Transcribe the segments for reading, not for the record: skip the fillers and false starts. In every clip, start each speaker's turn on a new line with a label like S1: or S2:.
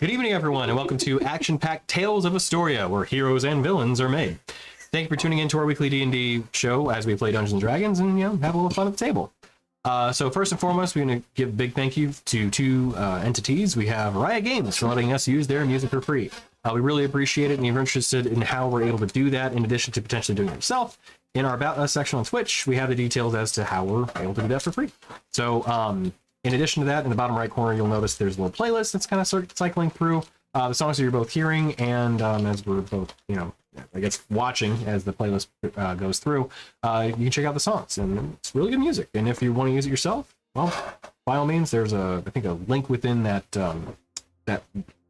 S1: Good evening, everyone, and welcome to action-packed Tales of Istoria, where heroes and villains are made. Thank you for tuning in to our weekly D&D show as we play Dungeons & Dragons and, have a little fun at the table. So first and foremost, we're going to give a big thank you to two entities. We have Riot Games for letting us use their music for free. We really appreciate it, and if you're interested in how we're able to do that, in addition to potentially doing it yourself, in our About Us section on Twitch, we have the details as to how we're able to do that for free. So, in addition to that, in the bottom right corner, you'll notice there's a little playlist that's kind of cycling through the songs that you're both hearing, and as we're both, I guess, watching as the playlist goes through, you can check out the songs, and it's really good music. And if you want to use it yourself, well, by all means, there's I think a link within that that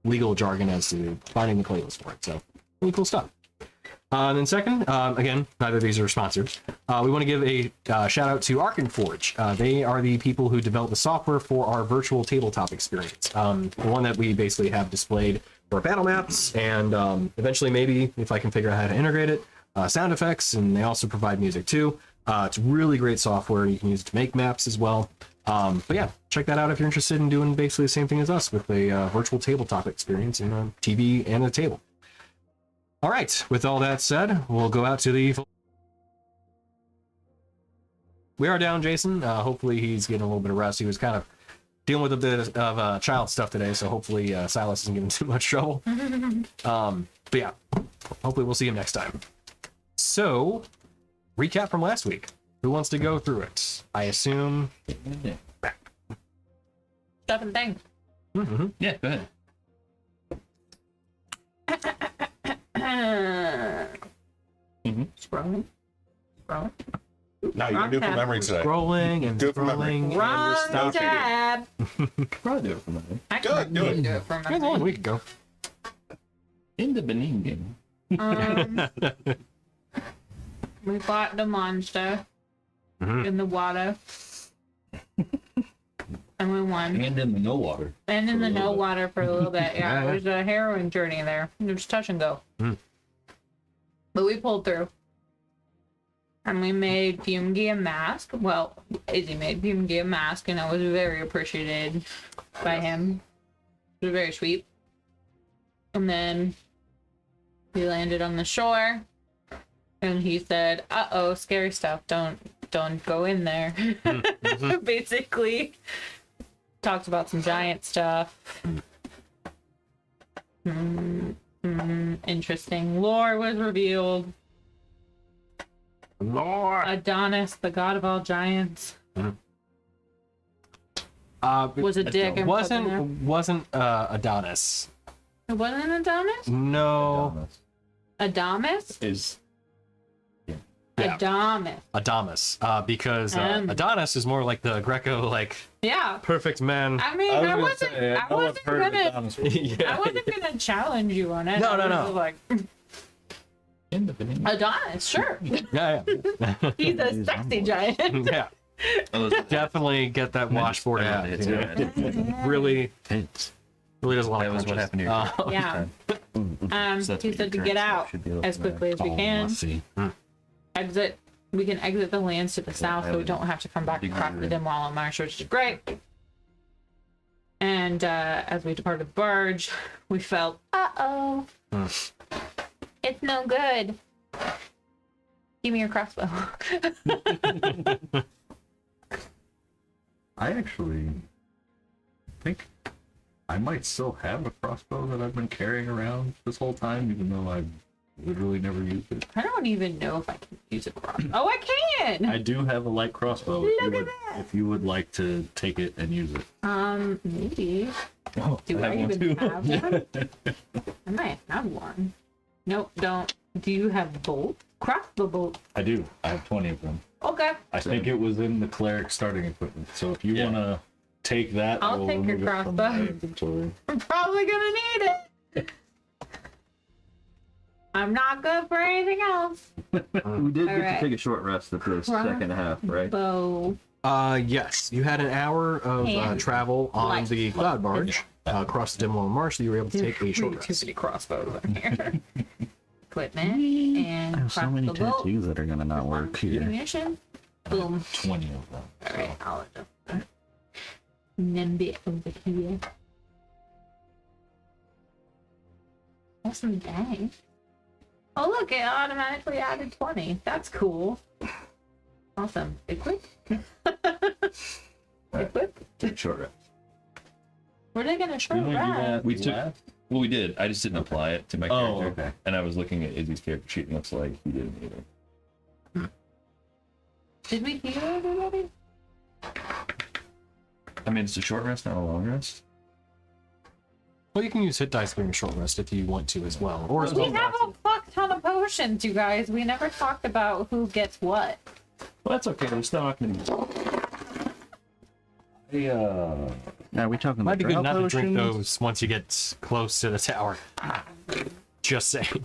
S1: legal jargon as to finding the playlist for it. So really cool stuff. And then second, again, neither of these are sponsored. We want to give a shout out to Arkenforge. They are the people who developed the software for our virtual tabletop experience. The one that we basically have displayed for battle maps, and eventually maybe, if I can figure out how to integrate it, sound effects, and they also provide music too. It's really great software. You can use it to make maps as well. But yeah, check that out if you're interested in doing basically the same thing as us with a virtual tabletop experience in a TV and a table. All right, with all that said, we'll go out to the... We are down, Jason. Hopefully he's getting a little bit of rest. He was kind of dealing with a bit of child stuff today, so hopefully Silas isn't giving too much trouble. But yeah, hopefully we'll see him next time. So, recap from last week. Who wants to go through it? I assume... Pact.
S2: Stuff and things.
S1: Mm-hmm.
S3: Yeah, go ahead.
S2: Scrolling.
S4: No, you can do it from memory today.
S1: Scrolling and
S4: Do it from memory.
S1: scrolling.
S2: Wrong tab.
S3: Probably do it from there.
S2: I
S4: Do
S2: can
S4: it, do it.
S2: do it from
S1: It was a long
S2: memory.
S1: week ago.
S3: In the Benin game.
S2: We fought the monster
S1: Mhm.
S2: in the water. And we won.
S3: And in the no water.
S2: And in
S3: For
S2: the
S3: a little
S2: no
S3: bit.
S2: water for a little bit. Yeah,
S1: Yeah.
S2: it was a harrowing journey there. It was touch and go.
S1: Mm.
S2: But we pulled through. And we made Fumegi a mask. Well, Izzy made Fumegi a mask, and I was very appreciated by him. It was very sweet. And then we landed on the shore, and he said, "Uh-oh, scary stuff. Don't go in there."
S1: Mhm.
S2: Basically, talked about some giant stuff. Interesting lore was revealed.
S1: Lord.
S2: Adonis, the god of all giants, was a dick.
S1: It
S2: and put them there.
S1: wasn't Adonis.
S2: It wasn't Adonis?
S1: No.
S2: Adamus?
S3: Is
S1: Yeah.
S2: Adamus.
S1: Adamus. Because
S2: Um.
S1: Adonis is more like the Greco, like,
S2: Yeah.
S1: perfect man.
S2: I mean, I wasn't
S1: Yeah.
S2: gonna challenge you on it.
S1: No,
S2: I
S1: no,
S2: was
S1: no.
S2: just like,
S3: in the Benin.
S2: Adonis, sure.
S1: Yeah,
S2: He's a sexy giant.
S1: yeah. Definitely get that washboard out.
S3: It's
S1: you know? Really does a lot
S3: That
S1: of
S3: was what
S1: punches.
S3: happened here.
S2: Yeah.
S3: So that's
S2: He
S3: what
S2: said
S3: your
S2: to get
S3: current
S2: out
S3: stuff should be looking
S2: as quickly as we
S3: like.
S2: can.
S3: I see.
S2: Exit. We can exit the lands to the south, so we don't have to come back and crack the dim wall on Marsh, which is great. And as we departed the barge, we felt, uh-oh, it's no good. Give me your crossbow.
S5: I actually think I might still have a crossbow that I've been carrying around this whole time, even though I've literally never used it.
S2: I don't even know if I can use a crossbow. Oh, I can!
S5: I do have a light crossbow if you would like to take it and use it.
S2: Maybe.
S3: Oh,
S2: Do I
S3: have one
S2: even
S3: too.
S2: have one? I might have one. Nope, don't. Do you have bolts? Crossbow bolts.
S5: I do. I have 20 of them.
S2: Okay.
S5: I think it was in the cleric starting equipment. So if you
S3: Yeah.
S5: want to take that, I
S2: I'll
S5: will
S2: take your
S5: remove it from
S2: crossbow.
S5: my inventory.
S2: I'm probably gonna need it. I'm not good for anything else.
S6: We did get
S2: Alright.
S6: to take a short rest at the second half, right?
S2: Bow.
S1: Yes, you had an hour of
S2: And
S1: travel on
S2: light.
S1: the cloud barge across the Dimwell Marsh, so you were able to take a short
S2: Too
S1: rest.
S2: many crossbows in here. Equipment and
S6: I have so many
S2: crossbow bolt.
S6: tattoos that are gonna not work here.
S2: Ammunition. Boom.
S5: 20 of them.
S2: Alright, I'll adjust that. Nimby over here. Awesome, dang. Oh look, it automatically added 20. That's cool. Awesome. Equip? Equip?
S3: Take short rest.
S2: Were they gonna short
S5: Didn't we do
S2: rest?
S5: that
S3: We took.
S5: last?
S3: Well, we did. I just didn't apply it to my
S5: Oh,
S3: character.
S5: okay.
S3: And I was looking at Izzy's character sheet, and looks like he didn't either.
S2: Did we heal everybody?
S3: I mean, it's a short rest, not a long rest.
S1: Well, you can use hit dice during a short rest if you want to as well. Or as
S2: We
S1: well.
S2: have a fuck ton of potions, you guys. We never talked about who gets what.
S3: Well, that's okay. We're still not going to.
S6: Are we talking
S1: Might be
S6: about
S1: good not to drink
S6: potions?
S1: those once you get close to the tower. Just saying.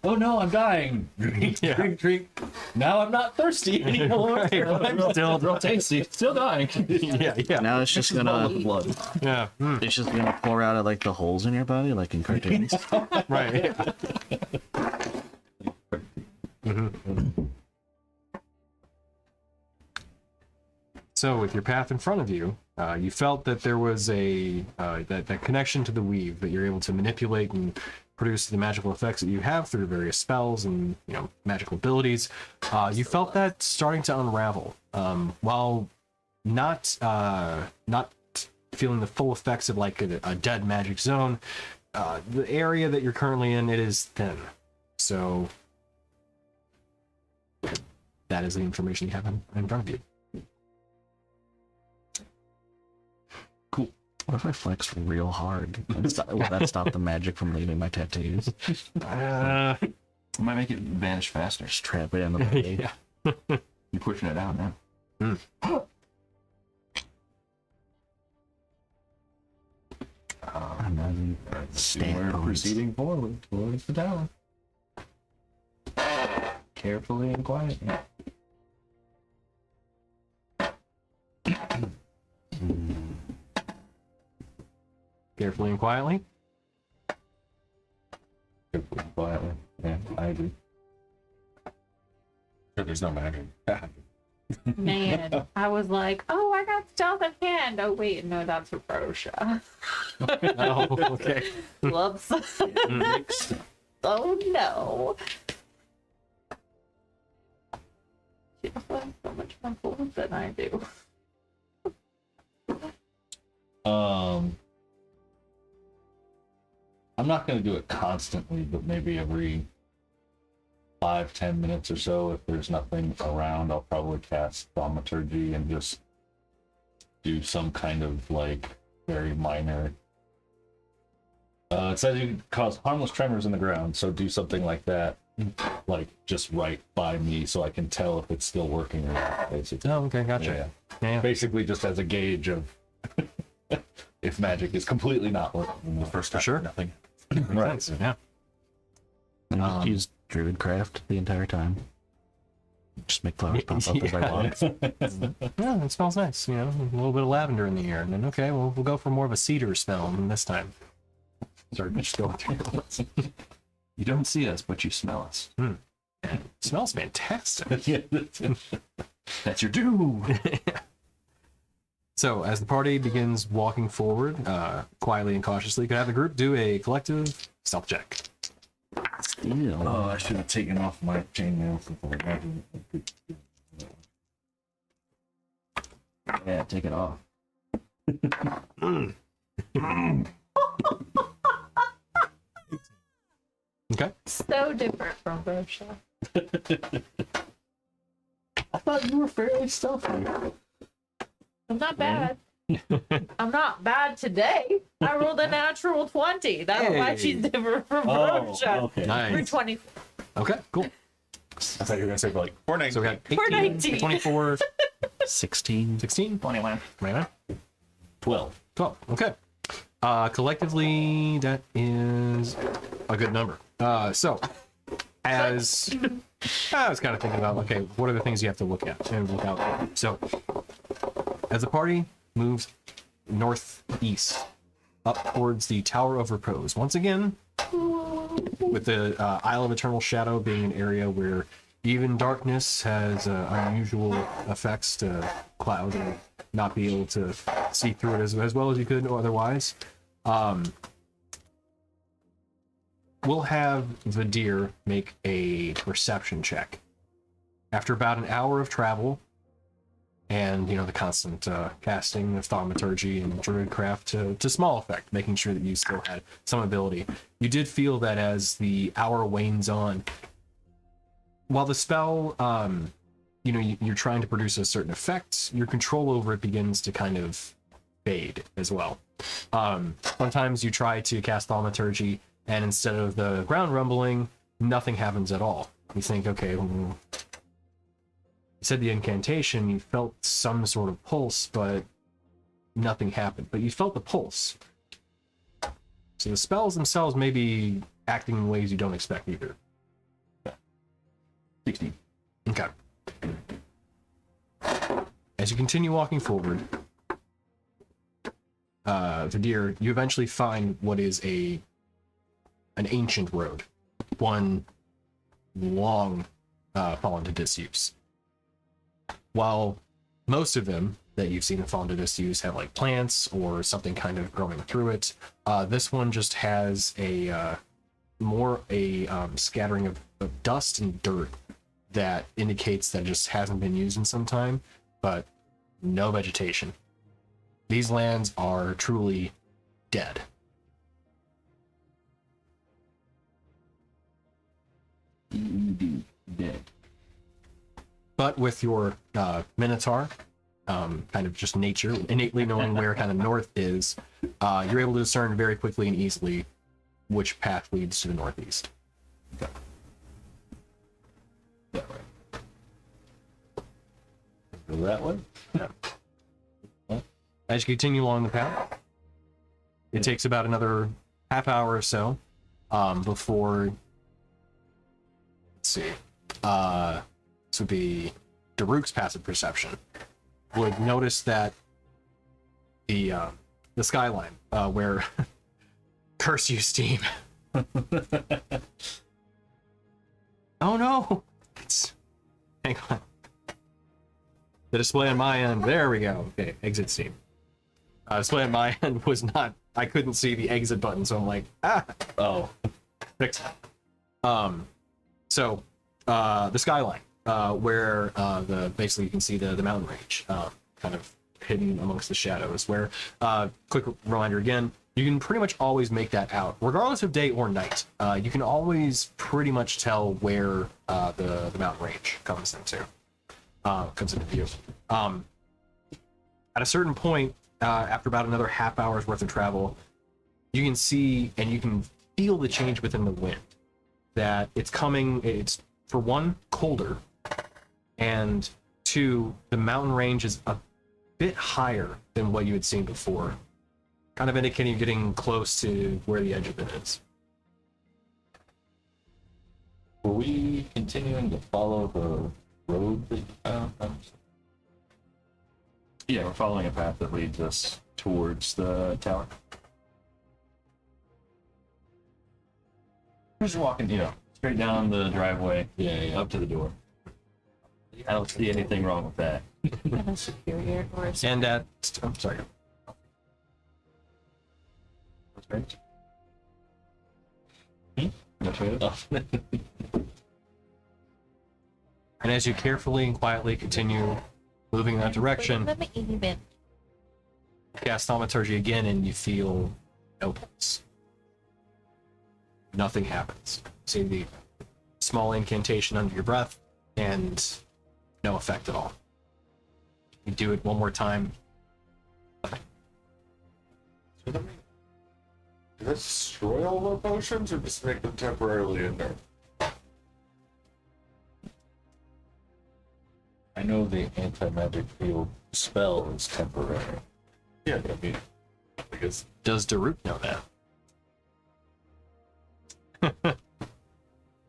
S5: Oh no, I'm dying. Drink,
S1: Yeah.
S5: drink. Now I'm not thirsty anymore.
S1: Right, I'm still
S3: Real tasty. Still dying.
S1: yeah.
S6: Now it's just
S3: All
S6: gonna
S3: the blood.
S1: Yeah.
S6: it's just gonna pour out of like the holes in your body, like in cartoons.
S1: Right. So, with your path in front of you, you felt that there was a that connection to the weave that you're able to manipulate and produce the magical effects that you have through various spells and magical abilities. You felt that starting to unravel. While not feeling the full effects of like a dead magic zone, the area that you're currently in, it is thin. So that is the information you have in front of you.
S6: What if I flexed real hard? Will that stop the magic from leaving my tattoos?
S3: Might make it vanish faster.
S6: Just trap it in the body.
S1: Yeah.
S3: You're pushing it out now.
S6: And then
S3: We're
S6: stamp bones.
S3: proceeding forward towards the tower. Carefully and quietly.
S1: Carefully and quietly.
S5: Quietly. Yeah, I agree.
S4: Sure, there's no magic.
S2: Man, I was like, oh, I got stealth in hand. Oh, wait, no, that's Rosha.
S1: Oh, okay.
S2: Whoops. Oh, no. She also has so much more fools than I do.
S5: I'm not going to do it constantly, but maybe every 5-10 minutes or so, if there's nothing around, I'll probably cast thaumaturgy and just do some kind of like very minor. It says you can cause harmless tremors in the ground, so do something like that, like just right by me, so I can tell if it's still working or not. Basically,
S1: Oh, okay, gotcha.
S5: yeah.
S1: Yeah.
S5: Basically, just as a gauge of if magic is completely not working.
S4: The first
S1: For
S4: time,
S1: sure.
S4: nothing.
S5: Right.
S1: Yeah.
S6: And just use druidcraft the entire time. Just make flowers pop up as I want.
S1: Yeah, it smells nice. A little bit of lavender in the air, and then okay, we'll go for more of a cedar smell this time. Sorry, just go through.
S3: You don't see us, but you smell us.
S1: It smells fantastic.
S3: That's your due.
S1: So, as the party begins walking forward, quietly and cautiously, could have the group do a collective stealth check.
S6: Ew.
S5: Oh, I should have taken off my chainmail before I did.
S3: Yeah, take it off.
S1: Okay.
S2: So different from Rosha.
S5: I thought you were fairly stealthy.
S2: I'm not bad. I'm not bad today. I rolled a natural 20. That's why
S1: Hey.
S2: she's different from
S5: Oh,
S2: Rosha.
S5: okay.
S2: We're
S1: Nice.
S2: 20.
S1: Okay, cool.
S4: I thought you were gonna say like 490.
S1: So we got 18,
S2: 419.
S1: 24,
S6: 16.
S1: 16,
S3: 21.
S5: 12.
S1: 12. Okay. Collectively, that is a good number. So, as I was kind of thinking about, okay, what are the things you have to look at and look out for? So, as the party moves northeast up towards the Tower of Repose, once again, with the Isle of Eternal Shadow being an area where even darkness has unusual effects to cloud and not be able to see through it as well as you could otherwise. we'll have the deer make a perception check. After about an hour of travel, and the constant casting of thaumaturgy and druidcraft to small effect, making sure that you still had some ability, you did feel that as the hour wanes on, while the spell, you're trying to produce a certain effect, your control over it begins to kind of fade as well. Sometimes you try to cast thaumaturgy, and instead of the ground rumbling, nothing happens at all. You think, okay, you said the incantation, you felt some sort of pulse, but nothing happened. But you felt the pulse. So the spells themselves may be acting in ways you don't expect either.
S3: 16.
S1: Okay. As you continue walking forward, Vadir, you eventually find what is an ancient road, one long fallen to disuse. While most of them that you've seen have fallen to disuse have like plants or something kind of growing through it, this one just has a scattering of dust and dirt that indicates that it just hasn't been used in some time, but no vegetation. These lands are truly dead.
S3: Dead.
S1: But with your Minotaur, kind of just nature, innately knowing where kind of north is, you're able to discern very quickly and easily which path leads to the northeast.
S3: Okay. That way. Go that way?
S1: Yeah. As you continue along the path, it takes about another half hour or so before, let's see, this would be Daruk's passive perception, would notice that the skyline, where, curse you, Steam. Oh no! Hang on. The display on my end, there we go. Okay, exit Steam. Display on my end was not, I couldn't see the exit button, so I'm like, oh, fix it. So, the skyline, where basically you can see the mountain range, kind of hidden amongst the shadows, where, quick reminder again, you can pretty much always make that out, regardless of day or night. You can always pretty much tell where the mountain range comes into view. At a certain point, after about another half hour's worth of travel, you can see and you can feel the change within the wind. That it's coming, it's for one, colder, and two, the mountain range is a bit higher than what you had seen before, kind of indicating you're getting close to where the edge of it is.
S5: Were we continuing to follow the road that you found?
S3: Yeah, we're following a path that leads us towards the tower. We're just walking, straight down the driveway, up to the door. I don't see anything wrong with that.
S2: A superior or a
S1: And at, I'm sorry.
S3: That's right.
S5: That's right. Oh.
S1: And as you carefully and quietly continue moving in that direction, cast thaumaturgy again, and you feel no pulse. Nothing happens. See the small incantation under your breath, and no effect at all. You do it one more time.
S4: Did that destroy all our potions, or just make them temporarily in there?
S5: I know the anti-magic field spell is temporary.
S4: Yeah, I mean, because
S1: Does Daruk know that?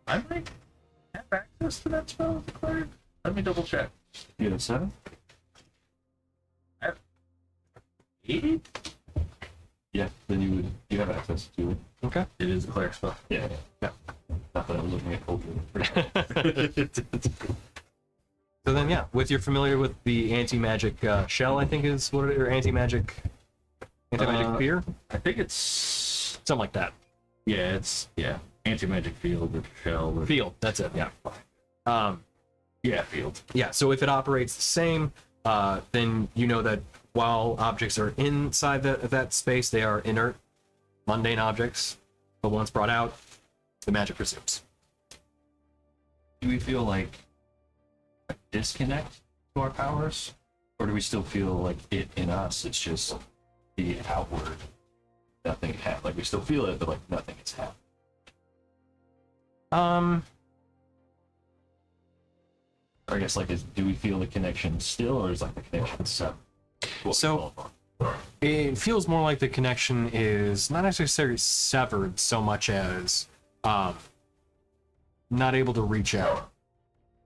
S5: I might have access to that spell, Claire. Let me double check.
S3: You had a 7?
S5: 80?
S3: Yeah, then you have access to it.
S1: Okay.
S5: It is a cleric spell.
S3: Yeah.
S1: Yeah.
S3: Not that I was looking at culture.
S1: So then, yeah, you're familiar with the anti-magic shell, I think is what it is, or anti-magic
S5: Uh,
S1: spear?
S5: I think it's
S1: Something like that.
S5: yeah, it's Anti-magic field or shell or
S1: Field. That's it. Yeah.
S5: yeah, field.
S1: Yeah. So if it operates the same, then you know that while objects are inside that space, they are inert, mundane objects. But once brought out, the magic resumes.
S3: Do we feel like a disconnect to our powers? Or do we still feel like it in us? It's just the outward. Nothing happened. Like we still feel it, but like nothing has happened. I guess like do we feel the connection still, or is like the connection severed?
S1: So it feels more like the connection is not necessarily severed so much as not able to reach out.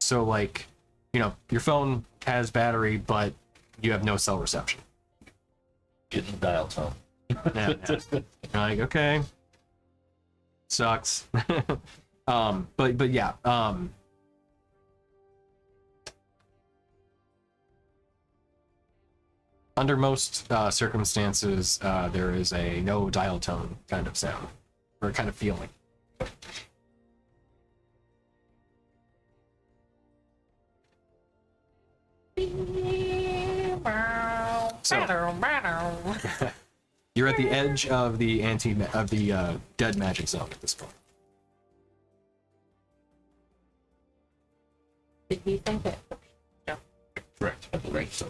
S1: So like, your phone has battery, but you have no cell reception.
S5: Get the dial tone.
S1: Yeah. You're like, okay, sucks. But yeah. Under most circumstances, there is a no dial tone kind of sound or kind of feeling. So, you're at the edge of the dead magic zone at this point.
S2: Did he think it? No.
S5: Correct. I believe so.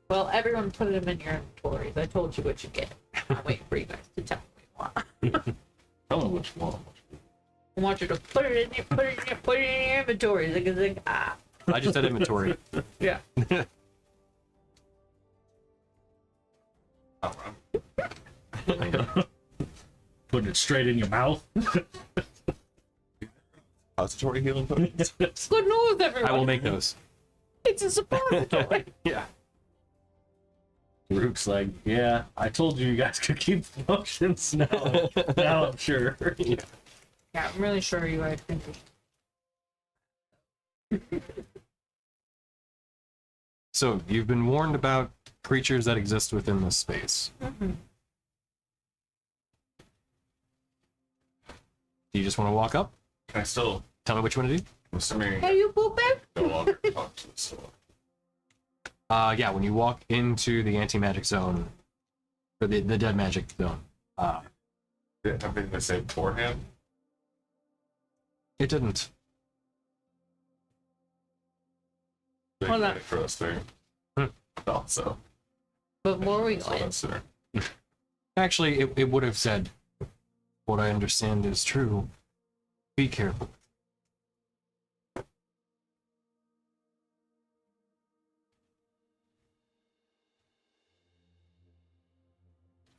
S2: Well, everyone put them in your inventories. I told you what you get. I'm waiting for you guys to tell me what.
S5: Tell me which one.
S2: I want you to put it in your inventories. Like,
S1: I just said inventory.
S2: yeah.
S5: Putting it straight in your mouth.
S4: Repository healing potions.
S2: Good news, everyone.
S1: I will make those.
S2: It's a suppository.
S1: Yeah.
S5: Rook's like, yeah, I told you guys could keep the potions. Now I'm sure.
S2: Yeah, I'm really sure you guys can.
S1: So you've been warned about creatures that exist within this space.
S2: Mm-hmm.
S1: Do you just want to walk up?
S4: Can I still,
S1: Tell me what you want to do.
S4: assuming
S2: Hey, you pooping?
S4: no longer talk to the store?
S1: Yeah, when you walk into the anti-magic zone, or the dead magic zone,
S4: Did everything they say beforehand?
S1: it didn't.
S4: Big
S2: Hold on.
S4: night for us three.
S1: Hmm.
S4: Also,
S2: Before we
S4: that's
S2: go
S4: what
S2: in,
S4: I'm sure.
S1: Actually, it would have said, what I understand is true. Be careful.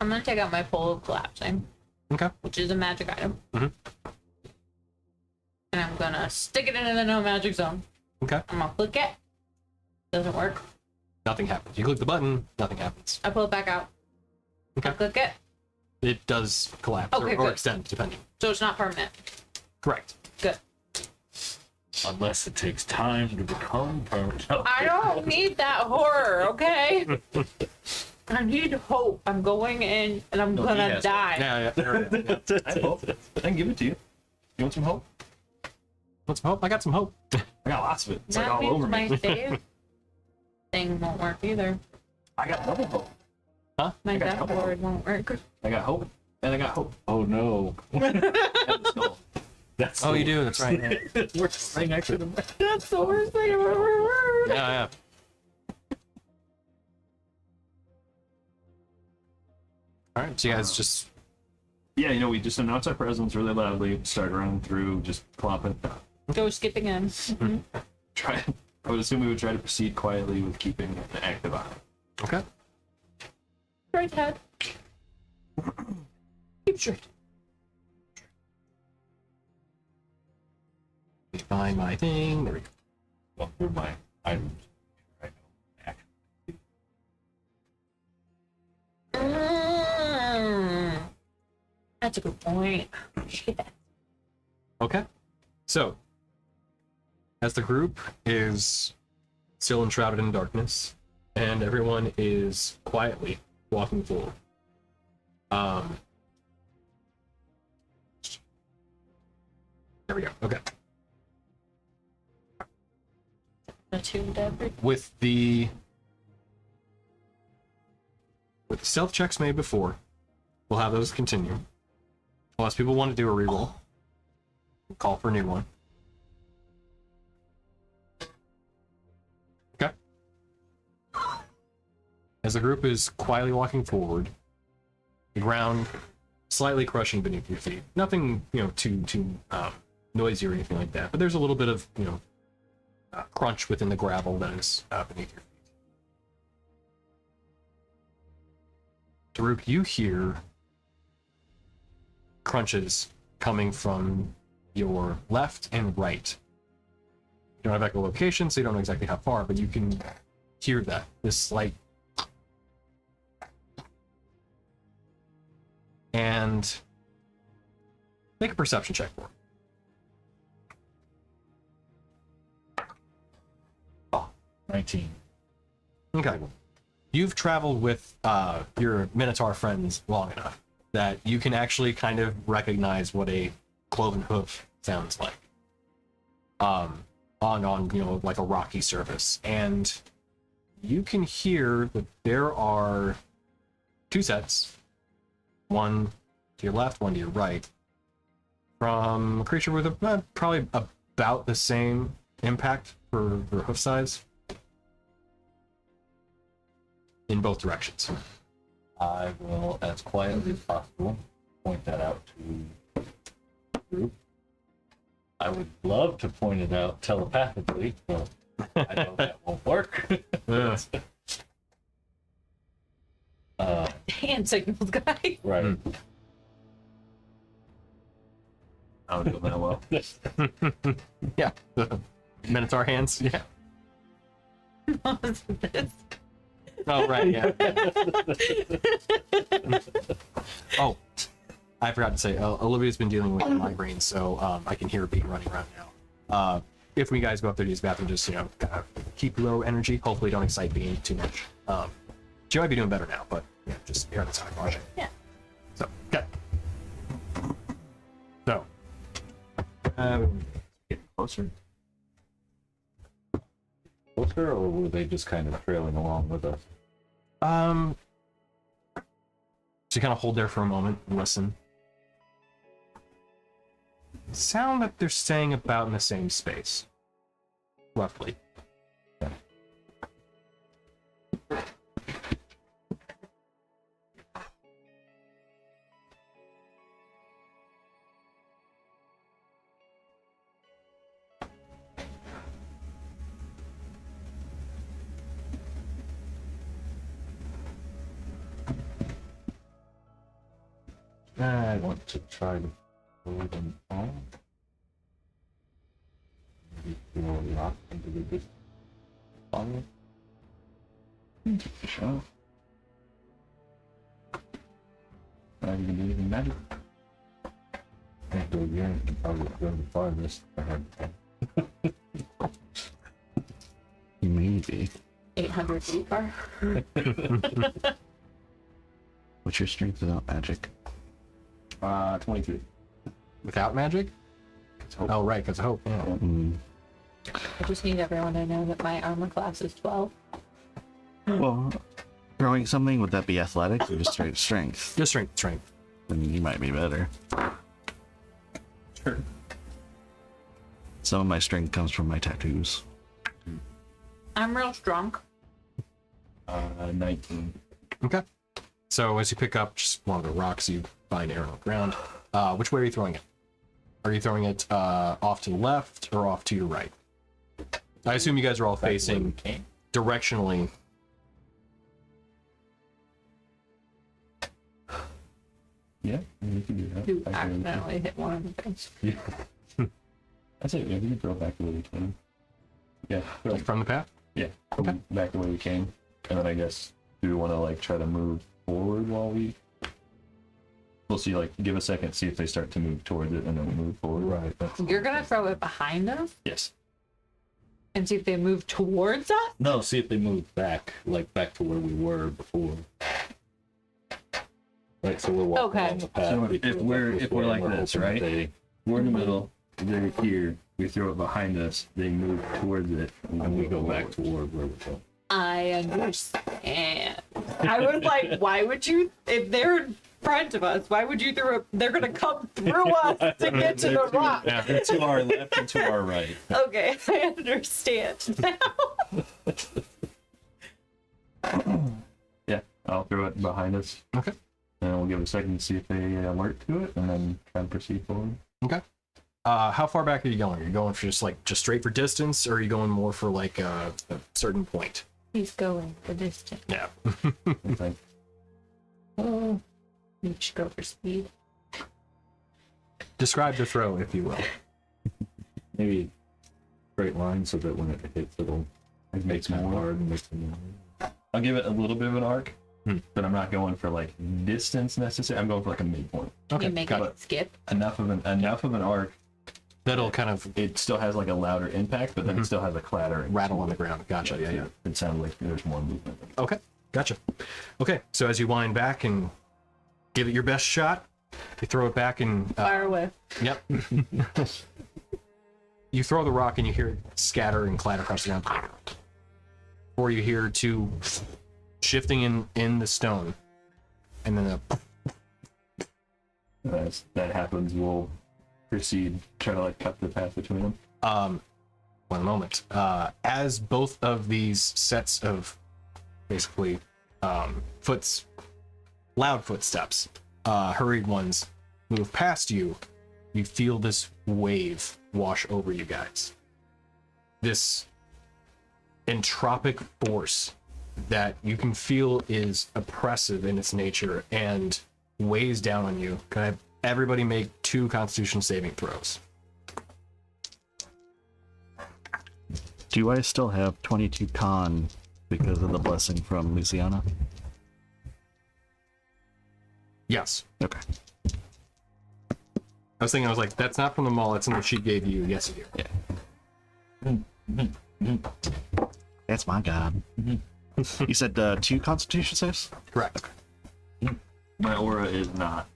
S2: I'm gonna take out my pole of collapsing,
S1: Okay.
S2: which is a magic item.
S1: Mhm.
S2: And I'm gonna stick it into the no magic zone.
S1: Okay.
S2: I'm gonna click it. Doesn't work.
S1: Nothing happens. You click the button, nothing happens.
S2: I pull it back out.
S1: Okay.
S2: I click it.
S1: It does collapse
S2: Okay,
S1: or
S2: good.
S1: extend, depending.
S2: So it's not permanent.
S1: Correct.
S2: Good.
S5: Unless it takes time to become permanent.
S2: I don't need that horror, okay? I need hope. I'm going in and I'm
S3: No,
S2: gonna
S3: he has
S2: die.
S1: Yeah, yeah.
S3: I have hope. I can give it to you. You want some hope?
S1: Want some hope? I got some hope.
S3: I got lots of it. It's like
S2: That
S3: all
S2: means
S3: over
S2: my
S3: me.
S2: save thing won't work either.
S3: I got double hope.
S2: My
S3: got
S2: death
S3: double
S2: ward won't work.
S3: I got hope. And I got hope.
S5: Oh no.
S3: And the skull.
S5: That's
S1: Oh,
S5: the
S1: you do. That's right. Yeah,
S5: worst thing I could have.
S2: That's the worst thing I've ever heard.
S1: yeah. All right. So you guys just
S3: Yeah, we just announce our presence really loudly, start running through, just clomping.
S2: Go skipping in.
S3: Try. I would assume we would try to proceed quietly with keeping an active eye.
S1: okay.
S2: Straight head. Keep straight.
S1: Let me find my thing. There we go.
S5: Well, through my items. Right now. Action.
S2: That's a good point. Shit.
S1: Okay. So, as the group is still enshrouded in darkness, and everyone is quietly walking forward, Um, there we go. Okay.
S2: Attuned every.
S1: With the stealth checks made before, we'll have those continue. Unless people want to do a reroll. We'll call for a new one. Okay. As the group is quietly walking forward, the ground slightly crushing beneath your feet. Nothing, too noisy or anything like that. But there's a little bit of, crunch within the gravel that is beneath your feet. Daruk, you hear crunches coming from your left and right. You don't have echolocation, so you don't know exactly how far, but you can hear that. This slight. And make a perception check for it.
S5: Oh, 19.
S1: Okay. You've traveled with your Minotaur friends long enough that you can actually kind of recognize what a cloven hoof sounds like. On like a rocky surface. And you can hear that there are two sets. One to your left, one to your right. From a creature with probably about the same impact for hoof size. In both directions.
S5: I will, as quietly as possible, point that out to the group. I would love to point it out telepathically, but I know that won't work.
S2: Hand signals guy.
S5: Right.
S3: I would go that well.
S1: Yeah. The Minotaur hands. Yeah.
S2: What was this?
S1: Oh, right, yeah. Oh, I forgot to say, Olivia's been dealing with migraines, so I can hear her being running around now. If we guys go up there to use the bathroom, just, kind of keep low energy. Hopefully don't excite Bean too much. She might be doing better now, but yeah, just here on the side watching.
S2: Yeah.
S1: So, okay. So,
S3: Get closer.
S5: Closer, or were they just kind of trailing along with us?
S1: So you kind of hold there for a moment and listen. Sound that they're staying about in the same space. Roughly.
S5: I want to try to pull them on. Maybe throw a rock into the distance. Fire.
S3: Sure. Not even do anything magic.
S5: Can't go again. Can probably go the farthest.
S6: Maybe.
S2: 800 feet far.
S6: What's your strength without magic?
S3: 23.
S1: Without magic? Oh, right, because hope. Yeah.
S2: I just need everyone to know that my armor class is 12.
S6: Well, throwing something, would that be athletics or just straight strength?
S1: Just strength.
S6: Then you might be better.
S3: Sure.
S6: Some of my strength comes from my tattoos.
S2: I'm real strong.
S3: 19.
S1: Okay. So as you pick up just one of the rocks, you find air on the ground. Which way are you throwing it? Are you throwing it off to the left or off to your right? I assume you guys are all facing directionally.
S3: Yeah, you can do that.
S2: You
S3: I can-
S2: accidentally hit one of the things.
S3: Yeah. I say, yeah, we can throw it back the way we came. Yeah, throw
S1: Like from the path?
S3: yeah,
S1: Okay.
S3: back the way we came. And then I guess, do we want to like try to move forward while we... We'll see, like, give a second, see if they start to move towards it, and then we'll move forward.
S5: Right. That's
S2: You're gonna throw it behind us
S3: Yes.
S2: and see if they move towards us?
S5: No, see if they move back, like back to where we were before. Right, so we're walking
S2: Okay.
S5: on the path.
S3: So if
S5: because
S3: we're-
S5: that's
S3: if we're
S5: where
S3: like
S5: we're
S3: this,
S5: hoping
S3: right?
S5: they-
S3: We're in the middle. They're here. We throw it behind us. They move towards it,
S5: and we go back toward where we're going.
S2: I understand. I was like, why would you, if they're in front of us, why would you throw, they're gonna come through us to get to the rock.
S3: They're to our left and to our right.
S2: Okay, I understand now.
S3: Yeah, I'll throw it behind us.
S1: Okay.
S3: And we'll give it a second to see if they alert to it, and then try and proceed forward.
S1: Okay. How far back are you going? Are you going for just straight for distance, or are you going more for like a certain point?
S2: He's going the distance.
S1: Yeah.
S3: It's like,
S2: Oh, you should go for speed.
S1: Describe the throw, if you will.
S5: Maybe straight line so that when it hits, it'll make it more hard and makes it more.
S3: I'll give it a little bit of an arc,
S1: Hmm.
S3: but I'm not going for like distance necessarily. I'm going for like a midpoint.
S1: Okay.
S2: You make
S1: got
S2: it
S1: it.
S2: skip.
S3: Enough of an arc.
S1: That'll kind of
S3: It still has like a louder impact, but then it still has a clatter.
S1: rattle on the ground. Gotcha. Yeah.
S3: It sounds like there's more movement.
S1: Okay. Gotcha. Okay. So as you wind back and give it your best shot, you throw it back and
S2: Fire away.
S1: yep. You throw the rock and you hear it scatter and clatter across the ground. Or you hear two shifting in the stone, and then
S3: As that happens, we'll proceed, try to like cut the path between them.
S1: one moment. As both of these sets of basically loud footsteps, hurried ones, move past you, you feel this wave wash over you guys. This entropic force that you can feel is oppressive in its nature and weighs down on you. Can I have everybody make 2 Constitution saving throws?
S6: Do I still have 22 con because of the blessing from Luciana?
S1: Yes.
S6: Okay.
S1: I was thinking, I was like, that's not from the mall, that's in what she gave you. Yes, you do.
S6: That's my god. You said 2 Constitution saves?
S1: Correct.
S3: My aura is not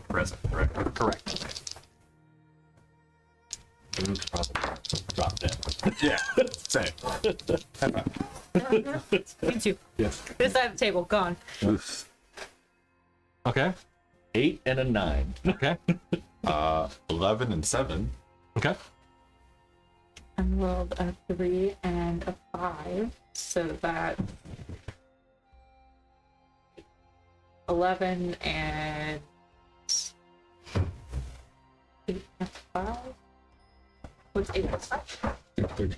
S3: present, correct?
S1: Correct.
S5: Drop down.
S4: Yeah, same.
S2: Me too.
S5: Yes.
S2: This side of the table, gone.
S1: Okay.
S5: 8 and a 9.
S1: Okay.
S4: 11 and 7.
S1: Okay.
S2: I rolled a 3 and a 5, so that 11 and 8 and 5. What's 8 and 5?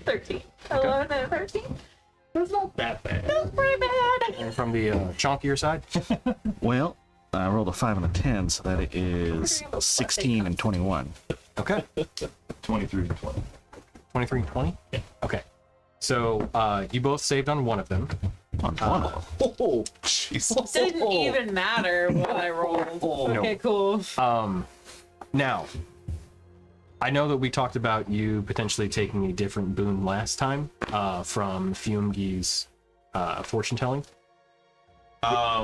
S2: 13. 11 and 13. That's not
S3: That bad.
S2: that's pretty bad.
S1: And from the chonkier side?
S6: Well, I rolled a 5 and a 10, so that is 16 and 21.
S1: Okay.
S3: 23 to 20.
S1: 23 and 20? Yeah. Okay. So you both saved on one of them.
S6: On one of them.
S4: Oh, jeez.
S2: Didn't even matter what I rolled. Okay, cool.
S1: Now, I know that we talked about you potentially taking a different boon last time from Fiumgi's fortune telling.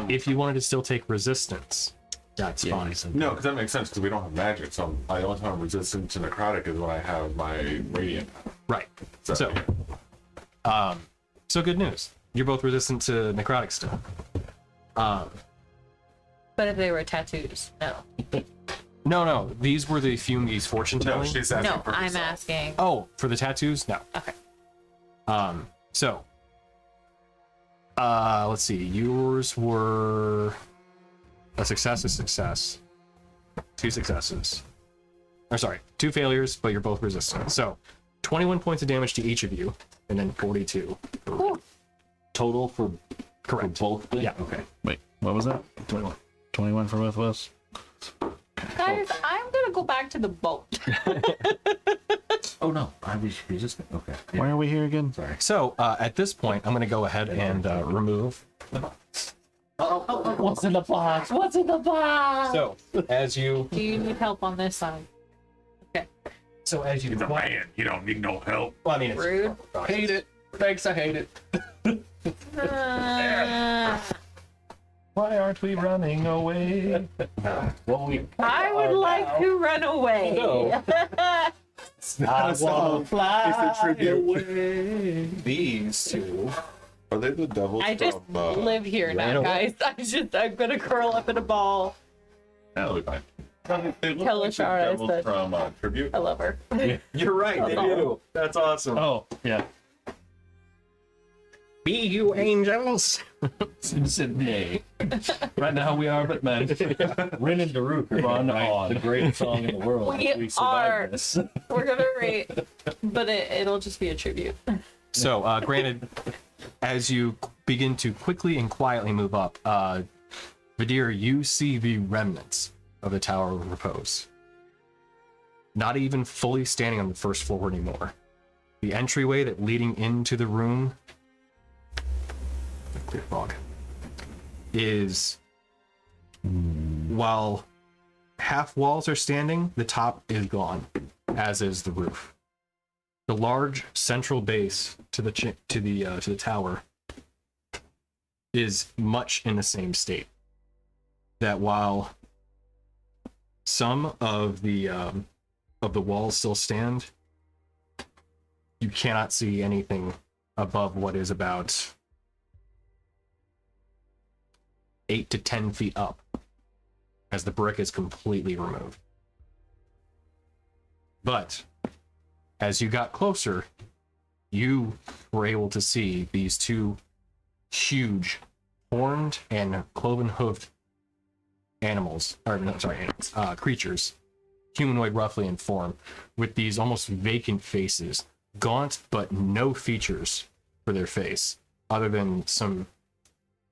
S1: If you wanted to still take resistance, that's
S6: Yeah,
S1: fine.
S6: he said-
S4: No, because that makes sense because we don't have magic. So the only time I'm resistant to necrotic is when I have my radiant.
S1: Right. So good news. You're both resistant to necrotic still.
S2: But if they were tattoos, no.
S1: No. These were the Fiumgi's fortune
S4: No,
S1: telling.
S4: she's asking
S2: No,
S4: for
S2: I'm
S4: herself.
S2: asking.
S1: Oh, for the tattoos? No.
S2: Okay.
S1: So let's see. Yours were a success, 2 successes. Or sorry, 2 failures, but you're both resistant. So 21 points of damage to each of you, and then 42.
S5: Total for
S1: Correct.
S5: both things?
S1: Yeah. Okay.
S6: Wait, what was that?
S1: 21.
S6: 21 for both of us?
S2: Guys, I'm gonna go back to the boat.
S5: Oh no, I was resistant. Okay.
S6: Why are we here again?
S5: Sorry.
S1: So at this point, I'm going to go ahead and remove.
S5: What's in the box? What's in the box?
S1: So as you
S2: Do you need help on this side? Okay.
S4: He's a man. You don't need no help.
S1: Well, I mean, it's
S2: Rude.
S5: Hate it. Thanks, I hate it.
S3: Why aren't we running away?
S5: Well, we
S2: I would like to run away.
S3: No.
S5: I wanna fly
S4: It's a tribute.
S5: away.
S3: These two.
S4: Are they the devils
S2: I just
S4: from,
S2: live here now,
S3: away.
S2: guys. I'm gonna curl up in a ball.
S3: That look fine.
S4: They look
S2: Tell
S4: like the
S2: Ashara I
S4: devils
S2: said-
S4: from Tribute.
S2: I love her.
S1: You're right, they do. That's awesome.
S3: Oh, yeah.
S1: Be you angels.
S3: Nay. Right now we are but men.
S5: Rin and Daruk are
S3: Run
S5: right,
S3: on.
S5: the greatest song in the world.
S2: We
S5: We survived
S2: are.
S5: this.
S2: We're gonna rate, but it'll just be a tribute.
S1: So, granted, as you begin to quickly and quietly move up, Vidir, you see the remnants of the Tower of Repose. Not even fully standing on the first floor anymore. The entryway that leading into the room clear fog is, while half walls are standing, the top is gone, as is the roof. The large central base to the tower is much in the same state. That while some of the walls still stand, you cannot see anything above what is about 8 to 10 feet up, as the brick is completely removed. But as you got closer, you were able to see these two huge horned and cloven-hoofed creatures, humanoid roughly in form, with these almost vacant faces, gaunt but no features for their face, other than some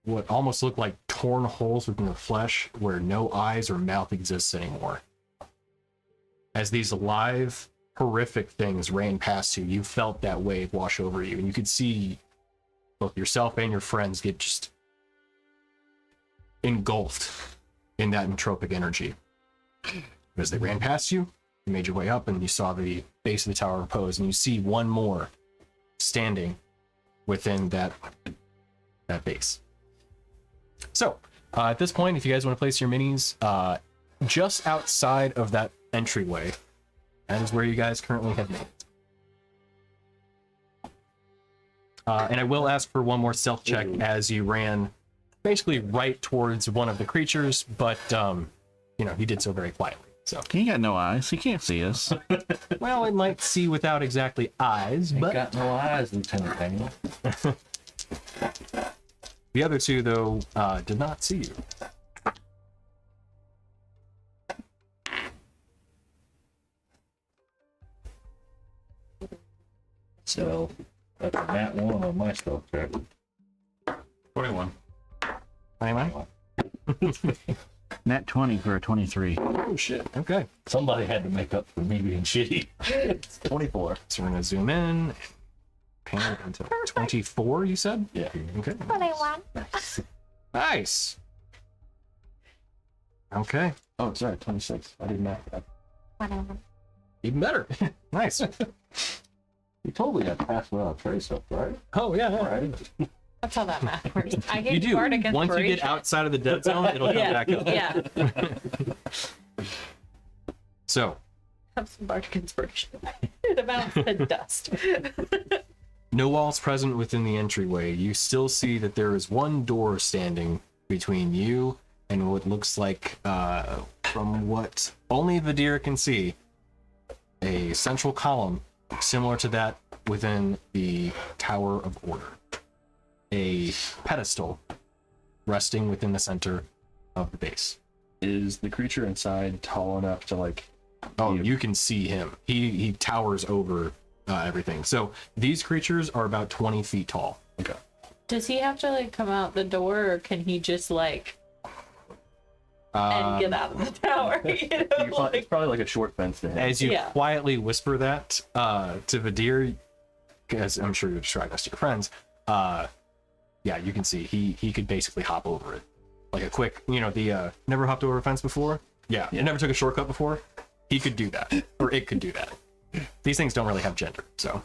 S1: what almost look like torn holes within the flesh where no eyes or mouth exists anymore. As these live, horrific things ran past you, you felt that wave wash over you, and you could see both yourself and your friends get just engulfed in that entropic energy. As they ran past you, you made your way up and you saw the base of the Tower of Repose, and you see one more standing within that base. So, at this point, if you guys want to place your minis just outside of that entryway, that is where you guys currently have made. And I will ask for one more stealth check as you ran basically right towards one of the creatures, but he did so very quietly. So,
S6: He got no eyes. He can't see us.
S1: well, it might see without exactly eyes,
S5: Ain't
S1: but
S5: got no eyes, Lieutenant Daniel.
S1: the other two, though, did not see you.
S5: So, that's a nat 1 on my stealth check.
S3: 21.
S1: Anyway?
S6: Nat 20 for a 23.
S1: Oh, shit. Okay.
S5: Somebody had to make up for me being shitty. It's 24.
S1: So we're going to zoom in and pan it into 24, you said?
S5: Yeah.
S1: Okay.
S2: 21.
S1: Nice. Okay.
S3: Oh, sorry, 26. I didn't know that.
S1: Even better. Nice.
S5: You totally got passed without a trace up, right?
S1: Oh, yeah.
S5: Right.
S2: That's how that matters. I
S1: You
S2: get
S1: do.
S2: bardic
S1: Once you get
S2: inspiration.
S1: outside of the dead zone, it'll come
S2: Yeah,
S1: back up.
S2: yeah.
S1: So,
S2: Have some bardic inspiration. It amounts to dust.
S1: no walls present within the entryway. You still see that there is one door standing between you and what looks like, from what only Vidir can see, a central column similar to that within the Tower of Order. A pedestal resting within the center of the base.
S3: Is the creature inside tall enough to like?
S1: Oh, you can see him. He towers over everything. So these creatures are about 20 feet tall.
S3: Okay.
S2: Does he have to like come out the door, or can he just like and get out of the tower? You know,
S3: It's
S2: like,
S3: probably like a short fence to him.
S1: As you
S2: Yeah.
S1: quietly whisper that to Vidir, as I'm sure you describe this to your friends, yeah, you can see he could basically hop over it. Like a quick, the never hopped over a fence before? Yeah, it never took a shortcut before? He could do that. Or it could do that. These things don't really have gender, so.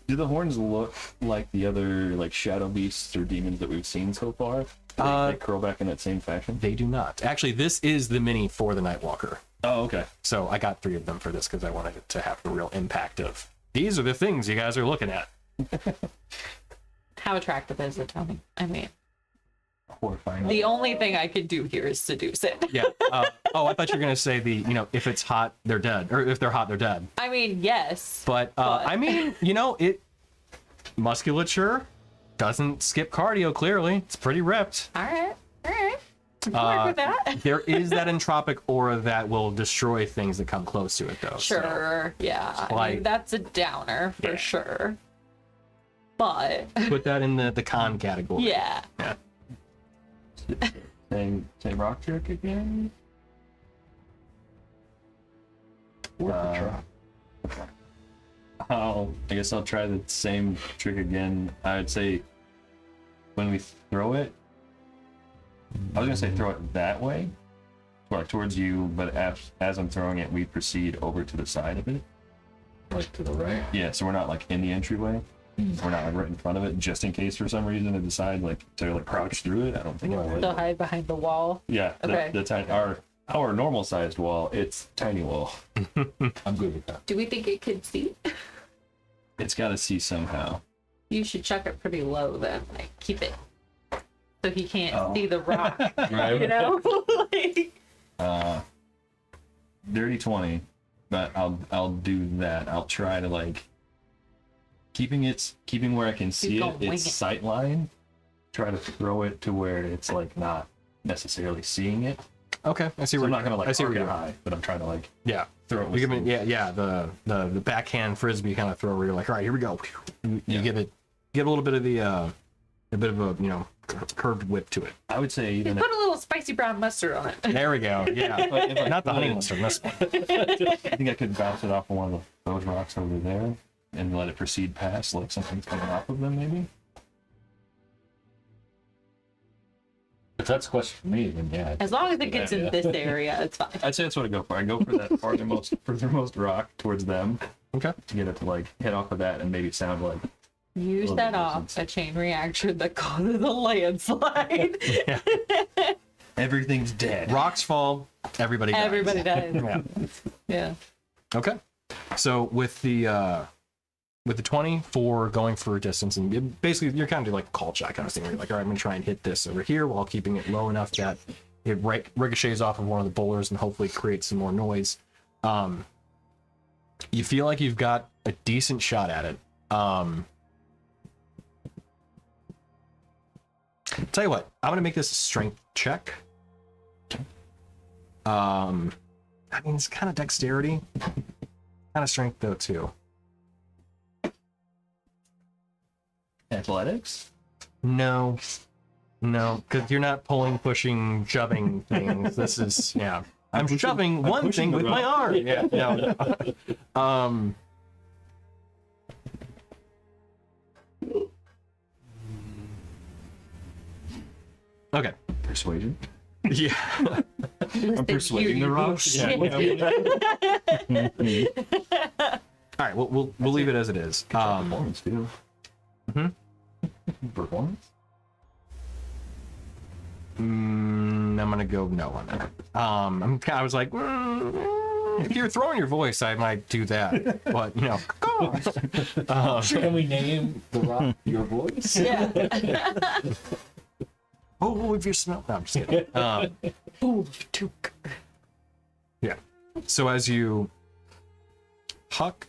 S3: Do the horns look like the other like shadow beasts or demons that we've seen so far? They curl back in that same fashion?
S1: They do not. Actually, this is the mini for the Nightwalker.
S3: Oh, okay.
S1: So I got 3 of them for this because I wanted it to have the real impact of, these are the things you guys are looking at.
S2: How attractive is it, Tony? I mean,
S3: Horrifying.
S2: the only thing I could do here is seduce it.
S1: Yeah. I thought you were going to say if it's hot, they're dead. Or if they're hot, they're dead.
S2: I mean, yes.
S1: But, I mean, it musculature doesn't skip cardio, clearly. It's pretty ripped.
S2: All right. I can work with that.
S1: There is that entropic aura that will destroy things that come close to it, though.
S2: Sure. Yeah. I
S1: like-
S2: mean, that's a downer for
S1: Yeah.
S2: sure. But
S1: So put that in the con category.
S2: yeah.
S3: Say rock trick again? I guess I'll try the same trick again. I'd say when we throw it, I was gonna say throw it that way, like towards you, but as I'm throwing it, we proceed over to the side of it.
S5: Like to the right.
S3: Yeah, so we're not like in the entryway. We're not like right in front of it, just in case for some reason they decide like to like crouch through it. I don't think it would.
S2: They'll hide behind the wall.
S3: Yeah,
S2: Okay.
S3: the tiny our normal sized wall, it's tiny wall.
S5: I'm good with that.
S2: Do we think it could see?
S3: It's got to see somehow.
S2: You should chuck it pretty low then. Like keep it so he can't see the rock. You know? Like,
S3: Dirty 20, but I'll do that. I'll try to like keeping where I can see
S2: gonna
S3: it.
S2: wing
S3: Its
S2: it.
S3: sight line. Try to throw it to where it's like not necessarily seeing it.
S1: Okay. I see
S3: So
S1: where
S3: I'm not gonna like
S1: I see where
S3: arc it
S1: you're
S3: high, but I'm trying to like
S1: Yeah.
S3: throw it.
S1: You
S3: With
S1: give
S3: some-
S1: it, the backhand frisbee kind of throw where you're like, all right, here we go. You
S3: Yeah.
S1: give a little bit of the a bit of a curved whip to it.
S3: I would say even
S2: put a little spicy brown mustard on it.
S1: There we go. Yeah,
S3: if I
S1: not the honey
S3: could,
S1: mustard. This one.
S3: I think I could bounce it off of one of those rocks over there and let it proceed past, like something's coming off of them, maybe.
S5: If that's a question for me, then yeah.
S2: As long as it gets in this area, it's fine.
S3: I'd say that's what I go for. I go for that furthermost rock towards them
S1: Okay.
S3: to get it to like hit off of that and maybe sound like
S2: You
S3: Little
S2: set
S3: bit
S2: off
S3: distance.
S2: a chain reaction that causes a landslide.
S3: everything's dead.
S1: Rocks fall. Everybody dies.
S2: Everybody does.
S1: Yeah.
S2: Yeah.
S1: Okay. So with the 20 for going for a distance, and basically you're kind of like a call shot kind of thing where you're like, all right, I'm gonna try and hit this over here while keeping it low enough that it ricochets off of one of the boulders and hopefully creates some more noise. You feel like you've got a decent shot at it. Tell you what, I'm gonna make this a strength check. I mean, it's kind of dexterity, kind of strength though too.
S3: Athletics?
S1: No, because you're not pulling, pushing, shoving things. This is I'm shoving one
S3: pushing
S1: thing
S3: the
S1: with my
S3: rock.
S1: arm. Yeah. No. Okay.
S3: Persuasion?
S1: Yeah.
S3: I'm persuading the rock.
S1: All right. We'll leave it as it is.
S3: Performance, too. Performance?
S1: I'm gonna go no on that. I was like, if you're throwing your voice, I might do that, but
S5: Can we name the rock your voice?
S2: Yeah.
S1: oh, if you smell, no, I'm just kidding.
S2: Ooh, took.
S1: Yeah. So as you huck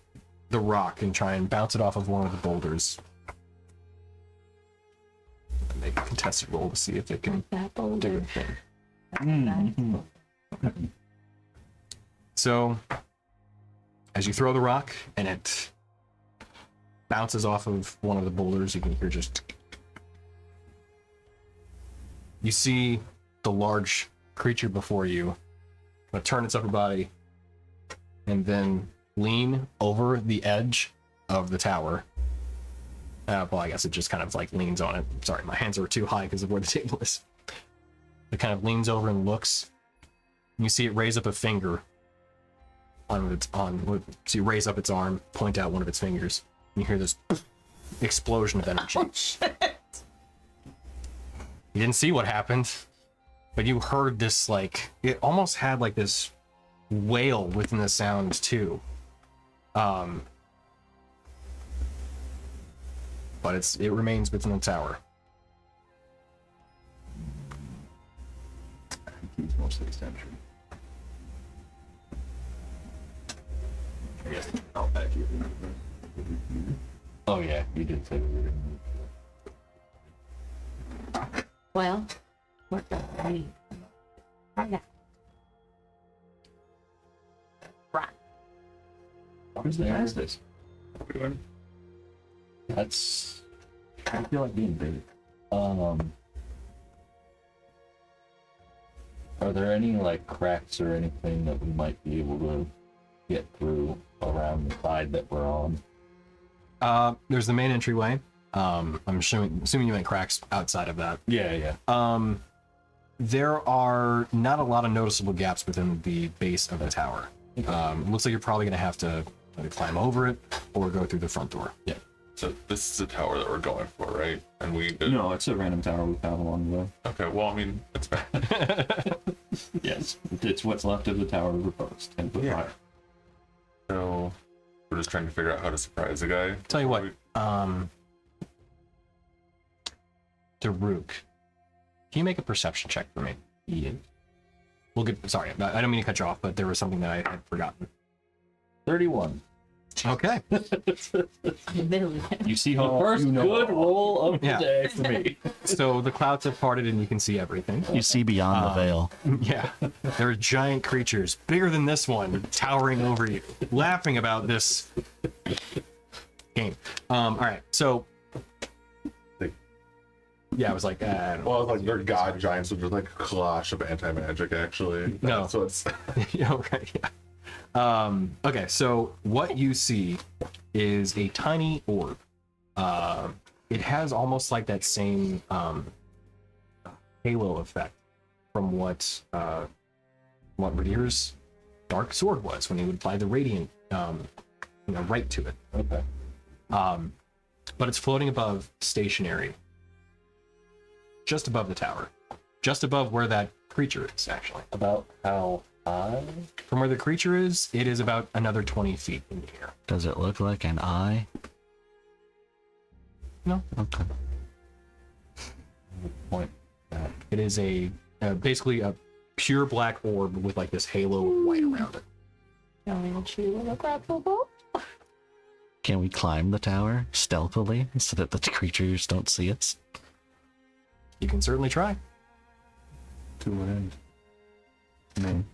S1: the rock and try and bounce it off of one of the boulders, make a contested roll to see if it can
S2: That
S1: do
S2: boulder.
S1: a thing. So as you throw the rock and it bounces off of one of the boulders, you can hear just. You see the large creature before you turn its upper body and then lean over the edge of the tower. Well, I guess it just kind of like leans on it. Sorry, my hands are too high because of where the table is. It kind of leans over and looks. And you see it raise up a finger so you raise up its arm, point out one of its fingers. You hear this explosion of energy.
S2: Oh, shit.
S1: You didn't see what happened, but you heard this, like, it almost had like this wail within the sound too. But it remains within the tower.
S3: He's mostly sentry. I guess I'll back you.
S5: Oh yeah, you did say we were gonna move.
S2: Well, what the hell? Right.
S3: Who's the fastest?
S5: That's. I feel like being big. Are there any like cracks or anything that we might be able to get through around the side that we're on?
S1: There's the main entryway. I'm assuming you meant cracks outside of that.
S5: Yeah.
S1: There are not a lot of noticeable gaps within the base of the tower. Looks like you're probably gonna have to either climb over it or go through the front door.
S5: Yeah.
S4: So this is the tower that we're going for, right? And we
S3: No, it's a random tower we found along the way.
S4: Okay, well, I mean, it's bad.
S3: Yes, it's what's left of the Tower of Repose, 10 foot high.
S4: So we're just trying to figure out how to surprise the guy.
S1: Tell you what, Daruk, can you make a perception check for me?
S5: Yeah.
S1: We'll get. Sorry, I don't mean to cut you off, but there was something that I had forgotten.
S5: 31.
S1: Okay.
S3: You see
S5: The
S3: how
S5: first
S3: you know
S5: good roll of the
S1: Yeah.
S5: day for me.
S1: So the clouds have parted and you can see everything.
S6: You see beyond the veil.
S1: Yeah. There are giant creatures bigger than this one towering over you, laughing about this game. All right. So. Yeah, I was like, I don't know.
S4: Well, like they're god giants, which is like a clash of anti-magic, actually.
S1: No.
S4: So it's
S1: Yeah, right. Yeah. Okay, so what you see is a tiny orb. It has almost like that same halo effect from what Radir's dark sword was when he would apply the radiant, right to it.
S5: Okay.
S1: But it's floating above, stationary, just above the tower, just above where that creature is. Actually,
S5: About how high?
S1: from where the creature is, it is about another 20 feet in the air.
S6: Does it look like an eye?
S1: No.
S6: Okay.
S5: Point.
S1: It is basically a pure black orb with like this halo of white around it.
S6: Can we climb the tower stealthily so that the creatures don't see us?
S1: You can certainly try.
S3: To what end? I mean,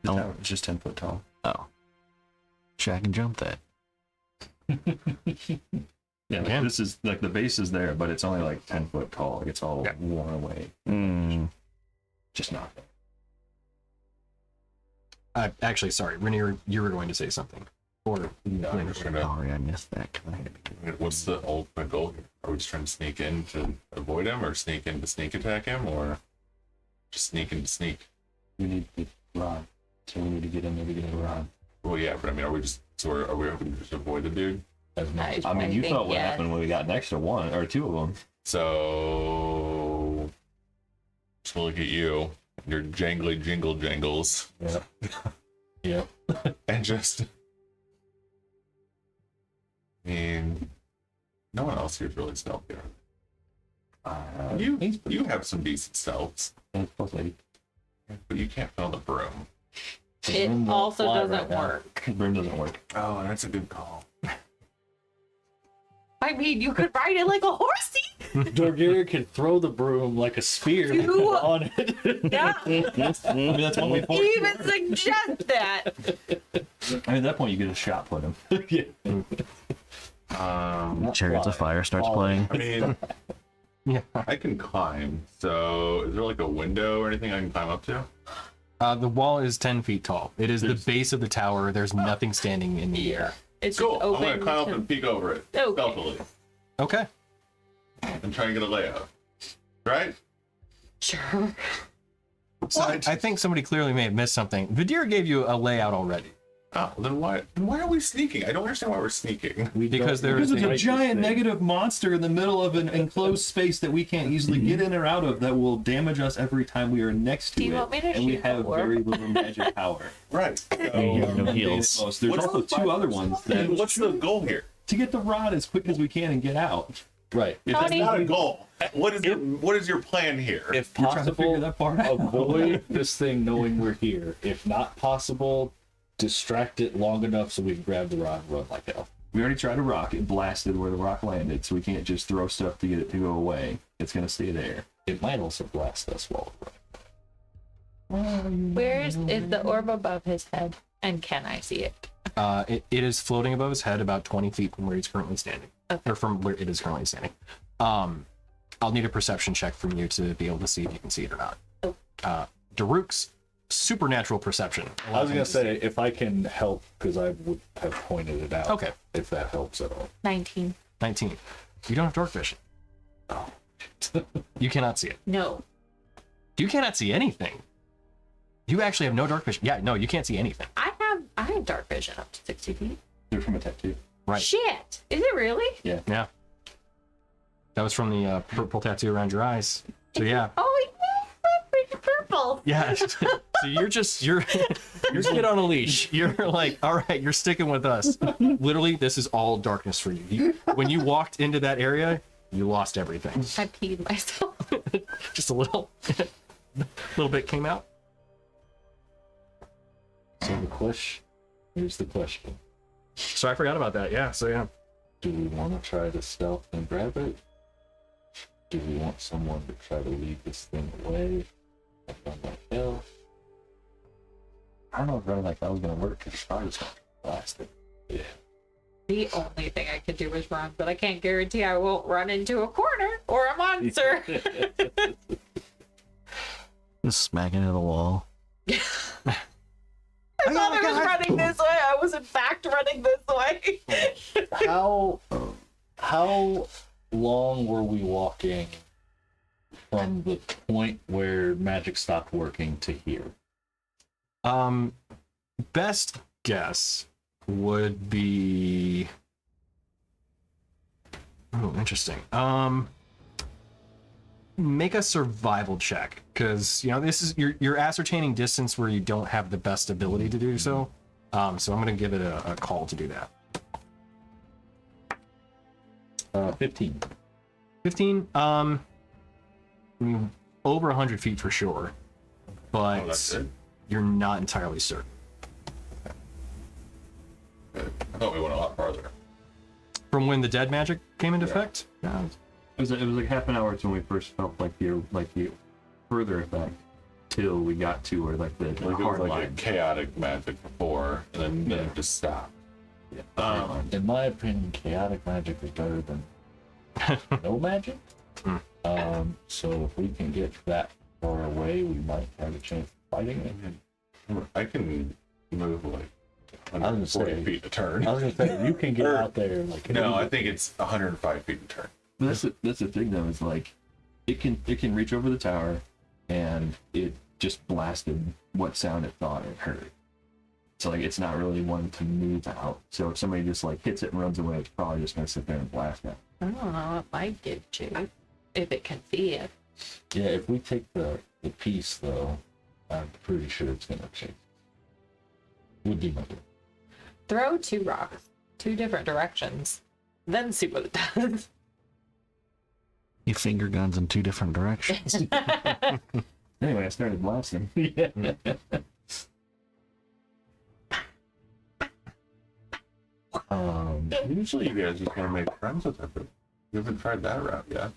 S3: the
S6: Oh.
S3: tower is just 10 foot tall.
S6: Oh. Sure, I can jump that.
S3: Yeah, like
S1: Yeah.
S3: this is like the base is there, but it's only like 10 foot tall. Like it's all
S1: Yeah.
S3: worn away. Just not there.
S1: Actually, sorry, Rainier, you were going to say something. Or
S4: no, I'm just gonna.
S6: Sorry, I missed that.
S4: What's the ultimate goal here? Are we just trying to sneak in to avoid him, or sneak in to sneak attack him, or just sneak in to sneak?
S3: We need to run. So we need to get in there to get a run.
S4: Well, yeah, but I mean, are we hoping to just avoid the dude?
S5: As much.
S3: I mean, you
S2: think,
S3: thought what
S2: yeah.
S3: happened when we got an extra one or two of them.
S4: So just look at you, your jangly jingle jangles,
S5: Yep. Yep.
S4: and just. I mean, no one else here is really stealthy. You have some decent stealths,
S3: Plus 8.
S4: but you can't fill the broom.
S2: It
S5: Broom won't
S2: also
S5: fly
S2: doesn't
S5: right now.
S2: work.
S3: Broom doesn't work.
S4: Oh, that's a good call.
S2: I mean, you could ride it like a horsey.
S5: Dorgir can throw the broom like a spear
S2: You-
S5: on it.
S2: Yeah.
S3: I mean, that's what we
S2: Even suggest that.
S3: I mean, at that point, you get a shot put him.
S5: Yeah.
S6: Chariots of Fire starts playing.
S4: I mean,
S1: yeah,
S4: I can climb. So, is there like a window or anything I can climb up to?
S1: the wall is 10 feet tall. It is the base of the tower. There's nothing standing in the air.
S2: It's
S4: Cool.
S2: just
S4: I'm
S2: open.
S4: gonna climb up
S2: to-
S4: and peek over it
S2: Okay.
S4: stealthily
S1: Okay.
S4: and try and get a layout. Right?
S2: Sure.
S1: So I think somebody clearly may have missed something. Vidir gave you a layout already.
S4: Oh, then why are we sneaking? I don't understand why we're sneaking.
S1: Because
S7: Because it's a
S5: Right,
S7: giant
S5: this thing.
S7: negative monster in the middle of an enclosed space that we can't easily get in or out of that will damage us every time we are next to
S2: Do you
S7: it.
S2: want me to
S7: And we
S2: shoot
S7: have
S2: the orb?
S7: very little magic power.
S4: Right.
S6: You
S4: So,
S6: have no heals.
S7: Most. There's
S4: What's
S7: also
S4: the-
S7: two other ones that
S4: what's the goal here?
S7: to get the rod as quick as we can and get out.
S5: Right. If,
S2: Tony.
S4: It's not a goal. What is your plan here?
S5: if
S7: You're trying to figure
S5: possible,
S7: that part out.
S5: avoid this thing knowing we're here. If not possible, distract it long enough so we can grab the rod and run like hell.
S3: We already tried a rock. It blasted where the rock landed, so we can't just throw stuff to get it to go away. It's gonna stay there.
S5: It might also blast us while we're running.
S2: Where is the orb above his head? And can I see it?
S1: It is floating above his head about 20 feet from where he's currently standing.
S2: Okay.
S1: Or from where it is currently standing. I'll need a perception check from you to be able to see if you can see it or not. Daruk's supernatural perception.
S5: I was gonna say if I can help because I would have pointed it out.
S1: Okay.
S5: If that helps at all.
S2: 19.
S1: 19. You don't have dark vision.
S5: Oh.
S1: You cannot see it.
S2: No.
S1: You cannot see anything. You actually have no dark vision. Yeah, no, you can't see anything.
S2: I have dark vision up to 60 feet.
S3: They're from a tattoo.
S1: Right.
S2: Shit. Is it really?
S1: Yeah. That was from the purple tattoo around your eyes. So yeah.
S2: Oh, yeah. It's purple.
S1: Yeah. So you're kid on a leash. You're like, all right, you're sticking with us. Literally, this is all darkness for you. When you walked into that area, you lost everything.
S2: I peed myself.
S1: Just a little bit came out.
S5: So here's the question.
S1: So I forgot about that. Yeah. So yeah.
S5: Do we want to try to stealth and grab it? Do we want someone to try to lead this thing away? Like on that hill? I don't know if running like that was gonna work because it's probably just gonna blast it. Yeah.
S2: The only thing I could do is run, but I can't guarantee I won't run into a corner or a monster.
S6: Just smacking into the wall.
S2: I thought I was running this way. I was in fact running this way.
S5: How long were we walking from the point where magic stopped working to here?
S1: Best guess would be. Oh, interesting. Make a survival check, because this is you're ascertaining distance where you don't have the best ability to do so. So I'm gonna give it a call to do that.
S5: 15.
S1: 15. I mean, over 100 feet for sure, but
S4: that's it.
S1: you're not entirely certain.
S4: I thought we went a lot farther.
S1: From when the dead magic came into effect? Yeah.
S3: It was like half an hour to when we first felt like the further effect till we got to where like the
S4: Like it was
S3: hard
S4: like a
S3: line.
S4: chaotic magic before, and then it just stopped.
S5: In my opinion, chaotic magic is better than no magic. So if we can get that far away, we might have a chance of fighting it.
S4: I can move like
S5: I was gonna
S4: 140
S5: say-
S4: feet to turn.
S5: I was gonna say you can get out there like
S4: No, I think it's 105 feet to turn.
S3: But that's the thing though, is like it can reach over the tower and it just blasted what sound it thought it heard. So like it's not really one to move out. So if somebody just like hits it and runs away, it's probably just gonna sit there and blast it.
S2: I don't know. It might get you if it can see it.
S5: Yeah, if we take the piece though, I'm pretty sure it's gonna chase. Would be my guess.
S2: Throw 2 rocks, 2 different directions, then see what it does.
S6: You finger guns in 2 different directions.
S3: Anyway, I started blasting.
S4: Usually you guys just want to make friends with her, but you haven't tried that route yet.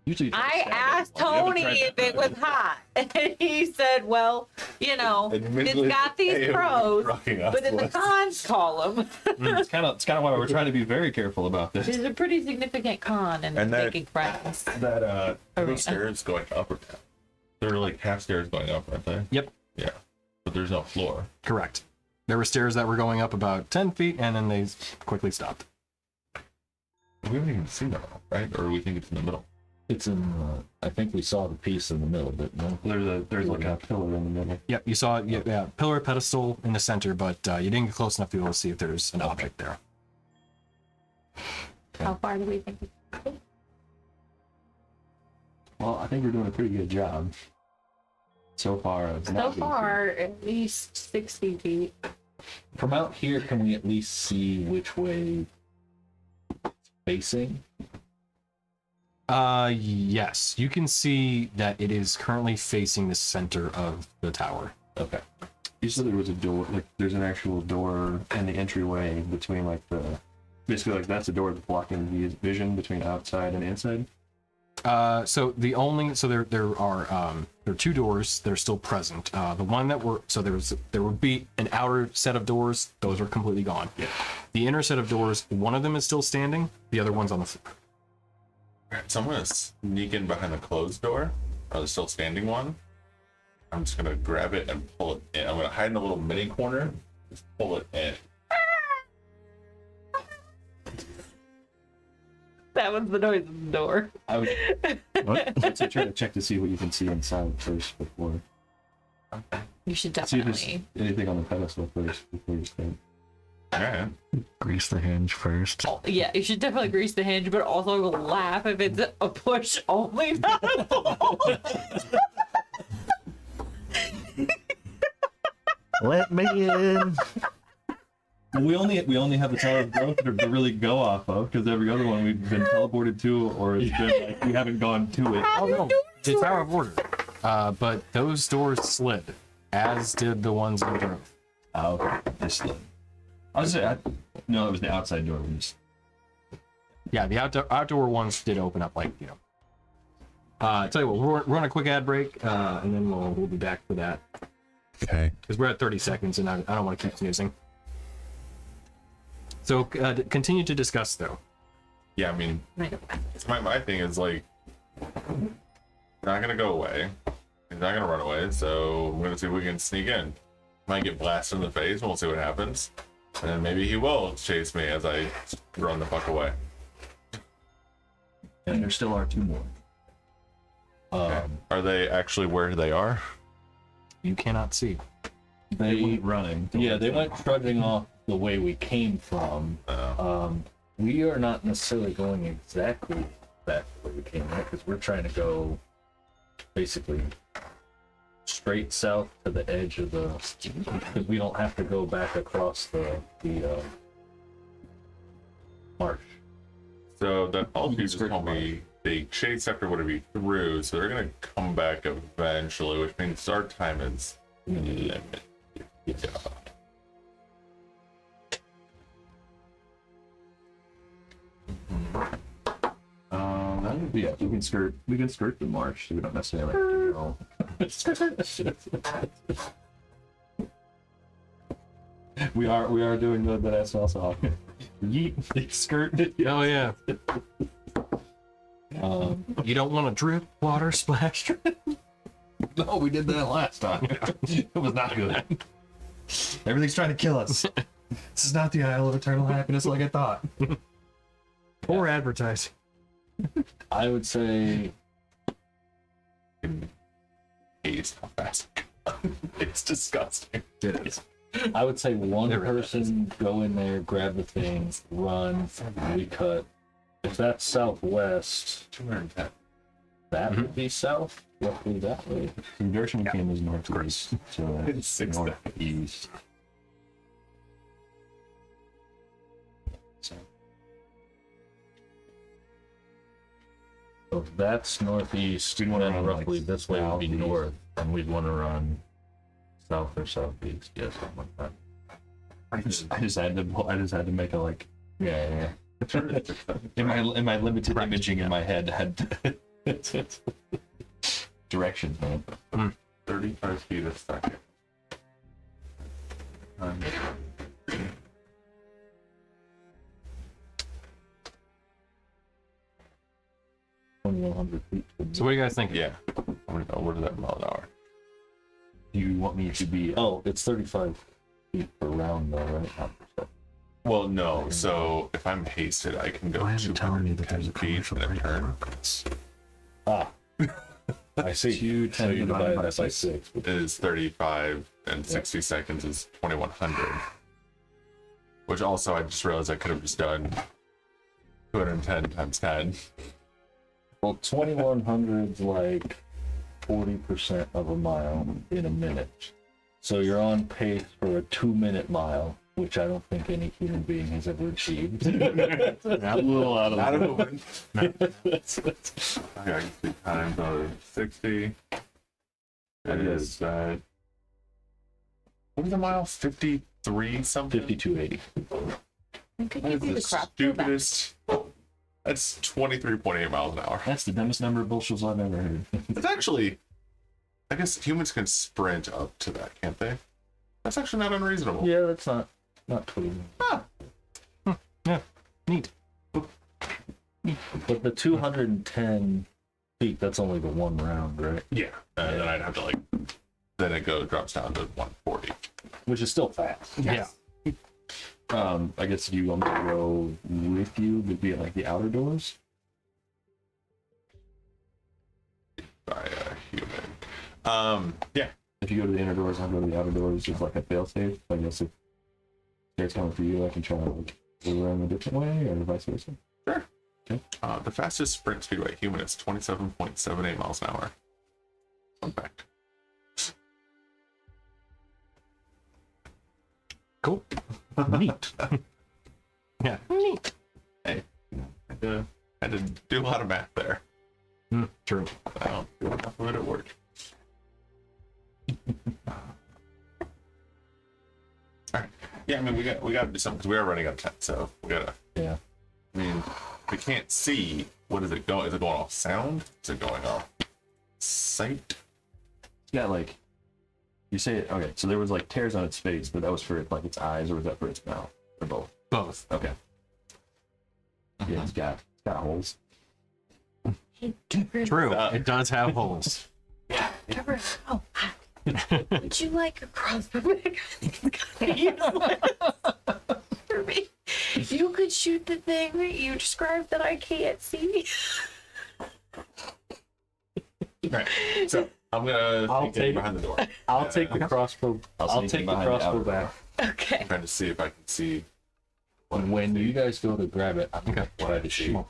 S3: Usually
S2: I asked
S4: You haven't
S2: Tony
S4: tried
S2: if
S4: that
S2: it was hot, and he said, "Well, it's got these pros, but in the cons column,
S7: It's kind of why we're trying to be very careful about this.
S2: there's a pretty significant con in
S4: And that-
S2: making friends."
S4: Are
S2: Arena.
S4: those stairs going up or down? They're like half stairs going up, aren't they?
S1: Yep.
S4: Yeah. But there's no floor.
S1: Correct. There were stairs that were going up about 10 feet, and then they quickly stopped.
S4: We haven't even seen them all, right? Or we think it's in the middle.
S5: It's in. I think we saw the piece in the middle, but no.
S3: There's like a pillar in the middle.
S1: Yep, you saw yeah, pillar pedestal in the center, but you didn't get close enough to be able to see if there's an object there.
S2: How far do we think?
S3: Well, I think we're doing a pretty good job so far.
S2: So far, at least 60 feet.
S5: From out here, can we at least see which way it's facing?
S1: Yes, you can see that it is currently facing the center of the tower.
S5: Okay.
S3: You said there was a door, like there's an actual door in the entryway between like the, basically like that's a door that's blocking the vision between outside and inside.
S1: So there are two doors that are still present. The one that were there would be an outer set of doors; those are completely gone.
S3: Yeah.
S1: The inner set of doors, one of them is still standing. The other one's on the floor.
S4: Alright, so I'm gonna sneak in behind the closed door, or the still standing one. I'm just gonna grab it and pull it in. I'm gonna hide in a little mini corner, just pull it in.
S2: That was the noise of the door.
S3: I would so try to check to see what you can see inside first before.
S2: You should
S3: See if there's
S2: definitely.
S3: anything on the pedestal first before you start.
S4: Alright.
S6: Grease the hinge first.
S2: Yeah, you should definitely grease the hinge, but also laugh if it's a push only, not a pull.
S6: Let me in.
S7: We only have the Tower of Growth to really go off of, because every other one we've been teleported to, or it's been like we haven't gone to it.
S1: Oh no, the Tower of Order. But those doors slid, as did the ones in Grove.
S7: Oh, okay. They slid. I was no, it was the outside door. We just
S1: Yeah, the outdoor ones did open up, like, you know. Tell you what, we'll run a quick ad break, and then we'll be back for that.
S4: Okay.
S1: Because we're at 30 seconds, and I don't want to keep snoozing. So continue to discuss, though.
S4: Yeah, I mean, my thing is like, not gonna go away. He's not gonna run away, so I'm gonna see if we can sneak in. Might get blasted in the face, and we'll see what happens. And then maybe he will chase me as I run the fuck away.
S3: and there still are two more.
S4: Are they actually where they are?
S1: You cannot see.
S7: they went running.
S5: Yeah, they went trudging off the way we came from. We are not necessarily going exactly that way we came, because we're trying to go basically straight south to the edge of the, because we don't have to go back across the marsh.
S4: So that all you just told me they chased after whatever you threw, so they're gonna come back eventually, which means our time is limited. Yeah.
S3: That would be we can skirt the marsh, so we don't necessarily have to go. we are doing good, but that's also yeet skirt.
S1: Oh, yeah. You don't want to drip, water, splash.
S7: No, we did that last time. It was not good. Everything's trying to kill us. This is not the Isle of Eternal Happiness like I thought.
S1: Poor advertising.
S5: I would say
S4: Taste how fast it's disgusting.
S1: It is.
S5: I would say one
S1: There it
S5: person go in there, grab the thing, run, recut. If that's southwest,
S4: 210.
S5: that would be south, roughly that way.
S3: The direction we came was northeast, so
S4: It's 6
S3: northeast. So
S5: So if that's northeast,
S3: We'd wanna
S5: then
S3: run,
S5: roughly
S3: like,
S5: this way would be
S3: southeast.
S5: north, and we'd want to run south or southeast, yeah, something like that.
S3: I just had to make a like
S5: Yeah.
S3: in my limited
S1: Right,
S3: imaging
S1: yeah.
S3: in my head had directions, man.
S4: 35 feet a second.
S1: So what do you guys think?
S4: Yeah. I'm gonna go over to that mile an hour.
S3: Do you want me to be?
S5: Oh, it's 35 feet per round, though, right? Not per second.
S4: Well, no. So if I'm hasted, I can go
S6: Why is it telling me that
S4: 210
S6: there's a
S4: feet
S6: commercial
S4: in a
S6: break?
S4: turn.
S5: I see.
S3: 210
S5: So you divide
S3: divided by
S5: that by
S3: 6.
S5: 6.
S4: It is 35 and 60 seconds is 2100. Which also I just realized I could have just done 210 times 10.
S5: Well, 2100's like 40% of a mile in a minute. So you're on pace for a 2-minute mile, which I don't think any human being has ever achieved. That's a little out of
S4: Not a
S5: the
S4: movement. Okay, I can see times of 60. It is that. What is a mile? 53 something?
S5: 5280.
S2: I could
S4: That
S2: give you the
S4: is the
S2: crop
S4: stupidest. That's 23.8 miles an hour.
S3: That's the dumbest number of bullshits I've ever heard.
S4: It's actually. I guess humans can sprint up to that, can't they? That's actually not unreasonable.
S5: Yeah, that's not totally.
S1: Yeah, neat.
S5: But the 210 feet, that's only the one round, right?
S4: Yeah. And then I'd have to, like. Then it drops down to 140.
S5: Which is still fast.
S1: Yeah.
S3: I guess you want me to go with you to be at like the outer doors?
S4: By a human. Yeah.
S3: If you go to the inner doors, I'll go to the outer doors. It's like a fail safe. I guess if there's coming for you, I can try to like go around a different way or vice versa.
S4: Sure. Okay. The fastest sprint speed by human is 27.78 miles an hour. Fun fact.
S1: Cool. Neat. Yeah. Neat.
S4: Hey, had to do a lot of math there.
S1: True.
S4: Enough of it at work. All right. Yeah, I mean, we got to do something because we are running out of time. So we gotta.
S5: Yeah.
S4: I mean, we can't see. What is it going? Is it going off sound? Is it going off sight?
S3: Yeah, like you say. Okay, so there was like tears on its face, but that was for like its eyes, or was that for its mouth, or both?
S1: Both.
S3: Okay. Yeah, it's got holes.
S1: True. It does have holes.
S2: Trevor, oh, would you like a crossbow back? For me, you could shoot the thing that you described that I can't see.
S4: Right. So I'm gonna
S5: I'll
S4: sneak in
S5: take-
S4: behind the door.
S5: I'll take the crossbow. I'll
S3: sneak
S5: take
S3: in
S5: the
S3: behind the
S5: crossbow
S3: outer
S5: back.
S2: Okay.
S4: I'm trying to see if I can see.
S5: And when you guys go to grab it, I'm gonna try to shoot.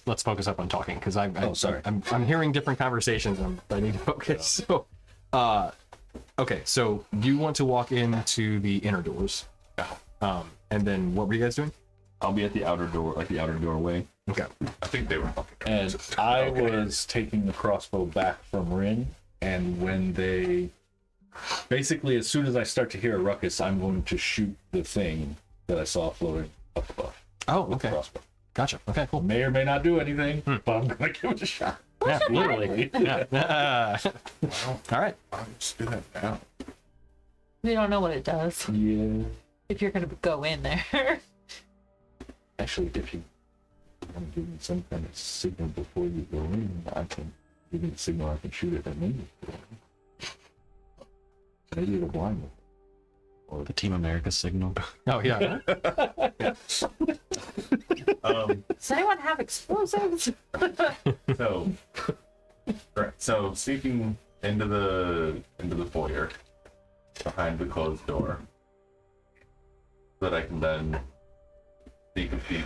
S1: Let's focus up on talking because
S5: Oh, sorry.
S1: I'm hearing different conversations and I need to focus. So, okay, so you want to walk into the inner doors, and then what were you guys doing?
S3: I'll be at the outer door, like the outer doorway.
S1: Okay.
S4: I think they were fucking.
S5: And I was taking the crossbow back from Rin, and when they basically, as soon as I start to hear a ruckus, I'm going to shoot the thing that I saw floating up above.
S1: Oh,
S5: with the
S1: okay.
S5: crossbow.
S1: Gotcha. Okay, cool.
S5: May or may not do anything, but I'm gonna give it a shot.
S1: Yeah, literally. Yeah. All right.
S4: I'll just do that now.
S2: We don't know what it does.
S5: Yeah.
S2: If you're gonna go in there.
S5: Actually, if you want to give me some kind of signal before you go in, I can give you the signal. I can shoot it at me. Maybe the blind one.
S6: Or the Team America signal.
S1: Oh yeah.
S2: Does anyone have explosives?
S4: So, right. So sneaking into the foyer behind the closed door, so that I can then sneak a peek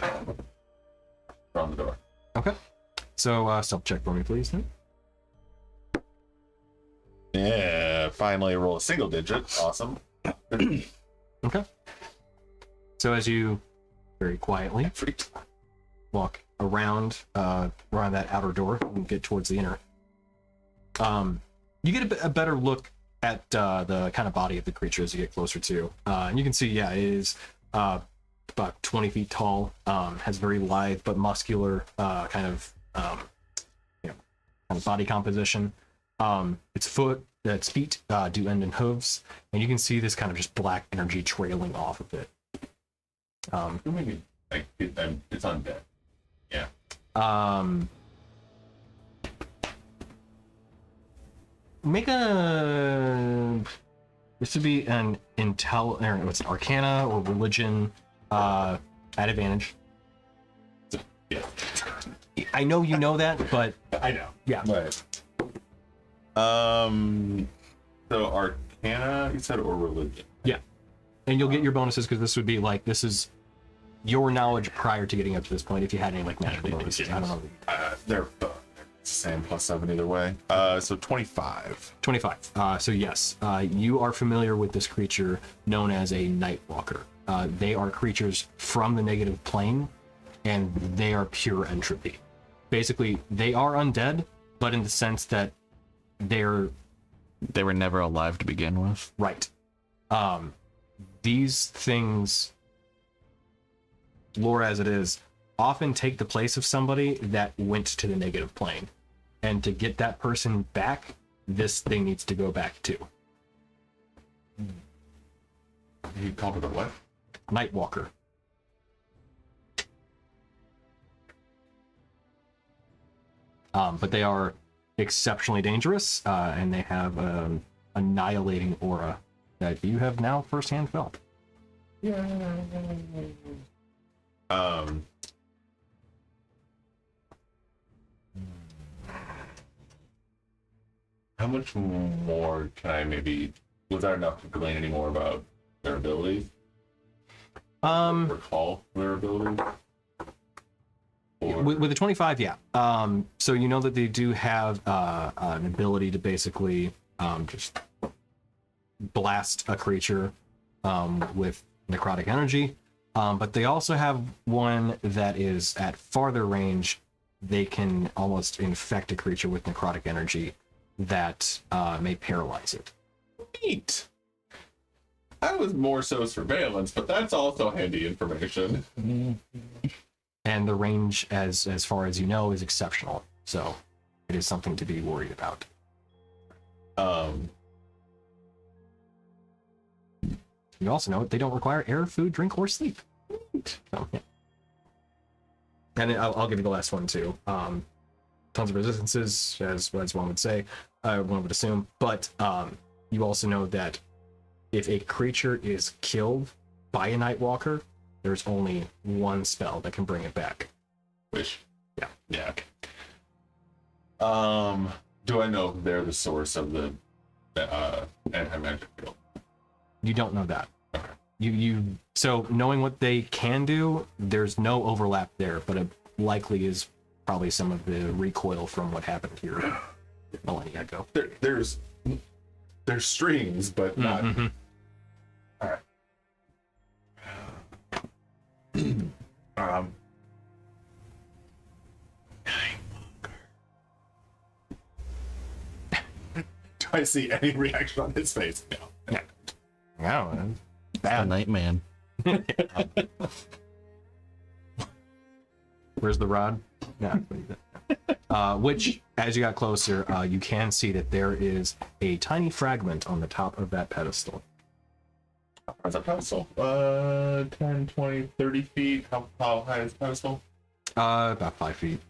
S4: from the door.
S1: Okay. So stealth check for me, please.
S4: Yeah, finally roll a single digit. Awesome.
S1: Okay. So as you very quietly walk around that outer door and get towards the inner, you get a better look at the kind of body of the creature as you get closer to, and you can see, yeah, it is about 20 feet tall, has very lithe but muscular kind of body composition. Its feet do end in hooves, and you can see this kind of just black energy trailing off of it.
S4: Maybe like it's undead. Yeah.
S1: Make a. This would be an what's it, Arcana or Religion at advantage.
S4: Yeah.
S1: I know you know that, but
S4: I know.
S1: yeah.
S4: Right. So Arcana, you said, or religion?
S1: Yeah. And you'll get your bonuses because this would be like, this is your knowledge prior to getting up to this point if you had any like magical bonuses. I don't know.
S4: They're it's the same, +7 either way. So 25.
S1: 25. So yes, you are familiar with this creature known as a Nightwalker. They are creatures from the negative plane, and they are pure entropy. Basically, they are undead, but in the sense that they were
S6: never alive to begin with.
S1: right. These things, lore as it is, often take the place of somebody that went to the negative plane. And to get that person back, this thing needs to go back too.
S4: You called it a what?
S1: Nightwalker. But they are exceptionally dangerous, and they have an annihilating aura that you have now firsthand felt.
S4: How much more can I maybe? Was that enough to glean any more about their abilities? Recall their abilities? Or...
S1: With the 25, yeah. So you know that they do have an ability to basically just blast a creature with necrotic energy. But they also have one that is at farther range. They can almost infect a creature with necrotic energy that may paralyze it.
S4: Neat. That was more so surveillance, but that's also handy information.
S1: And the range, as far as you know, is exceptional. So it is something to be worried about. You also know they don't require air, food, drink, or sleep. So, yeah. And I'll give you the last one too. Tons of resistances, as one would say, one would assume. But you also know that if a creature is killed by a Nightwalker, there's only one spell that can bring it back.
S4: Which,
S1: yeah.
S4: Okay. Do I know if they're the source of the anti-magic field?
S1: You don't know that.
S4: Okay.
S1: So knowing what they can do, there's no overlap there, but it likely is probably some of the recoil from what happened here millennia ago.
S4: There's strings, but not.
S1: Mm-hmm.
S4: All right. Do I see any reaction on his face? No.
S1: Yeah. Wow.
S6: Bad Nightman.
S1: Where's the rod? Yeah. Which, as you got closer, you can see that there is a tiny fragment on the top of that pedestal.
S4: How's that pedestal? 10, 20, 30 feet. How high is the pedestal?
S1: About 5 feet.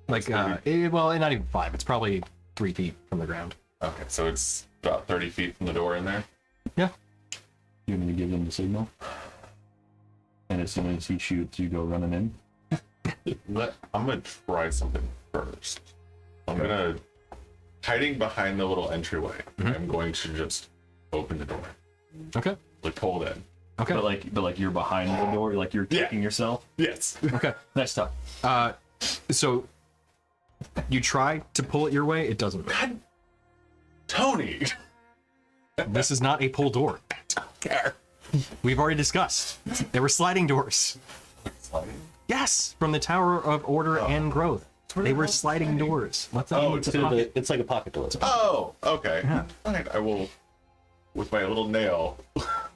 S1: Like, not even 5. It's probably 3 feet from the ground.
S4: Okay, so it's about 30 feet from the door in there.
S1: Yeah.
S5: You want me to give him the signal? And as soon as he shoots, you go running in?
S4: I'm gonna try something first. I'm gonna, hiding behind the little entryway, I'm going to just open the door.
S1: Okay.
S4: Like pull it in.
S1: Okay.
S5: But like you're behind the door, like you're kicking yourself.
S4: Yes.
S1: Okay.
S5: Nice stuff.
S1: So you try to pull it your way, it doesn't work.
S4: God, Tony.
S1: This is not a pull door.
S4: Care.
S1: We've already discussed. There were sliding doors. Yes, from the Tower of Order and Growth. They were sliding doors. What's that?
S5: It's like a pocket door.
S4: Oh, okay.
S1: Yeah.
S4: Fine, I will, with my little nail,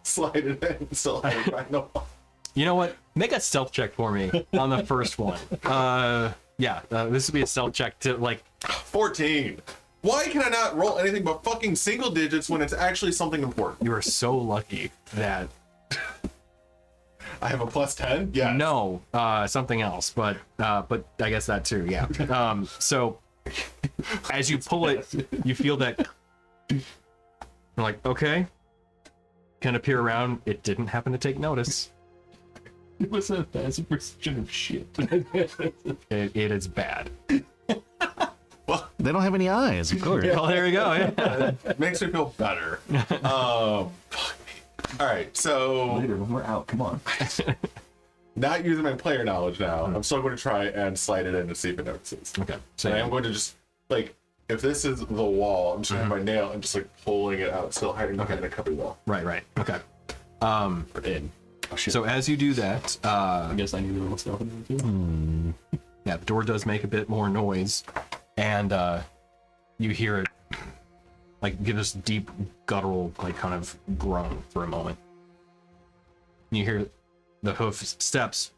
S4: slide it in so I know.
S1: You know what? Make a stealth check for me on the first one. This would be a stealth check to like
S4: 14. Why can I not roll anything but fucking single digits when it's actually something important?
S1: You are so lucky that
S4: I have a +10? Yeah.
S1: no, something else, but I guess that too, yeah. So as you pull it, you feel that you're like, okay, kind of peer around. It didn't happen to take notice.
S3: It was a passive perception of shit.
S1: It is bad.
S6: They don't have any eyes, of course.
S1: Oh, there you go. Yeah.
S4: It makes me feel better. Fuck me. All right, so
S3: Later, when we're out, come on.
S4: not using my player knowledge now, I'm still going to try and slide it in to see if it notices.
S1: Okay.
S4: So I am going to just like, if this is the wall, I'm just going to have my nail and just like pulling it out, still hiding behind a cupboard wall.
S1: Right. Okay.
S3: In. Oh, shit.
S1: So as you do that,
S3: I guess I need a little stealth in there too.
S1: yeah, the door does make a bit more noise, and you hear it like give this deep guttural like kind of groan for a moment. You hear the hoof steps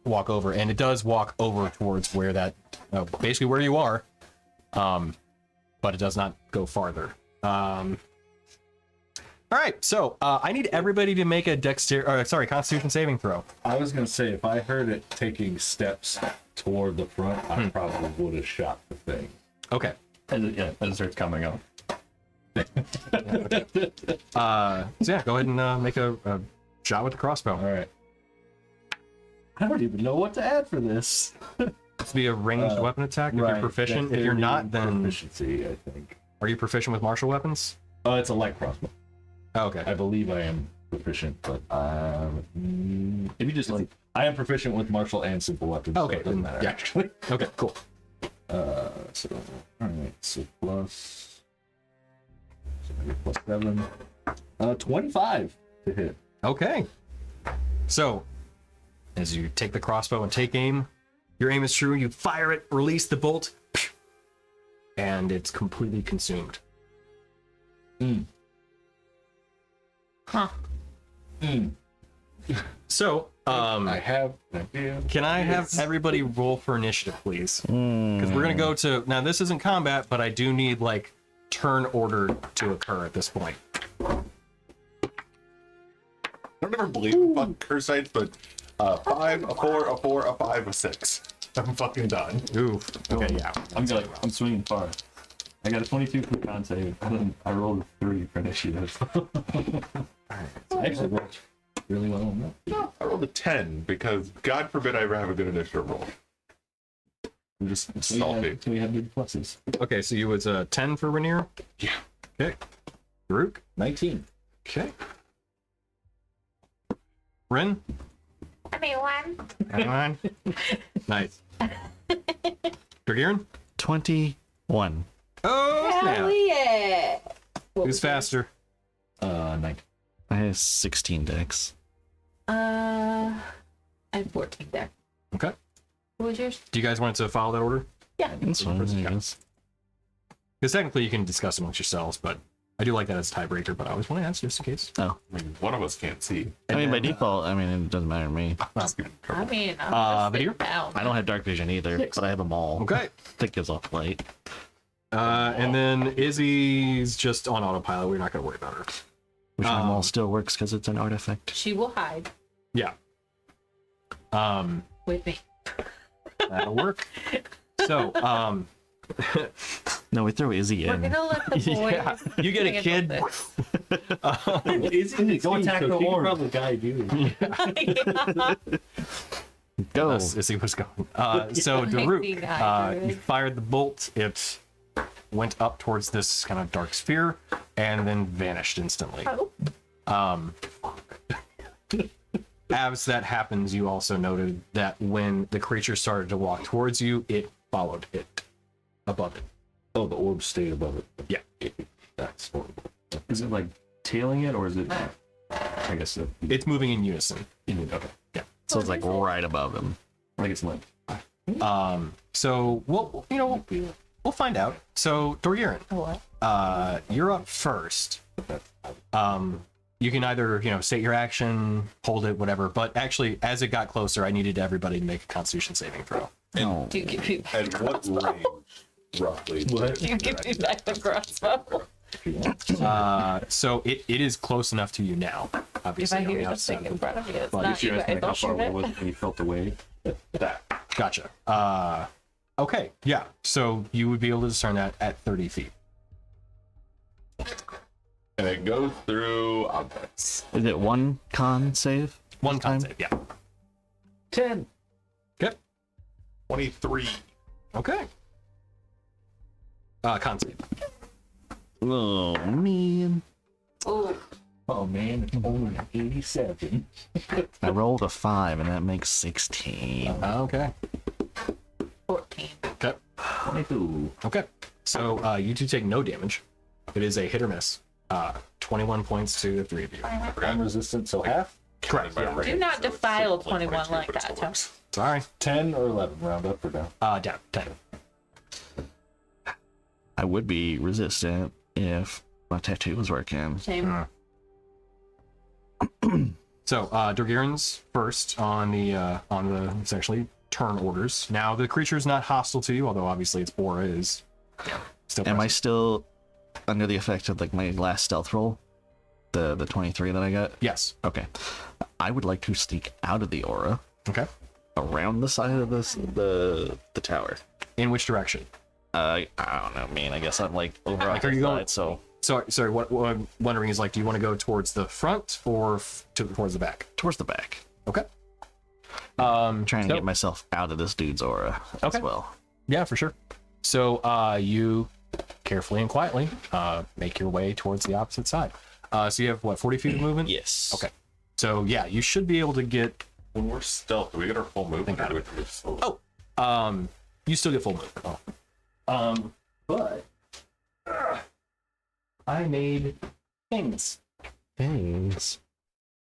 S1: walk over, and it does walk over towards where that basically where you are, but it does not go farther. All right, so I need everybody to make a Constitution saving throw.
S5: I was gonna say, if I heard it taking steps toward the front, I probably would have shot the thing.
S1: Okay.
S3: As it starts coming up.
S1: So yeah, go ahead and make a shot with the crossbow.
S5: All right. I don't even know what to add for this.
S1: This be a ranged weapon attack if you're proficient. If you're not, then
S5: proficiency, I think.
S1: Are you proficient with martial weapons?
S5: Oh, it's a light crossbow.
S1: Oh, okay.
S5: I believe I am proficient, but
S3: If you just like,
S5: I am proficient with martial and simple weapons.
S1: Okay,
S5: so it doesn't
S1: then,
S5: matter
S1: yeah.
S5: actually.
S1: Okay, cool.
S5: So all right, so plus, so maybe plus 7, 25 to hit.
S1: Okay. So, as you take the crossbow and take aim, your aim is true. You fire it, release the bolt, and it's completely consumed.
S2: Huh.
S1: So,
S5: I have an idea.
S1: can I have everybody roll for initiative, please? Because we're gonna go to now. This isn't combat, but I do need like turn order to occur at this point.
S4: I don't ever believe in fucking curse dice, but 5, a 4, a 4, a 5, a 6. I'm fucking done.
S1: Oof. Okay, yeah.
S3: I'm swinging far. I got a 22 for con save. I rolled a 3 for initiative.
S5: I actually rolled really well on that.
S4: I rolled a 10 because God forbid I ever have a good initiative roll. I'm just salty.
S3: So we have good pluses.
S1: Okay, so you was a 10 for Rainier?
S4: Yeah.
S1: Okay. Farouk?
S5: 19.
S1: Okay. Rin?
S2: Anyone?
S1: Anyone? Nice. Dragirin?
S6: 21.
S1: Oh,
S2: Hell
S1: snap.
S2: yeah!
S1: Who's faster?
S5: 9.
S6: I have 16 decks.
S2: I have 14 there.
S1: Okay.
S2: What was yours?
S1: Do you guys want to follow that order?
S2: Yeah.
S6: That's fine, I guess.
S1: Because technically you can discuss amongst yourselves, but I do like that as a tiebreaker, but I always want to ask just in case.
S6: Oh.
S4: I mean, one of us can't see.
S6: I mean, by default, I mean, it doesn't matter to me.
S2: I mean, I'm
S1: Video?
S2: down.
S6: I don't have dark vision either, but I have them all.
S1: Okay.
S6: That gives off light.
S1: And then Izzy's just on autopilot. We're not going to worry about her.
S6: Which one all still works because it's an artifact.
S2: She will hide
S1: Yeah.
S2: with me.
S1: That'll work. So,
S6: No, we throw Izzy
S2: We're
S6: in.
S2: gonna let the boys.
S1: yeah, you get a
S2: handle
S1: kid.
S3: It's
S5: Go attack the orb.
S3: Probably guide you.
S2: this.
S6: Go.
S1: Izzy was going. So, Daruk, you fired the bolt. It went up towards this kind of dark sphere and then vanished instantly.
S2: Oh.
S1: As that happens, you also noted that when the creature started to walk towards you, it followed it above it.
S5: Oh, the orb stayed above it.
S1: Yeah.
S5: That's horrible.
S3: Is it like tailing it, or is it? I guess
S1: It's moving in unison.
S3: okay.
S6: So it's like right above him.
S3: Like it's limp.
S1: So we'll find out. So Dorgirin,
S2: What?
S1: you're up first. You can either state your action, hold it, whatever. But actually, as it got closer, I needed everybody to make a Constitution saving throw.
S6: No.
S2: Do you give me back
S4: And
S2: the
S4: what
S2: crossbow?
S4: range, roughly?
S2: Do you give me back the crossbow?
S1: So it is close enough to you now.
S2: If
S1: Obviously,
S2: I
S1: on the
S2: hear
S1: outside
S2: something
S1: of
S2: in
S1: the-
S2: front of me, it's
S3: Well,
S2: not you guys.
S3: how
S2: I'll
S3: far
S2: shoot
S3: away was
S2: it.
S3: it when you felt the wave?
S4: That.
S1: Gotcha. Okay, yeah. So you would be able to discern that at 30 feet.
S4: And it goes through objects.
S6: Is it one con save?
S1: One con
S6: time?
S1: save, yeah.
S6: 10.
S1: Okay.
S4: 23.
S1: Okay. Con save.
S6: Oh, man.
S5: Oh man, it's only 87.
S6: I rolled a 5, and that makes 16.
S1: Okay.
S2: 14.
S1: Okay.
S5: 22.
S1: Okay. So you two take no damage. It is a hit or miss. 21 points to the three of you.
S5: I'm resistant, so half?
S1: Correct.
S4: By
S1: Yeah.
S4: range,
S2: Do not
S4: so it's
S2: defile
S4: technically
S2: 21 like
S4: but it
S2: that,
S4: still works.
S1: Sorry.
S5: 10 or 11, round up or down?
S1: Down. 10.
S6: I would be resistant if my tattoo was working.
S2: Same.
S1: So Dorgirin's first on the essentially turn orders. Now the creature's not hostile to you, although obviously its aura is still
S6: Am I
S1: present.
S6: still under the effect of like my last stealth roll? The 23 that I got?
S1: Yes.
S6: Okay. I would like to sneak out of the aura
S1: Okay.
S6: around the side of the tower.
S1: In which direction?
S6: I don't know, man. I guess I'm like over on
S1: Like, are
S6: the
S1: you going-
S6: side, so
S1: Sorry. What I'm wondering is like, do you want to go towards the front or towards the back?
S6: towards the back.
S1: Okay.
S6: I'm trying to
S1: So-
S6: get myself out of this dude's aura
S1: Okay.
S6: as well.
S1: Yeah, for sure. So you carefully and quietly make your way towards the opposite side. So you have what, 40 feet of movement?
S6: Yes.
S1: Okay. So yeah, you should be able to get.
S4: When we're stealth, do we get our full movement? Or do we have to move slow?
S1: You still get full movement. But I made things.
S6: Things.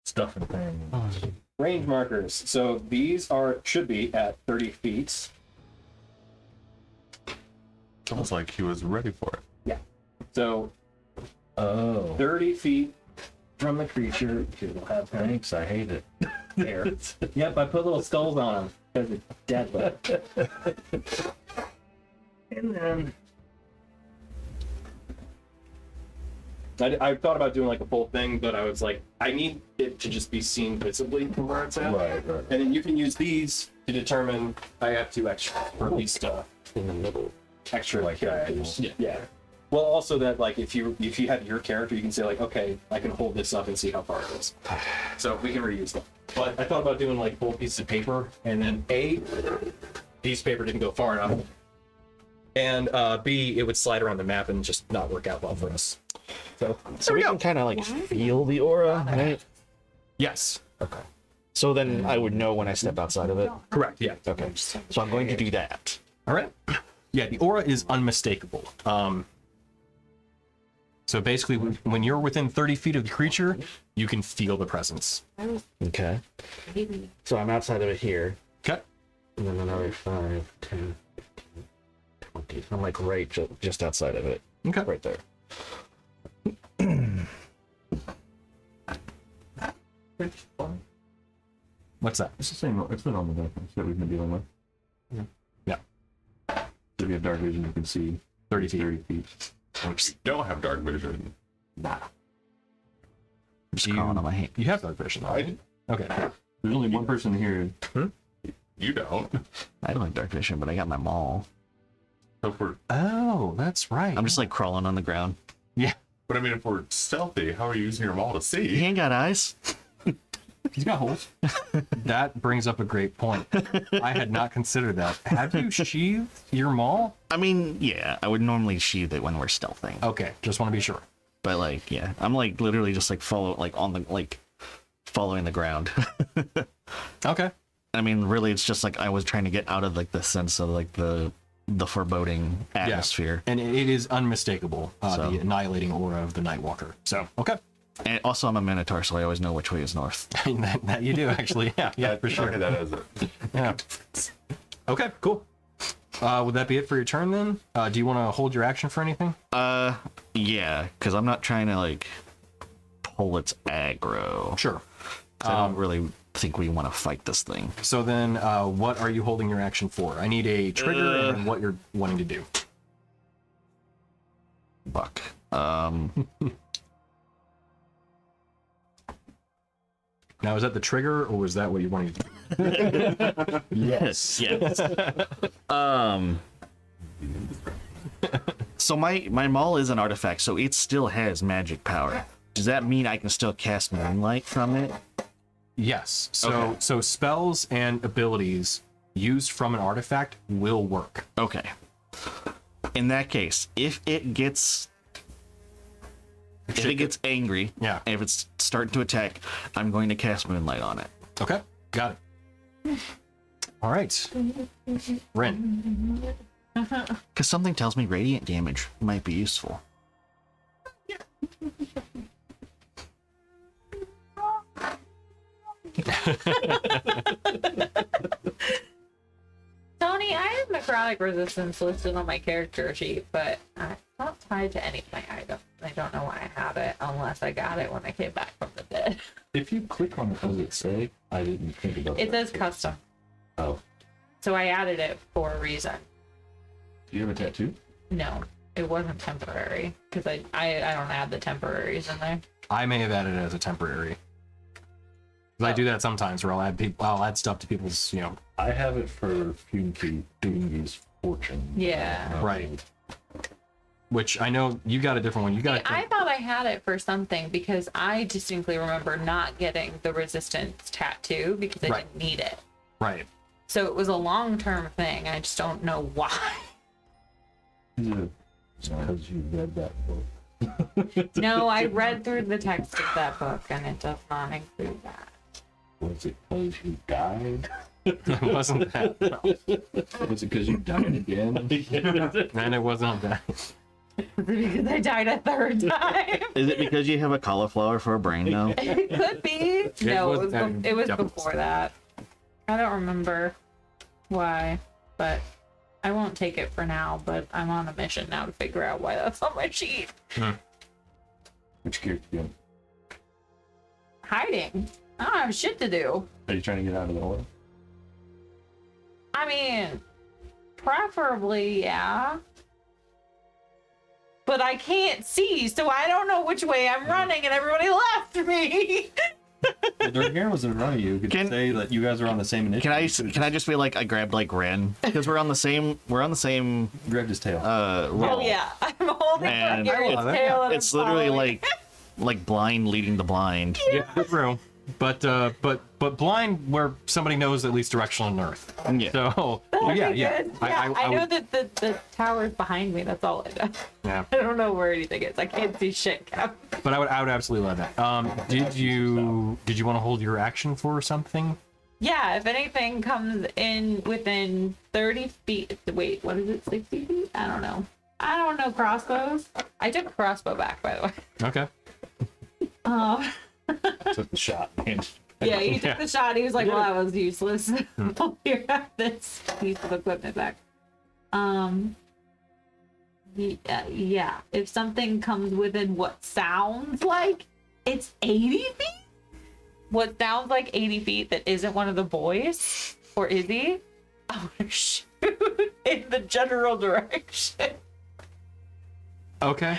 S5: Stuff and things.
S1: Range markers. So these should be at 30 feet.
S4: It's almost like he was ready for it.
S1: So
S5: Oh.
S1: 30 feet from the creature, you will have
S5: Thanks, I hate it.
S1: there. Yep, I put little skulls on them because it's deadly. And then I thought about doing like a full thing, but I was like, I need it to just be seen visibly from where it's at.
S5: Right.
S1: And then you can use these to determine. I have 2 extra, or at least
S6: In the middle.
S1: extra
S5: Like
S1: characters. Yeah. Well, also that like if you have your character, you can say like, okay, I can hold this up and see how far it is. So we can reuse them. But I thought about doing like full pieces of paper, and then A, piece of paper didn't go far enough, and B, it would slide around the map and just not work out well for us.
S6: So we can kind of like feel the aura, right?
S1: Yes.
S6: Okay. So then I would know when I step outside of it.
S1: Correct. Yeah.
S6: Okay. So I'm going to do that.
S1: All right. Yeah, the aura is unmistakable. So basically, when you're within 30 feet of the creature, you can feel the presence.
S6: Okay. So I'm outside of it here.
S1: Okay.
S6: And then another 5, 10, 15, 20. I'm like right just outside of it.
S1: Okay.
S6: Right there.
S1: What's that?
S5: It's the same. It's been on the weapons that we've been dealing with.
S1: Yeah.
S5: So if you have dark vision, you can see
S1: 30 feet.
S5: 30 feet.
S4: You don't have dark vision.
S6: I'm just
S1: You-
S6: crawling on my hand.
S1: You have dark vision, though.
S4: I,
S1: Okay.
S5: There's only one person here.
S4: you don't.
S6: I don't have dark vision, but I got my maul.
S4: So if we're,
S1: Oh, that's right.
S6: I'm just like crawling on the ground.
S4: but I mean, if we're stealthy, how are you using your maul to
S6: He
S4: see?
S6: ain't got eyes.
S1: He's got holes. That brings up a great point. I had not considered that. Have you sheathed your maul?
S6: I mean, yeah, I would normally sheathe it when we're stealthing.
S1: Okay, just want to be sure.
S6: But like, yeah, I'm like literally just like following the ground.
S1: Okay.
S6: I mean, really, it's just like I was trying to get out of like the sense of like the foreboding atmosphere.
S1: And it is unmistakable,
S6: So.
S1: the annihilating aura of the Nightwalker. So, okay.
S6: And also, I'm a Minotaur, so I always know which way is north.
S1: that you do, actually. Yeah, for sure.
S4: Okay, that is it.
S1: Yeah. Okay, cool. Would that be it for your turn then? Do you want to hold your action for anything?
S6: Yeah, because I'm not trying to like pull its aggro.
S1: Sure.
S6: I don't really think we want to fight this thing.
S1: So then, what are you holding your action for? I need a trigger and what you're wanting to do.
S6: Buck.
S1: Now, is that the trigger, or was that what you wanted to do?
S6: Yes. Yes. So my maul is an artifact, so it still has magic power. Does that mean I can still cast Moonlight from it?
S1: Yes. So
S6: Okay.
S1: so spells and abilities used from an artifact will work.
S6: Okay. In that case, if it gets angry,
S1: Yeah.
S6: and if it's starting to attack, I'm going to cast Moonlight on it.
S1: Okay. Got it. All right. Rin.
S6: Because something tells me radiant damage might be useful.
S2: Tony, I have necrotic resistance listed on my character sheet, but it's not tied to any of my items. I don't know why I have it unless I got it when I came back from the dead.
S5: If you click on it, does it say? I didn't think about
S2: It
S5: that.
S2: says custom,
S5: Oh.
S2: so I added it for a reason.
S5: Do you have a tattoo?
S2: No, it wasn't temporary because I don't add the temporaries in there.
S1: I may have added it as a temporary. 'Cause I do that sometimes where I'll add stuff to people's,
S5: I have it for Funki's fortune.
S2: Yeah.
S1: Right. Which I know you got a different one. You got
S2: I thought I had it for something because I distinctly remember not getting the resistance tattoo because I
S1: Right.
S2: didn't need it.
S1: right.
S2: So it was a long-term thing. I just don't know why.
S5: Is it because you read that book?
S2: No, I read through the text of that book and it does not include that.
S5: Was it because you died?
S1: It wasn't that. No.
S5: Was it because you died again?
S1: And it wasn't that.
S2: Because I died a third time.
S6: Is it because you have a cauliflower for a brain now?
S2: It could be. No,
S1: was-
S2: it was
S1: definitely.
S2: before that. I don't remember why, but I won't take it for now. But I'm on a mission now to figure out why that's on my sheet.
S5: Which character you in?
S2: Hiding. I don't have shit to do.
S5: Are you trying to get out of the hole?
S2: I mean, preferably, yeah. But I can't see, so I don't know which way I'm running, and everybody left me.
S7: Well, Durgan was in front of you. You could
S6: Can-
S7: say that you guys are on the same initiative.
S6: Can I just be like I grabbed like Ren because we're on the same
S7: Grabbed his tail.
S2: Oh
S6: level.
S2: yeah, I'm holding
S6: And
S2: Gary's
S1: it's-
S2: tail, and
S6: It's
S2: I'm
S6: literally
S2: following.
S6: like blind leading the blind.
S1: Yeah, true. But blind where somebody knows at least directional north.
S6: Yeah.
S1: So
S2: That'd be
S1: yeah.
S2: good. I know
S1: would-
S2: that the tower is behind me. That's all I know.
S1: Yeah.
S2: I don't know where anything is. I can't see shit, Cap.
S1: But I would absolutely love that. Did you want to hold your action for something?
S2: Yeah, if anything comes in within 30 feet. Wait, what is it? 60 feet? I don't know crossbows. I took a crossbow back, by the way.
S1: Okay.
S5: Took the shot. And
S2: Yeah, he took
S1: Yeah.
S2: the shot. He was like, well, that was useless. Here, have this piece of equipment back. Yeah, if something comes within what sounds like it's 80 feet? What sounds like 80 feet that isn't one of the boys or Izzy, I'm gonna shoot in the general direction.
S1: Okay.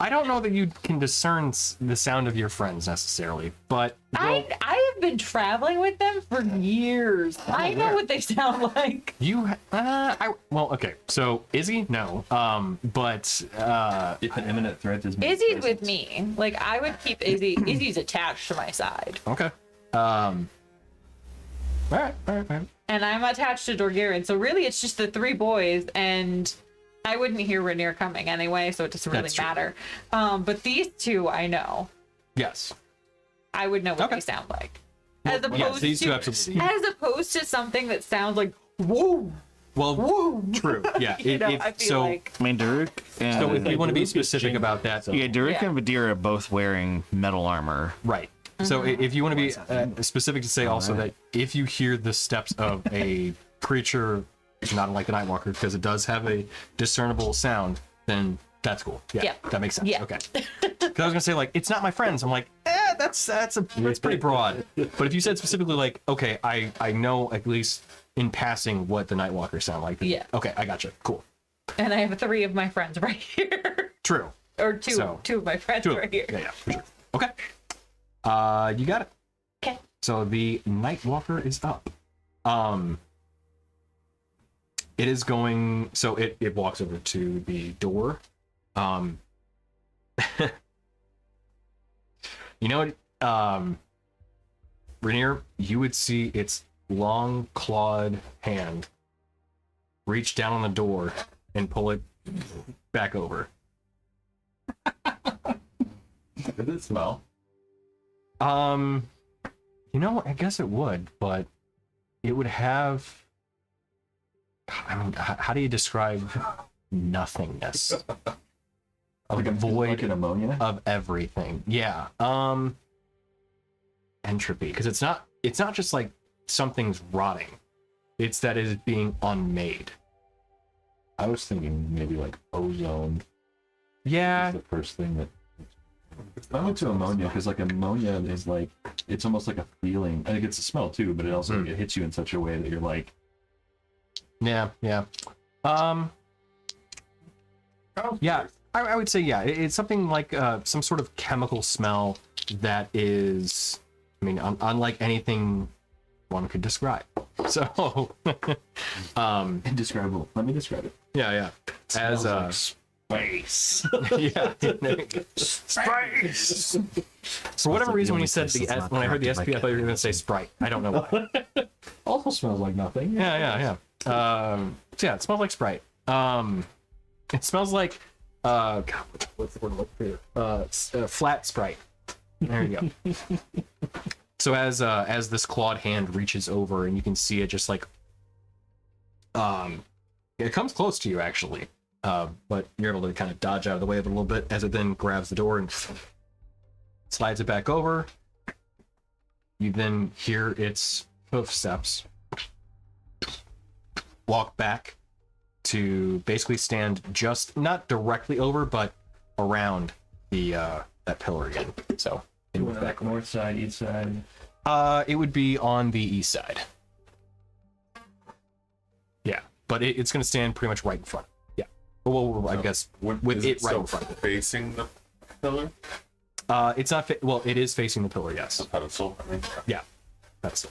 S1: I don't know that you can discern the sound of your friends necessarily, but
S2: I have been traveling with them for years. I know what they sound like.
S1: okay. So Izzy, no. But
S7: If an imminent threat is made
S2: Izzy's with
S7: present.
S2: me. Like, I would keep Izzy. Izzy's attached to my side.
S1: okay. All right.
S2: And I'm attached to Dorgarian. So really, it's just the three boys. And I wouldn't hear Rainier coming anyway, so it doesn't really
S1: That's true.
S2: matter. But these two, I know.
S1: Yes.
S2: I would know what
S1: Okay.
S2: they sound like. As opposed
S1: Yes, these two
S2: to
S1: absolutely.
S2: as opposed to something that sounds like whoa,
S1: Well,
S2: whoa.
S1: true. Yeah.
S2: You know, I feel like
S6: I mean, Daruk and
S1: So if we want to be
S5: Daruk is
S1: specific
S5: Jin,
S1: about that,
S6: yeah, Daruk
S2: Yeah.
S6: and Vadir are both wearing metal armor.
S1: right. So if you want to be specific to say also that if you hear the steps of a creature, not unlike the Nightwalker, because it does have a discernible sound, then that's cool. Yeah,
S2: Yeah.
S1: that makes sense.
S2: Yeah.
S1: Okay. Because I was gonna say like it's not my friends. I'm like, that's pretty broad. But if you said specifically like, okay, I know at least in passing what the Nightwalkers sound like.
S2: Yeah.
S1: Okay, I gotcha. Cool.
S2: and I have three of my friends right here.
S1: True.
S2: Or two
S1: So,
S2: of my friends
S1: True.
S2: right here.
S1: Yeah, for sure. Okay. You got it.
S2: Okay.
S1: So the Nightwalker is up. It is going. So it walks over to the door. You know what? Rainier, you would see its long clawed hand reach down on the door and pull it back over.
S3: Did it smell?
S1: You know, I guess it would, but it would have. I mean, how do you describe nothingness?
S3: Like a void, like an ammonia
S1: of everything. Yeah. Entropy, because it's not just like something's rotting. It's that it is being unmade.
S5: I was thinking maybe like ozone.
S1: Yeah.
S5: Is the first thing that.
S3: I went to ammonia because like ammonia is like it's almost like a feeling. I think it's a smell too, but it also it hits you in such a way that you're like.
S1: Yeah. Yeah. I would say, yeah, it's something like some sort of chemical smell that is, I mean, unlike anything one could describe. So,
S3: Indescribable. Let me describe it.
S1: Yeah. As
S3: like space.
S1: Yeah. Space. For whatever reason, when you said when I heard the SP, I thought you were going to say Sprite. I don't know why.
S3: Also smells like nothing.
S1: Yeah. So yeah, it smells like Sprite. It smells like God, what's the word I'm looking for? Flat Sprite. There you go. So as this clawed hand reaches over, and you can see it just like it comes close to you actually, but you're able to kind of dodge out of the way of it a little bit as it then grabs the door and slides it back over. You then hear its footsteps walk back to basically stand just not directly over, but around the that pillar again. So it moves back.
S3: North side, east side.
S1: It would be on the east side. Yeah, but it's going to stand pretty much right in front. Yeah. Well, I guess with it right in front.
S4: Facing the pillar.
S1: It's not. Well, it is facing the pillar. Yes.
S4: The pedestal. I mean.
S1: Yeah. That's.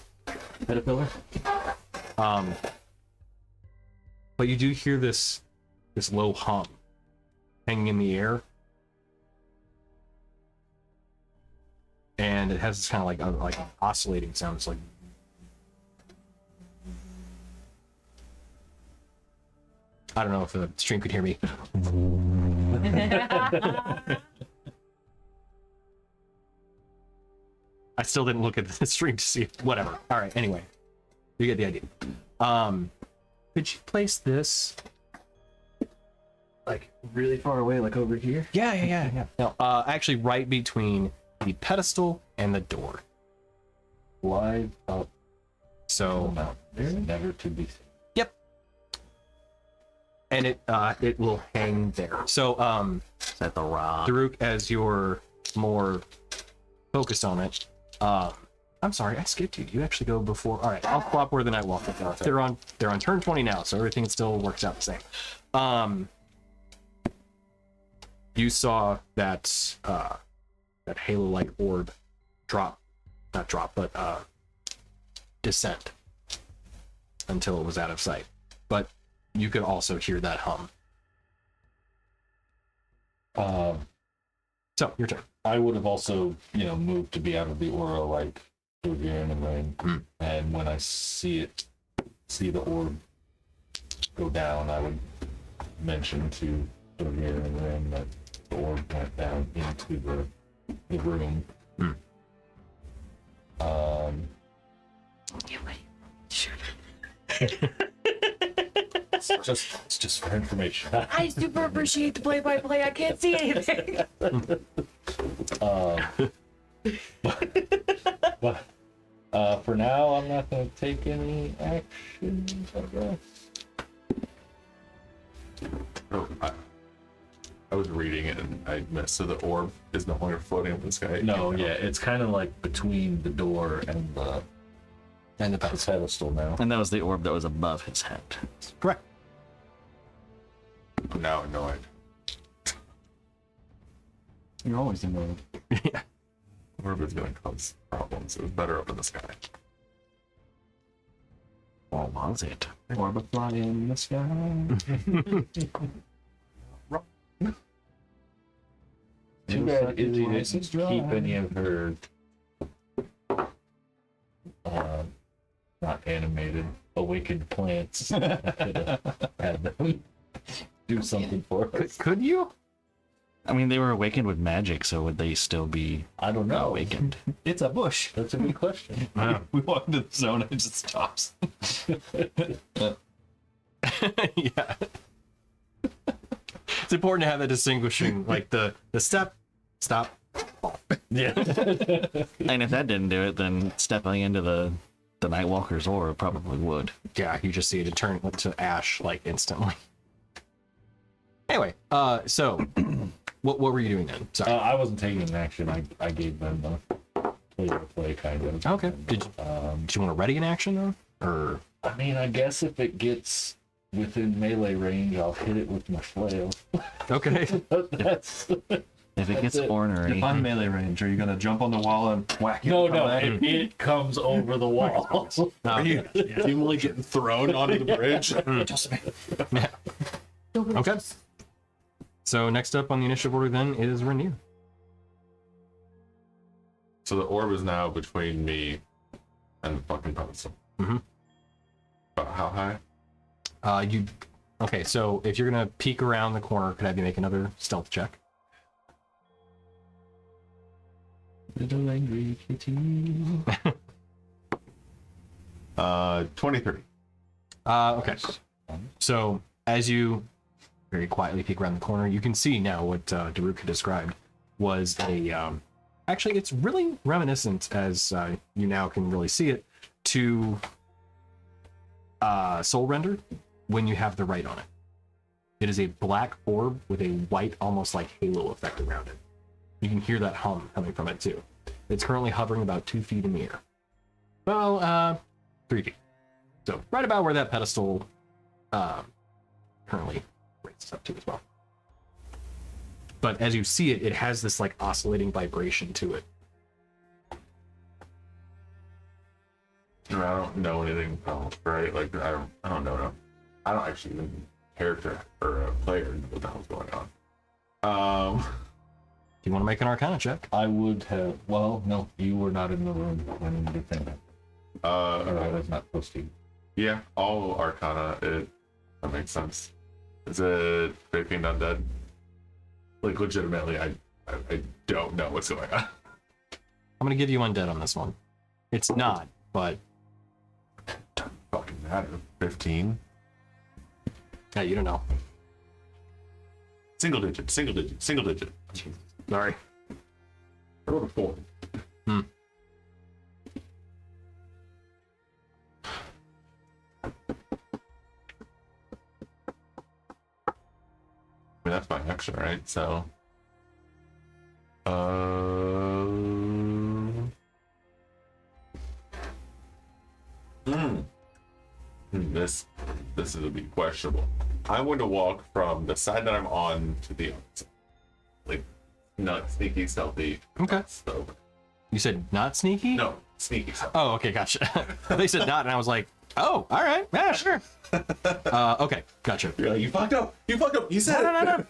S3: Hit a pillar.
S1: But you do hear this low hum hanging in the air, and it has this kind of like an oscillating sound. It's like I don't know if the stream could hear me. I still didn't look at the stream to see whatever. All right. Anyway, you get the idea. Could you place this
S3: Like really far away, like over here?
S1: Yeah. No, actually right between the pedestal and the door.
S5: Live up
S1: So,
S5: mountains, never to be seen.
S1: yep. And it will hang there. So,
S6: Is that the rock?
S1: Daruk, as you're more focused on it, I'm sorry, I skipped you. You actually go before. All right, I'll flop where the night walk. They're on turn 20 now, so everything still works out the same. You saw that halo-like orb descend until it was out of sight. But you could also hear that hum. So your turn.
S5: I would have also, moved to be out of the aura, like through here in the rain. And when I see the orb go down, I would mention to through here in the rain that the orb went down into the room. It's just for information.
S2: I super appreciate the play-by-play. I can't see anything.
S5: But for now, I'm not going to take any actions, I guess.
S4: Oh, I was reading it and I missed. So the orb is no longer floating up in the sky.
S5: No, yeah, it's kind of like between the door and the pedestal now.
S6: And that was the orb that was above his head.
S1: Correct.
S4: Now annoyed.
S3: You're always annoyed.
S1: Yeah.
S4: Orb is going to cause problems. It was better up in the sky.
S6: What was it?
S3: Orb of fly in the sky.
S5: Too bad Izzy didn't keep any of her not animated awakened plants. I could have had them do something for us.
S1: Could you?
S6: I mean, they were awakened with magic, so would they still be
S5: I don't know.
S6: awakened?
S7: It's a bush.
S5: That's a good question.
S7: We walk into the zone and it just stops.
S1: Yeah. It's important to have that distinguishing, like the step, stop.
S5: Yeah.
S6: And if that didn't do it, then stepping into the Nightwalker's aura probably would.
S1: Yeah, you just see it turn to ash like instantly. Anyway, so what were you doing then? Sorry.
S5: I wasn't taking an action. I gave them the play kind of.
S1: Okay. Did you want to ready an action though, or?
S5: I mean, I guess if it gets within melee range, I'll hit it with my flail.
S1: Okay.
S5: That's
S6: If it gets
S5: it.
S6: ornery,
S7: If I'm melee range, are you gonna jump on the wall and whack it?
S5: no.
S7: It
S5: It comes over the wall.
S7: Are you seemingly getting thrown onto the bridge?
S1: Okay. So next up on the initiative order then is Rainier.
S4: So the orb is now between me and the fucking pedestal.
S1: Mhm.
S4: About how high?
S1: Okay, so if you're gonna peek around the corner, could I have you make another stealth check?
S5: Little angry kitty.
S4: 23.
S1: Okay. So as you very quietly peek around the corner, you can see now what Daruk had described was a actually it's really reminiscent, as you now can really see it, to Soul Render when you have the right on it. It is a black orb with a white, almost like halo effect around it. You can hear that hum coming from it too. It's currently hovering about 2 feet in the air. Well, 3 feet. So right about where that pedestal currently rates up to as well. But as you see it, it has this like oscillating vibration to it.
S4: I don't know anything else, right? Like, I don't know enough. I don't actually even character or a player what the hell's going on.
S1: Do you want to make an Arcana check?
S5: I would have. Well, no, you were not in the room when the thing happened. Or I was not supposed to.
S4: Yeah, all Arcana. That makes sense. Is it Vaping Undead? Like, legitimately, I don't know what's going on.
S1: I'm going to give you undead on this one. It's not, but
S4: Fucking matter. 15.
S1: yeah, you don't know.
S4: Single digit.
S1: Sorry.
S4: I rolled a 4. I mean, that's my action, right? So, this will be questionable. I'm going to walk from the side that I'm on to the opposite, like not sneaky, stealthy.
S1: Okay.
S4: So,
S1: You said not sneaky?
S4: no, sneaky. Stealthy.
S1: Oh, okay, gotcha. They said not, and I was like, oh, all right, yeah, sure. Okay, gotcha.
S4: You're like, you fucked up. You said it.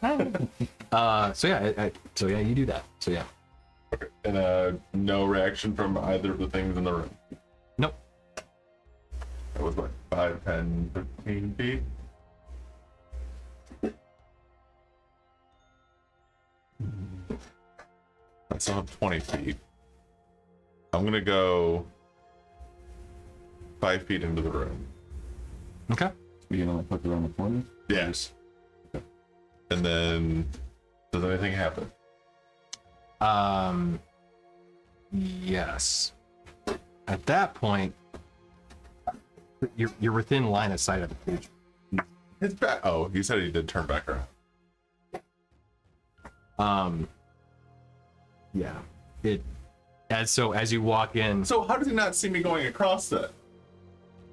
S1: So yeah, you do that. So yeah.
S4: And no reaction from either of the things in the room.
S1: Nope.
S4: That was what, 5, 10, 15 feet? I still have 20 feet. I'm gonna go 5 feet into the room.
S1: Okay.
S5: You know, put it around the corner.
S4: Yes. And then, does anything happen?
S1: Yes. At that point, you're within line of sight of the creature.
S4: It's back. Oh, you said he did turn back around.
S1: Yeah. As you walk in,
S4: So how does he not see me going across that?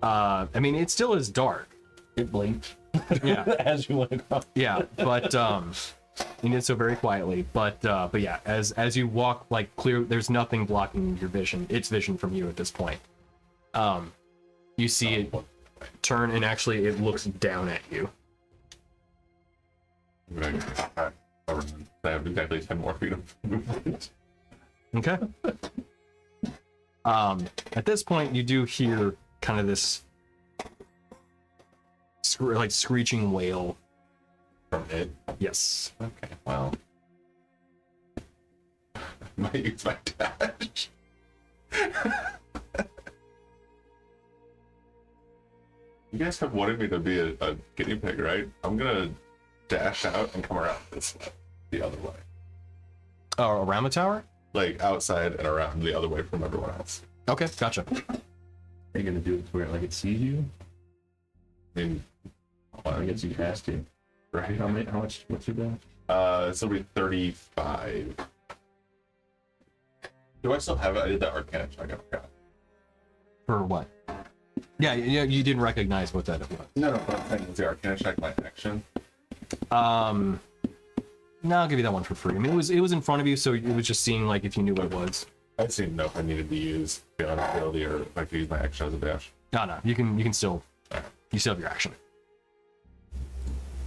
S1: I mean, it still is dark.
S5: It blinked
S1: Yeah.
S5: as you went across.
S1: Yeah, but you did so very quietly. But yeah, as you walk, like clear, there's nothing blocking your vision. Its vision from you at this point. You see it turn, and actually it looks down at you.
S4: Okay. I have exactly 10 more feet of movement.
S1: Okay. At this point, you do hear kind of this like screeching wail.
S4: From it.
S1: Yes.
S4: Okay, well. Might use my dash. You guys have wanted me to be a guinea pig, right? I'm gonna dash out and come around this way, the other way.
S1: Oh, around the tower?
S4: Like outside and around the other way from everyone else.
S1: Okay, gotcha.
S3: Are you gonna do it to where like it sees you?
S4: I mean,
S3: I guess you has to.
S4: right?
S3: How much? What's your dash?
S4: This will be 35. Do I still have it? I did that arcana check, I forgot.
S1: For what? Yeah, you didn't recognize what that was.
S4: No, but I'm saying was the arcana check my action.
S1: No, I'll give you that one for free. I mean, it was in front of you, so it was just seeing like if you knew what it was.
S4: I just didn't know if I needed to use beyond ability or if I could use my action as a dash.
S1: No, you can still have your action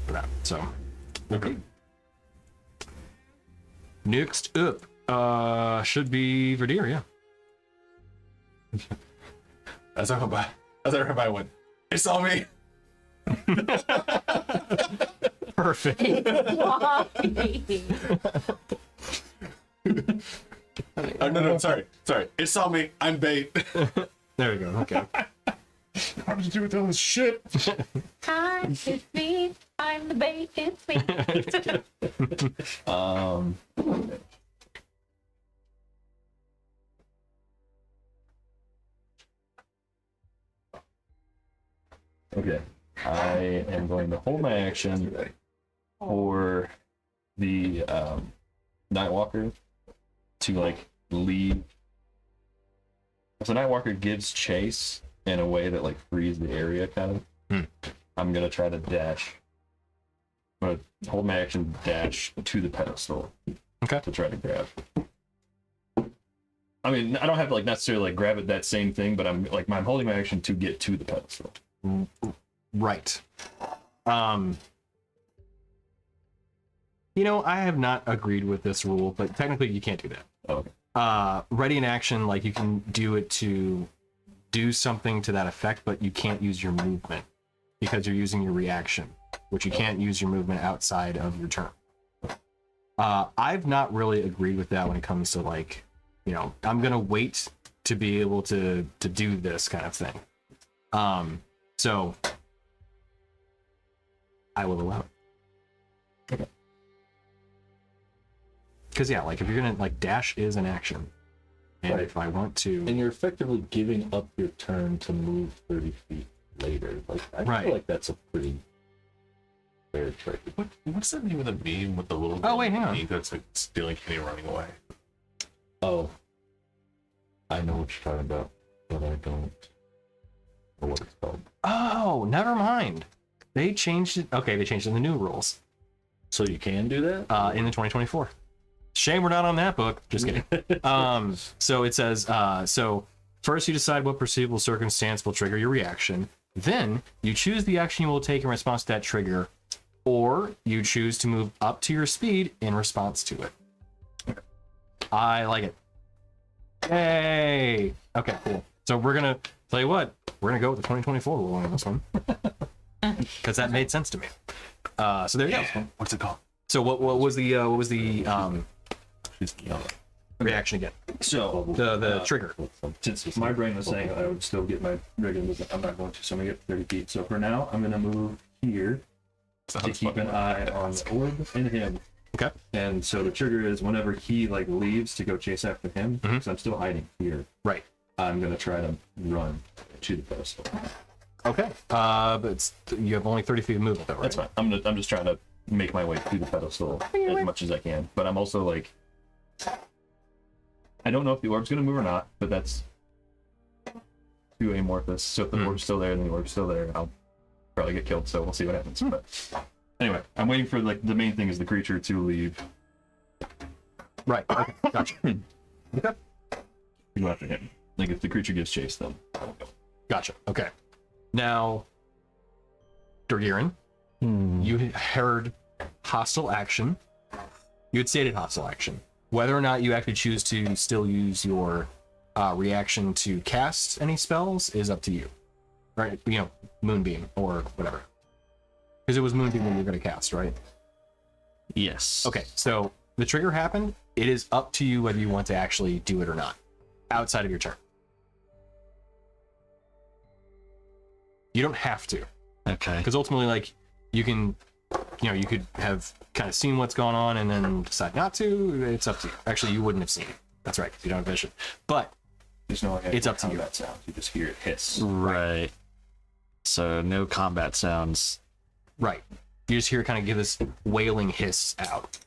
S1: for that. So
S4: Okay.
S1: next up, should be Verdir, yeah.
S4: As I went by, I went, it's on me.
S1: Perfect.
S4: Oh, no, sorry. It's on me. I'm bait.
S1: There we go. Okay.
S4: How did you do with all this shit?
S2: Hi, it's me. I'm the bait. It's me.
S3: Okay. I am going to hold my action for the Nightwalker to like leave. If the Nightwalker gives chase in a way that like frees the area, kind of, I'm gonna try to dash. I'm gonna hold my action, dash to the pedestal.
S1: Okay.
S3: To try to grab. I mean, I don't have to like necessarily like grab at that same thing, but I'm holding my action to get to the pedestal.
S1: Right. I have not agreed with this rule, but technically you can't do that.
S3: Okay.
S1: Ready in action, like you can do it to do something to that effect, but you can't use your movement because you're using your reaction, which you can't use your movement outside of your turn. I've not really agreed with that when it comes to like, I'm gonna wait to be able to do this kind of thing. So I will allow it.
S3: Okay.
S1: Because yeah, like if you're gonna like dash is an action, and
S5: Right.
S1: if I want to,
S5: And you're effectively giving up your turn to move 30 feet later. Like I
S1: Right.
S5: feel like that's a pretty fair trade.
S4: What's the name of the meme with the little
S1: Oh, wait, hang on.
S4: that's like stealing Kenny running away?
S5: Oh, I know what you're talking about, but I don't know what it's called.
S1: oh, never mind. They changed it. Okay, they changed it in the new rules
S5: So you can do that?
S1: in the 2024. Shame we're not on that book. Just kidding. So it says, so first you decide what perceivable circumstance will trigger your reaction. Then you choose the action you will take in response to that trigger, or you choose to move up to your speed in response to it. I like it. Yay! Okay, cool. So we're gonna tell you what, we're gonna go with the 2024 rule on this one because that made sense to me. So there you go.
S4: What's it called?
S1: So what was the reaction again?
S3: So
S1: The trigger.
S3: since my brain was saying I would still get my regular movement, I'm not going to, so I'm gonna get 30 feet. So for now, I'm gonna move here to
S4: Sounds
S3: keep
S4: fun.
S3: an eye on the orb and him.
S1: Okay.
S3: And so the trigger is whenever he like leaves to go chase after him, because I'm still hiding here.
S1: Right.
S3: I'm gonna try to run to the pedestal.
S1: Okay. But you have only 30 feet of movement though, right?
S3: That's fine. I'm just trying to make my way to the pedestal as much as I can. But I'm also like, I don't know if the orb's gonna move or not, but that's too amorphous. So if the orb's still there, then the orb's still there. I'll probably get killed. So we'll see what happens. But anyway, I'm waiting for like the main thing is the creature to leave.
S1: Right. Okay. Gotcha.
S3: To go after him. Like if the creature gives chase, then I'll go.
S1: Gotcha. Okay. Now, Dorgirin, you heard hostile action. You had stated hostile action. Whether or not you actually choose to still use your reaction to cast any spells is up to you. Right? You know, Moonbeam or whatever. Because it was Moonbeam when you were going to cast, right?
S6: Yes.
S1: Okay, so the trigger happened. It is up to you whether you want to actually do it or not. Outside of your turn. You don't have to.
S6: Okay.
S1: Because ultimately, like, you can, you know, you could have kind of seen what's going on and then decide not to. It's up to you. Actually, you wouldn't have seen it. That's right, because you don't have vision. But
S3: There's no
S1: It's up to you.
S3: combat sounds. You just hear it hiss.
S6: Right. So no combat sounds.
S1: right, you just hear it kind of give this wailing hiss out.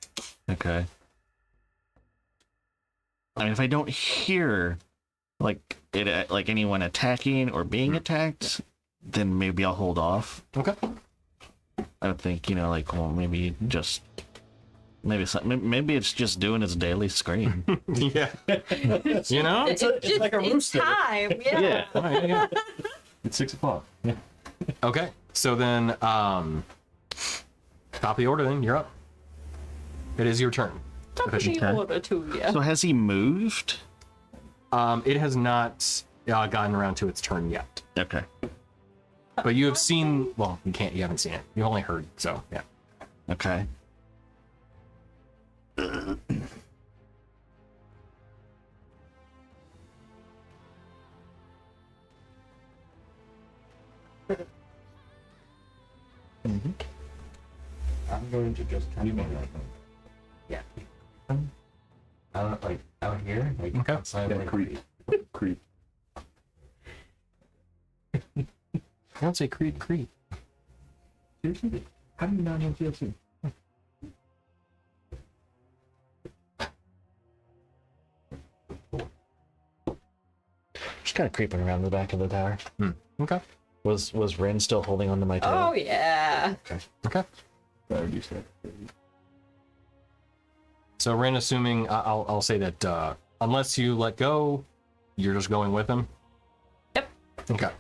S6: Okay. I mean, if I don't hear like it, like anyone attacking or being attacked, then maybe I'll hold off.
S1: Okay.
S6: I would think, you know, like, well, maybe just maybe it's just doing its daily scream.
S1: Yeah. You know?
S2: It's
S7: like a rooster.
S2: time. Yeah.
S1: Yeah.
S7: It's 6 o'clock. Yeah.
S1: Okay. So then, top of the order. Then you're up. It is your turn.
S2: Top of the
S6: Okay.
S2: order too, yeah.
S6: So has he moved?
S1: It has not gotten around to its turn yet.
S6: Okay.
S1: But you have seen. Well, you haven't seen it. You only heard. So yeah.
S6: Okay.
S3: I'm going to just kind of yeah. Out like out here, like
S1: Okay.
S3: outside,
S7: Yeah,
S3: like
S7: creep. Creep.
S1: I don't say creep.
S3: Seriously? How do you not know DLC?
S6: Just kind of creeping around the back of the tower.
S1: Okay.
S6: Was Rin still holding onto my tail?
S2: Oh yeah.
S1: Okay. So Ren, assuming I'll say that unless you let go, you're just going with him.
S2: Yep.
S1: Okay.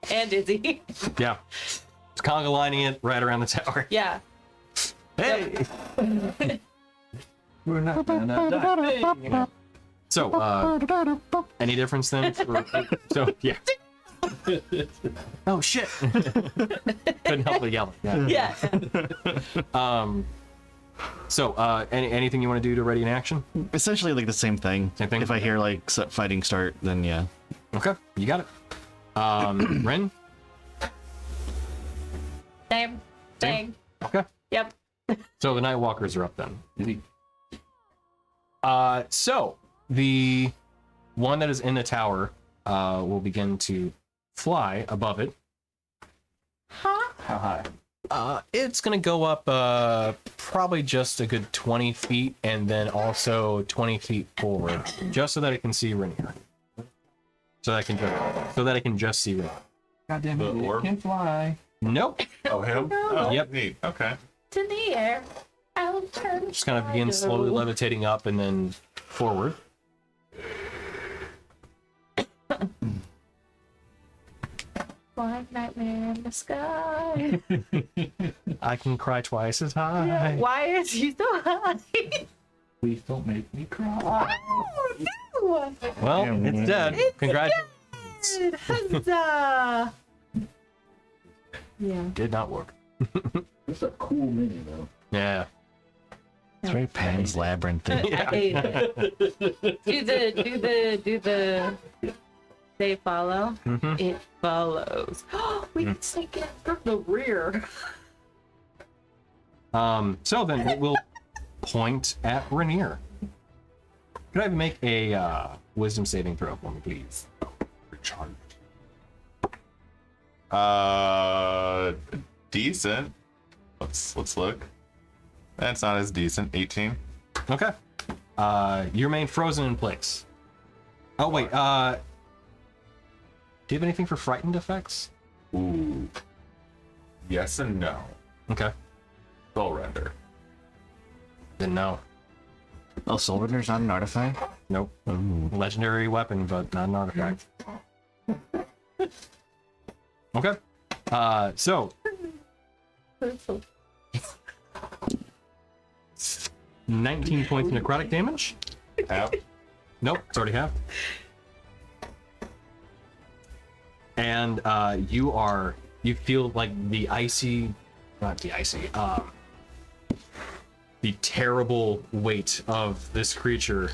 S2: And Izzy.
S1: Yeah. It's conga lining it right around the tower.
S2: Yeah.
S1: Hey.
S3: We're not gonna die.
S1: So any difference then? So yeah. Oh shit. Couldn't help but yell. Yeah.
S2: Yeah.
S1: So anything you want to do to ready an action?
S6: Essentially like the same thing.
S1: Same thing?
S6: If I hear like fighting start, then yeah.
S1: Okay, you got it. Ren.
S2: Same thing.
S1: Okay.
S2: Yep.
S1: So the Night Walkers are up then.
S3: Izzy.
S1: So the one that is in the tower will begin to fly above it.
S2: Huh?
S3: How high?
S1: It's gonna go up probably just a good 20 feet and then also 20 feet forward, just so that it can see Rainier. So that I can just see Rainier.
S3: God damn
S4: The
S3: it!
S4: orb?
S3: It can fly.
S1: Nope.
S4: Oh, him?
S2: No.
S4: Oh,
S1: Yep.
S4: Neat. Okay.
S2: It's in the air. I'll turn.
S1: Just kind of begins slowly levitating up and then forward.
S2: Black nightmare in the sky.
S1: I can cry twice as high.
S2: Yeah, why is he so high?
S3: Please don't make me cry.
S2: Oh no!
S1: Well, it's dead. Congratulations.
S2: Huzzah! Yeah.
S1: Did not work.
S3: It's a cool mini though.
S1: Yeah.
S6: It's very Pan's Labyrinth thing.
S2: I hate it. Do the. They follow.
S1: Mhm.
S2: It follows. We can sneak in from the rear.
S1: So then it will point at Rainier. Could I make a wisdom saving throw for me, please?
S4: Recharged. Decent. Let's look. That's not as decent. 18.
S1: Okay. You remain frozen in place. Oh wait. Do you have anything for frightened effects?
S4: Ooh. Yes and no.
S1: Okay.
S4: Soul render.
S1: Then no.
S6: Oh, Soul Render's not an artifact?
S1: Nope.
S6: Ooh.
S1: Legendary weapon, but not an artifact. Okay. So 19 points of necrotic damage.
S4: Half.
S1: Nope, it's already half. And you feel like the terrible weight of this creature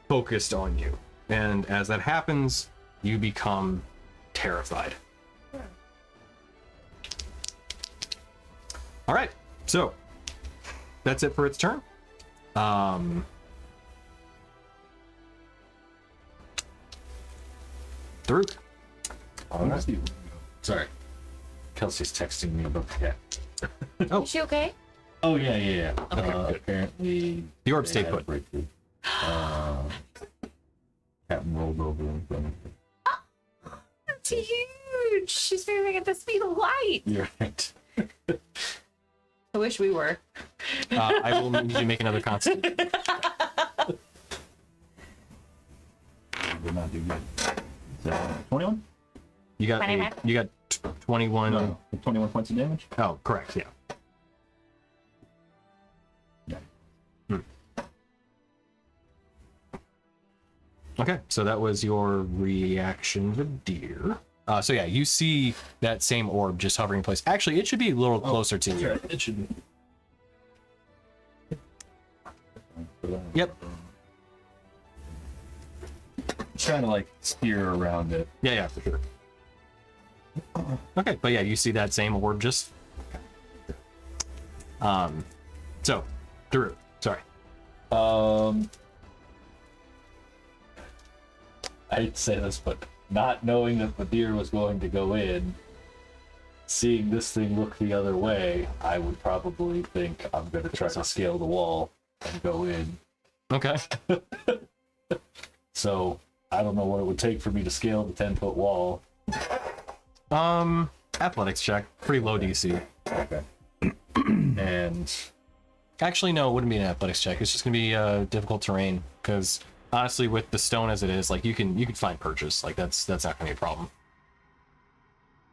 S1: focused on you. And as that happens, you become terrified. All right, so that's it for its turn. Daruk.
S5: All right. Sorry. Kelsey's texting me about the cat.
S2: Is she okay?
S5: Oh, yeah.
S2: Okay,
S5: Apparently...
S1: The orb
S5: they
S1: stayed
S5: had a
S1: put.
S5: breakthrough. Captain rolled over in front of me.
S2: That's huge. She's moving at the speed of light.
S5: You're right.
S2: I wish we were.
S1: I will need you to make another constant.
S5: Did not do good. 21?
S1: You got 21.
S5: No, 21 points of damage?
S1: Oh, correct. Yeah.
S5: Yeah.
S1: Okay, so that was your reaction to deer. So yeah, you see that same orb just hovering in place. Actually, it should be a little closer to you.
S5: Right. It should be.
S1: Yep.
S5: Trying to like steer around it.
S1: Yeah, for sure. Okay, but yeah, you see that same orb just. So, Drew, sorry.
S5: I hate to say this, but not knowing that the deer was going to go in, seeing this thing look the other way, I would probably think I'm going to try to scale the wall and go in.
S1: Okay.
S5: So I don't know what it would take for me to scale the 10-foot wall.
S1: Athletics check, pretty low DC.
S5: Okay. And
S1: Actually, no, it wouldn't be an athletics check. It's just gonna be difficult terrain because honestly, with the stone as it is, like you can find purchase. Like that's not gonna be a problem.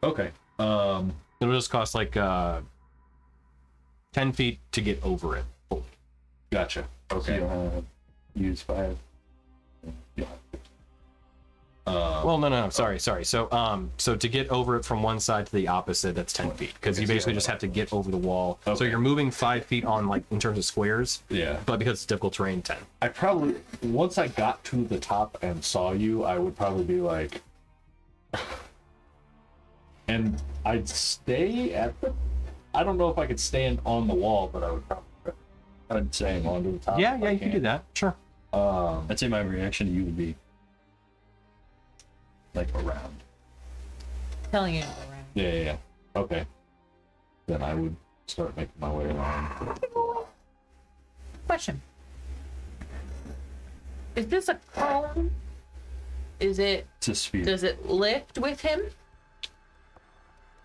S5: okay.
S1: It'll just cost like 10 feet to get over it.
S5: Gotcha. Okay. Use 5. Yeah.
S1: Well, no. Sorry. So to get over it from one side to the opposite, that's 10 feet because you basically just have to get over the wall. So
S5: Okay.
S1: you're moving 5 feet on like in terms of squares,
S5: Yeah.
S1: but because it's difficult terrain, 10.
S5: I probably, once I got to the top and saw you, I would probably be like, and I'd stay at the, I don't know if I could stand on the wall, but I would probably, I'd say onto the top.
S1: Yeah,
S5: if I
S1: you can do that. Sure.
S3: I'd say my reaction to you would be like around.
S2: Telling you to go around.
S5: Yeah. Okay. Then I would start making my way around.
S2: Question. Is this a cone? Is it,
S3: It's a sphere.
S2: does it lift with him?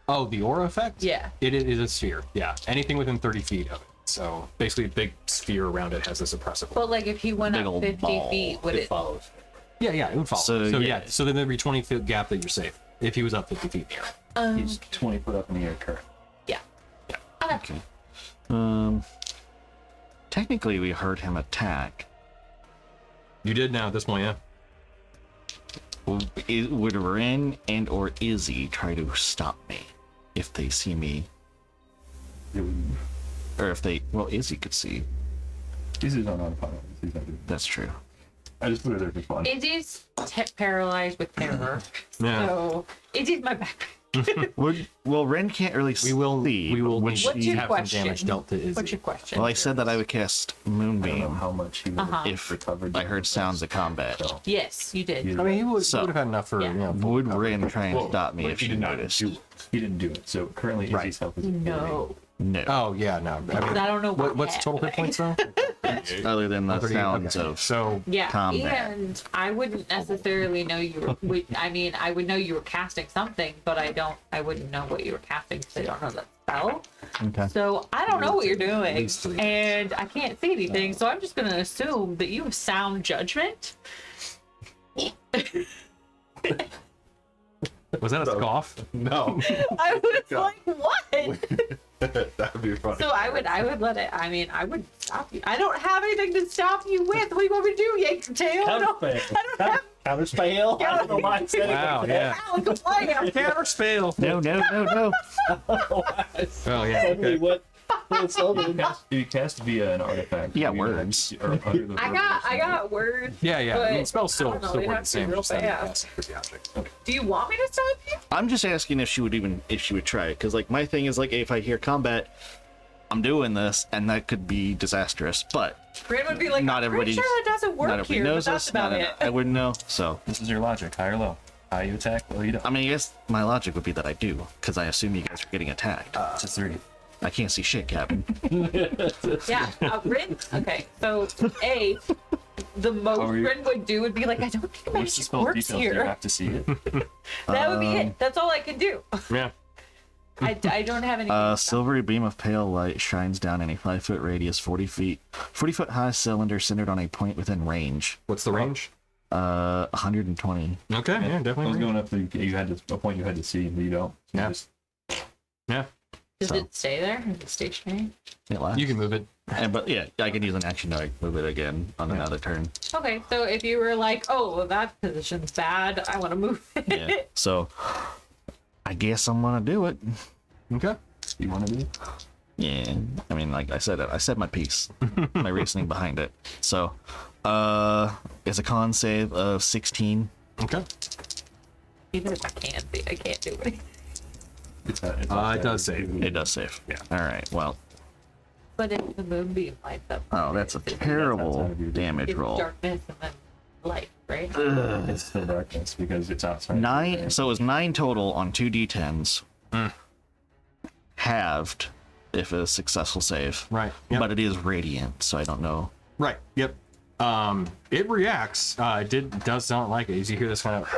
S1: Oh, the aura effect?
S2: Yeah.
S1: It is a sphere. Yeah. Anything within 30 feet of it. So basically, a big sphere around it has this oppressive.
S2: But like if he went
S6: Big
S2: up
S6: old
S2: 50
S6: ball.
S2: feet, would it?
S5: follows.
S1: Yeah, it would follow.
S6: So,
S1: So
S6: yeah.
S1: so then there'd be 20-foot gap that you're safe if he was up 50 feet in the air.
S3: He's 20 foot up in the air current.
S2: Yeah. Okay.
S6: Technically, we heard him attack.
S1: You did now at this point, yeah.
S6: Would Ren and or Izzy try to stop me if they see me? Or if they, well, Izzy could see.
S3: He's on autopilot. He's not doing
S6: That's true.
S3: I just put it there for fun.
S2: Izzy's paralyzed with terror.
S1: Yeah.
S2: So Izzy's my back.
S6: Well, Ren can't really see.
S1: We will
S2: What's
S1: need
S2: your
S1: to have
S2: question?
S1: some damage dealt to Izzy.
S2: What's your question?
S6: Well, I said that I would cast
S3: I don't know
S6: Moonbeam
S3: how much he would
S2: Uh-huh.
S6: if
S3: recovered.
S6: I heard sounds of combat.
S3: So,
S2: Yes, you did.
S3: you-
S1: I mean, he would
S6: So-
S1: have had enough for,
S2: Yeah.
S1: you know. full
S6: Would
S1: recovery.
S6: Ren try and
S3: Well,
S6: stop me
S3: but
S6: if
S3: he
S6: she
S3: did not
S6: noticed?
S3: do it. He didn't do it. So currently,
S1: Right.
S3: Izzy's health is
S2: No.
S6: No.
S1: Oh, yeah, no. I mean,
S2: I don't know
S1: what's total hit points, though?
S6: Other than the
S1: 38,
S6: sounds
S1: okay.
S6: of
S1: So,
S2: Yeah,
S6: combat.
S2: and I wouldn't necessarily know you were. I mean, I would know you were casting something, but I wouldn't know what you were casting because I don't know that spell.
S1: okay.
S2: So I don't know what you're doing,
S1: least 3.
S2: and I can't see anything. So I'm just gonna assume that you have sound judgment.
S1: Was that a scoff?
S4: No.
S2: I was like, what?
S4: That would be funny.
S2: So I would let it. I mean, I would stop you. I don't have anything to stop you with. What do you want me to do? Yank your tail? I don't have.
S6: Counterspell. I don't know why I said
S1: Wow, yeah.
S2: Ow, go fly out.
S1: Counterspell.
S6: No.
S1: Oh yeah.
S6: Suddenly,
S1: Okay.
S6: what?
S3: You cast via an artifact.
S6: Yeah,
S3: you
S6: words.
S3: or under the
S2: I got words.
S1: Yeah, yeah.
S2: But
S1: I mean, spells
S2: I don't know,
S1: still
S2: they'd
S1: work
S2: have
S1: the
S2: to be
S1: same.
S2: real
S1: Just having to
S2: fast.
S1: cast it for the object.
S2: Do you want me to stop you?
S6: I'm just asking if she would try it, because like my thing is like if I hear combat, I'm doing this, and that could be disastrous. But
S2: Bryn would be like,
S6: Not
S2: I'm
S6: everybody-
S2: pretty sure that doesn't work
S6: not everybody
S2: here,
S6: knows
S2: but that's
S6: this.
S2: about it.
S6: I wouldn't know. So
S3: This is your logic, high or low. High you attack, low you don't.
S6: I mean, I guess my logic would be that I do, because I assume you guys are getting attacked.
S3: It's a 3.
S6: I can't see shit, Captain.
S2: Yeah, Bryn. Okay, so the most
S3: are you-
S2: Bryn would do would be like, I don't think
S3: What's the
S2: magic
S3: spell
S2: works
S3: details? Do you
S2: here.
S3: have to see it?
S2: That would be it. That's all I could do.
S1: Yeah.
S2: I don't have any.
S6: A silvery beam of pale light shines down in a 5-foot radius, 40 foot high cylinder centered on a point within range.
S1: What's the range?
S6: 120.
S1: Okay. Yeah,
S3: I was
S1: definitely.
S3: going up to you had to, a point you had to see, but you don't. You
S1: Yeah.
S3: just-
S1: Yeah.
S2: Does
S6: so-
S2: it stay there? Is it stationary?
S6: It lasts.
S1: You can move it.
S6: But yeah, I can use an action to like, move it again on another turn.
S2: Okay, so if you were like, oh, well, that position's bad, I want to move it.
S6: Yeah. So I guess I'm gonna do it.
S1: Okay.
S3: You want to do?
S6: Yeah. I mean, like I said my piece, my reasoning behind it. So, it's a con save of 16.
S1: Okay.
S2: Even if I can't see, I can't do it.
S1: It does save.
S6: It does save.
S1: Yeah.
S6: All right. Well,
S2: But if the moonbeam lights up,
S6: oh, that's a terrible damage
S2: it's
S6: roll.
S2: darkness and then light, right?
S3: It's still darkness because it's outside.
S6: 9. So it was 9 total on 2d10s. Halved if it's a successful save.
S1: Right. Yep.
S6: But it is radiant, so I don't know.
S1: Right. Yep. It reacts. Does not like it. As you hear this kind of,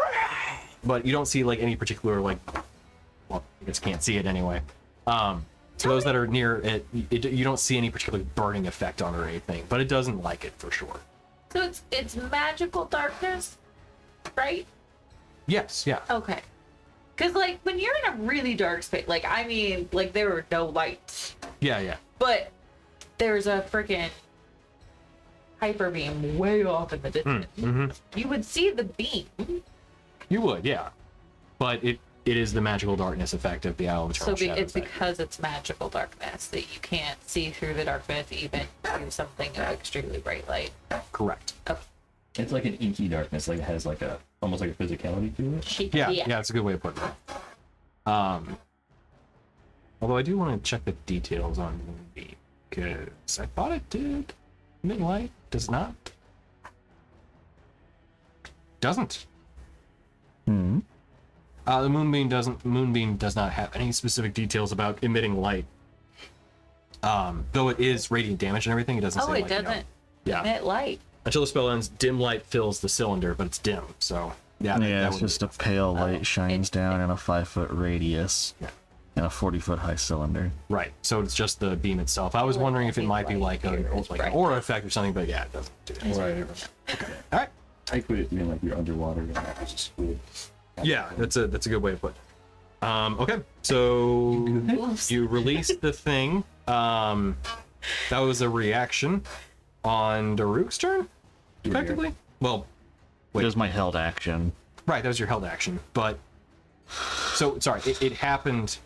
S1: but you don't see like any particular like. Well, I guess can't see it anyway. To those that are near it, you don't see any particular burning effect on it or anything, but it doesn't like it for sure.
S2: So it's magical darkness, right?
S1: Yes. Yeah.
S2: Okay. Because like when you're in a really dark space, like I mean, like there were no lights,
S1: Yeah. Yeah.
S2: but there's a freaking hyper beam way off in the distance.
S1: Mm-hmm.
S2: You would see the beam.
S1: You would. Yeah. But it is the magical darkness effect of the Isle of Eternal Shadow
S2: It's
S1: effect.
S2: because it's magical darkness that you can't see through the darkness even through something of extremely bright light.
S1: Correct.
S3: It's like an inky darkness. Like it has like a almost like a physicality to it.
S1: Yeah. Yeah. It's a good way of putting it. Although I do want to check the details on Moonbeam because I thought it did. Midlight does not. Doesn't.
S6: Hmm.
S1: The Moonbeam doesn't. Moonbeam does not have any specific details about emitting light. Though it is radiant damage and everything, it doesn't.
S2: Oh,
S1: say,
S2: it
S1: like, you know,
S2: doesn't
S1: yeah.
S2: emit light.
S1: Until the spell ends, dim light fills the cylinder, but it's dim. So yeah.
S6: Yeah, it's
S1: would-
S6: just a pale light shines
S2: it-
S6: down in a 5-foot radius.
S1: Yeah.
S6: In a 40-foot high cylinder.
S1: right. So it's just the beam itself. I was wondering if it might be like
S2: Here
S1: a
S2: is
S1: like an
S2: bright.
S1: aura effect or something, but yeah, it doesn't do that.
S3: Right.
S1: All right.
S3: I equate it to being like you're underwater and there's a squid.
S1: Yeah, that's a good way to put it. Okay, so you released the thing. That was a reaction on Daruk's turn, effectively. Well,
S6: It was my held action.
S1: right, that was your held action. But so sorry, it happened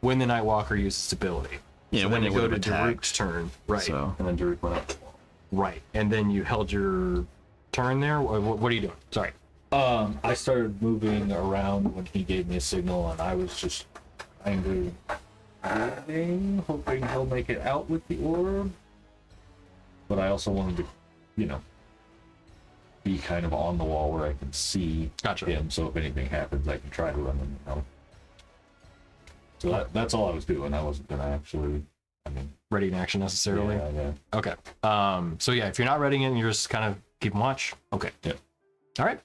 S1: when the Nightwalker used its ability.
S6: Yeah,
S1: so
S6: when
S1: then
S6: it
S1: you go
S6: would
S1: to
S6: have
S1: Daruk's
S6: attacked.
S1: turn, right?
S6: So
S3: And then Derek went up the wall.
S1: Right, and then you held your turn there. What are you doing? Sorry.
S5: I started moving around when he gave me a signal, and I was just kind of waiting, hoping he'll make it out with the orb. But I also wanted to, be kind of on the wall where I can see
S1: Gotcha.
S5: him, so if anything happens, I can try to run him out. So that's all I was doing. I wasn't gonna actually,
S1: Ready in action necessarily.
S5: yeah.
S1: Okay. So yeah, if you're not reading it and you're just kind of keeping watch. Okay.
S5: Yep.
S1: All right.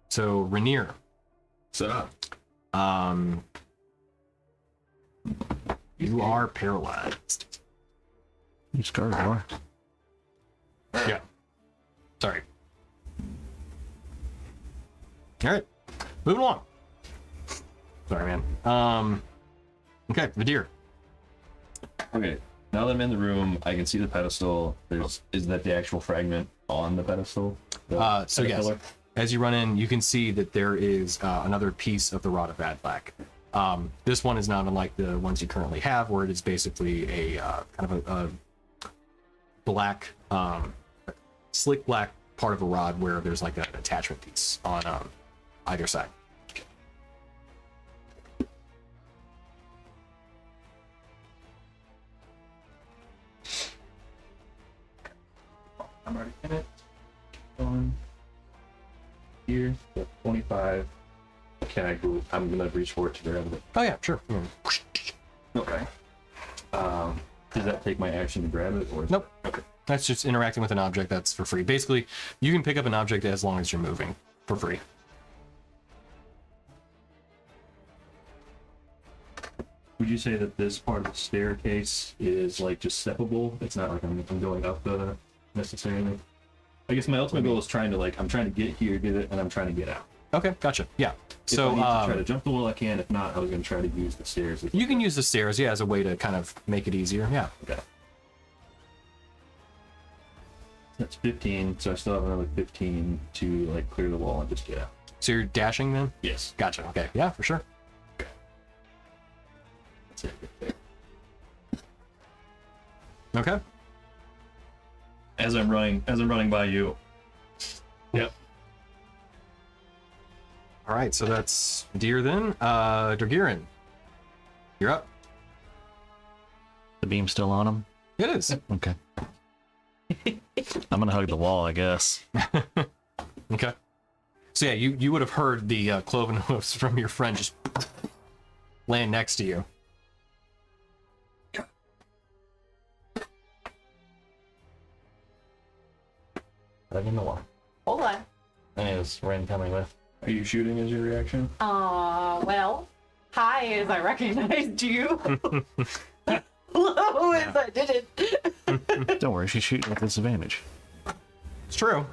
S1: So Rainier.
S4: So,
S1: You are paralyzed.
S6: you scarred more.
S1: Yeah. Sorry. All right. moving along. Sorry, man. Okay, the deer.
S3: Okay, now that I'm in the room, I can see the pedestal. Is that the actual fragment on the pedestal?
S1: So yes,
S3: caterpillar?
S1: as you run in, you can see that there is another piece of the Rod of Adlac. This one is not unlike the ones you currently have, where it is basically a kind of a black, slick black part of a rod where there's like an attachment piece on either side.
S3: I'm already in it. Going here, 25. Can I go? I'm gonna reach for it to grab it.
S1: Oh yeah, sure.
S3: Okay. Does that take my action to grab it, or?
S1: Nope.
S3: Okay.
S1: That's just interacting with an object that's for free. Basically, you can pick up an object as long as you're moving for free.
S3: Would you say that this part of the staircase is like just steppable? It's not like I'm going up the necessarily. I guess my ultimate goal is I'm trying to get here, get it, and I'm trying to get out.
S1: Okay, gotcha. Yeah.
S3: If I need to try to jump the wall, I can. If not, I was going to try to use the stairs.
S1: You can use the stairs, yeah, as a way to kind of make it easier. Yeah.
S3: Okay. That's 15, so I still have another 15 to like clear the wall and just get out.
S1: So you're dashing then?
S3: Yes.
S1: Gotcha. Okay. Yeah, for sure.
S3: That's it. Right there.
S1: Okay.
S3: As I'm running by you. Yep.
S1: All right. So that's deer then. Dragirin, you're up.
S6: The beam's still on him.
S1: It is.
S6: Okay. I'm gonna hug the wall, I guess.
S1: Okay. So yeah, you would have heard the cloven hoofs from your friend just laying next to you.
S6: Hugging the wall.
S2: Hold on.
S6: And is Ren coming with?
S3: Are you shooting as your reaction?
S2: Well, hi, as I recognized you. Hello, as I didn't.
S6: Don't worry, she's shooting with disadvantage.
S1: It's true.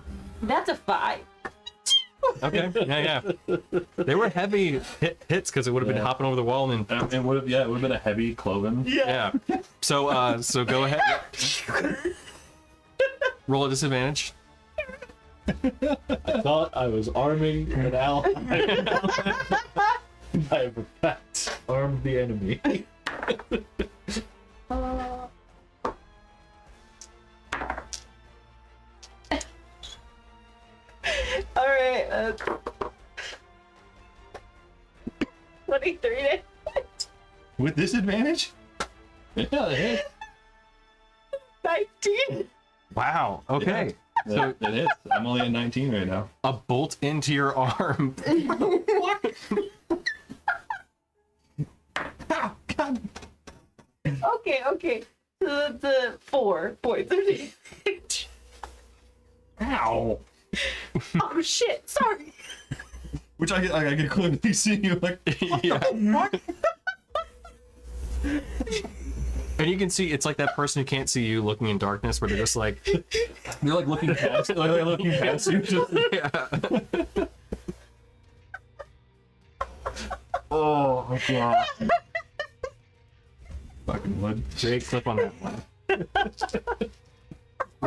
S2: That's a 5.
S1: Okay. Yeah. They were heavy hits because it would have been
S3: Yeah.
S1: hopping over the wall and
S3: It would have been a heavy cloven.
S1: yeah. So go ahead. Roll a disadvantage.
S5: I thought I was arming an ally. I have in fact armed the enemy.
S2: All right. 23 to hit.
S3: With disadvantage?
S5: Yeah, it hit.
S2: 19.
S1: Wow. Okay. So
S3: That hits. I'm only at 19 right now.
S1: a bolt into your arm.
S2: Okay. So that's 4 points of damage.
S3: Ow!
S2: Oh shit! Sorry.
S3: Which I can clearly see you like.
S1: Yeah. And you can see it's like that person who can't see you looking in darkness, where they're just like,
S3: They're like looking past, looking past you. Just,
S1: oh my god.
S3: fucking wood.
S1: Great clip on that one.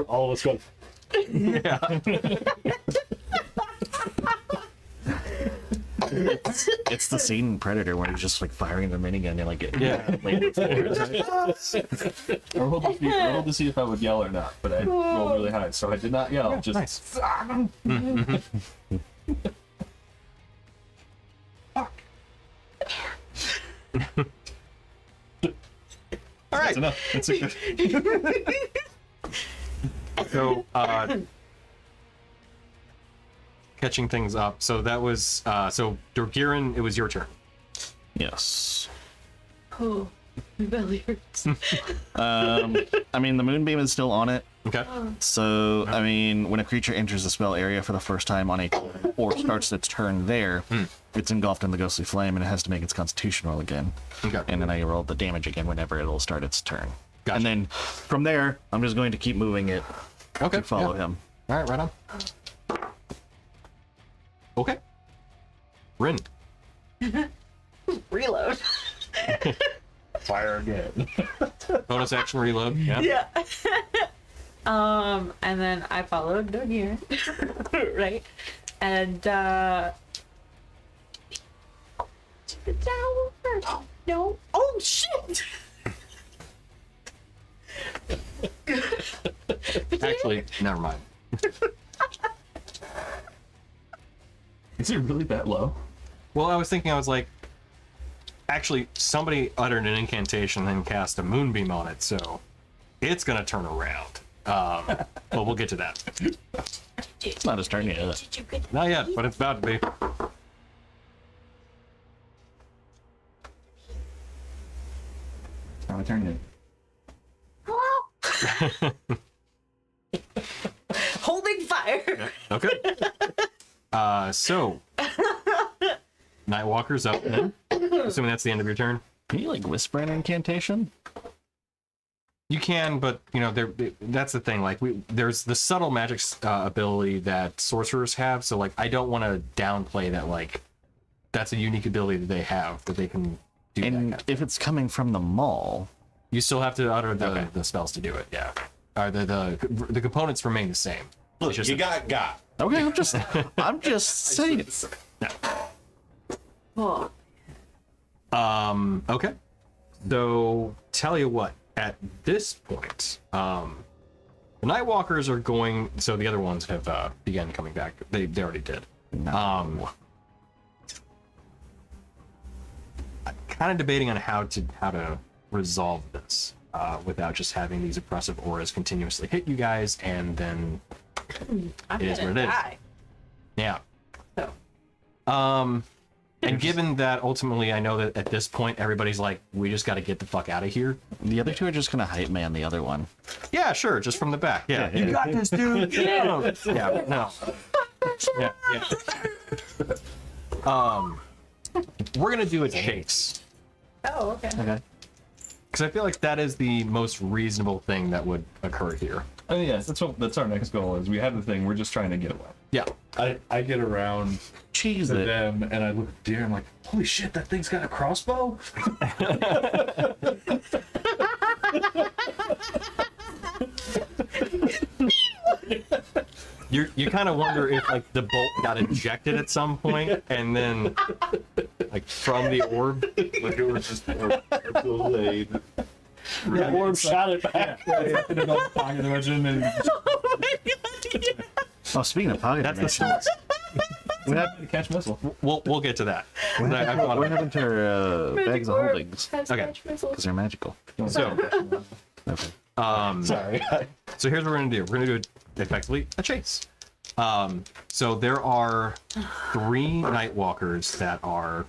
S5: All of us go.
S1: Yeah.
S6: It's the scene in Predator where he's just like firing the minigun and like getting
S1: Yeah.
S3: I rolled to see if I would yell or not, but I rolled really high, so I did not yell. Just
S1: Nice. All right.
S3: that's enough. That's a good.
S1: So, catching things up. So that was so Dorgirin, it was your turn.
S6: Yes.
S2: Oh, my belly hurts.
S6: I mean, the moonbeam is still on it.
S1: Okay.
S6: So, I mean, when a creature enters the spell area for the first time on a turn or starts its turn there, it's engulfed in the ghostly flame and it has to make its constitution roll again.
S1: Okay.
S6: And then I roll the damage again whenever it'll start its turn.
S1: Gotcha.
S6: And then from there, I'm just going to keep moving it
S1: Okay.
S6: to follow
S1: yeah.
S6: him.
S1: All right, right on. Okay. Rin.
S2: Reload.
S7: Fire again.
S1: Bonus action reload. Yeah.
S2: Yeah. And then I followed Dogier, right? And to the tower. No. Oh shit!
S1: Actually, never mind.
S7: Is it really that low?
S1: Well, I was like, actually, somebody uttered an incantation and cast a moonbeam on it, so it's gonna turn around. But we'll get to that.
S6: It's not his turn yet.
S1: Not yet, but it's about to be.
S7: How I turn it?
S2: Hello. Holding fire.
S1: Okay. So Nightwalker's up then. Assuming that's the end of your turn.
S6: Can you like whisper an incantation?
S1: You can, but you know, that's the thing. Like, there's the subtle magic ability that sorcerers have. So, like, I don't want to downplay that. Like, that's a unique ability that they have that they can do.
S6: And if it's coming from the mall,
S1: You still have to utter the spells to do it. Yeah. The components remain the same.
S4: Look,
S1: It's just
S4: you got.
S6: okay, I'm just saying.
S2: Oh.
S1: Okay. So tell you what, at this point, the Nightwalkers are going. So the other ones have begun coming back. They already did. I'm kind of debating on how to resolve this without just having these oppressive auras continuously hit you guys, and then
S2: I'm
S1: it is
S2: gonna
S1: what it is.
S2: die.
S1: Yeah.
S2: So.
S1: And given that ultimately I know that at this point everybody's like, we just got to get the fuck out of here.
S6: The other two are just gonna hype man the other one.
S1: Yeah, sure, just from the back. Yeah,
S6: Yeah,
S1: you
S6: yeah.
S1: got this, dude. Yeah, yeah, no. Yeah, yeah. We're gonna do a chase
S2: Oh, okay.
S6: Okay.
S1: because I feel like that is the most reasonable thing that would occur here.
S7: Oh yes, that's our next goal. Is we have the thing. We're just trying to get away.
S1: Yeah.
S7: I get around
S6: Cheese
S7: to
S6: it.
S7: them and I look at deer. I'm like, holy shit, that thing's got a crossbow.
S1: You kind of wonder if like the bolt got ejected at some point and then like from the orb.
S4: Like it was just delayed.
S7: The orb shot it back. Yeah, in the pocket dimension and
S6: Oh, speaking of pocket
S1: That's the
S6: dimensions,
S1: story.
S6: what happened,
S7: to catch missile.
S1: We'll get to that. I thought
S6: what
S1: of it.
S6: happened to our bags of
S2: orb.
S6: holdings?
S1: Okay.
S6: Because they're magical.
S1: So,
S6: Okay.
S7: Sorry.
S1: so here's what we're gonna do. We're gonna do effectively a chase. So there are 3 Nightwalkers that are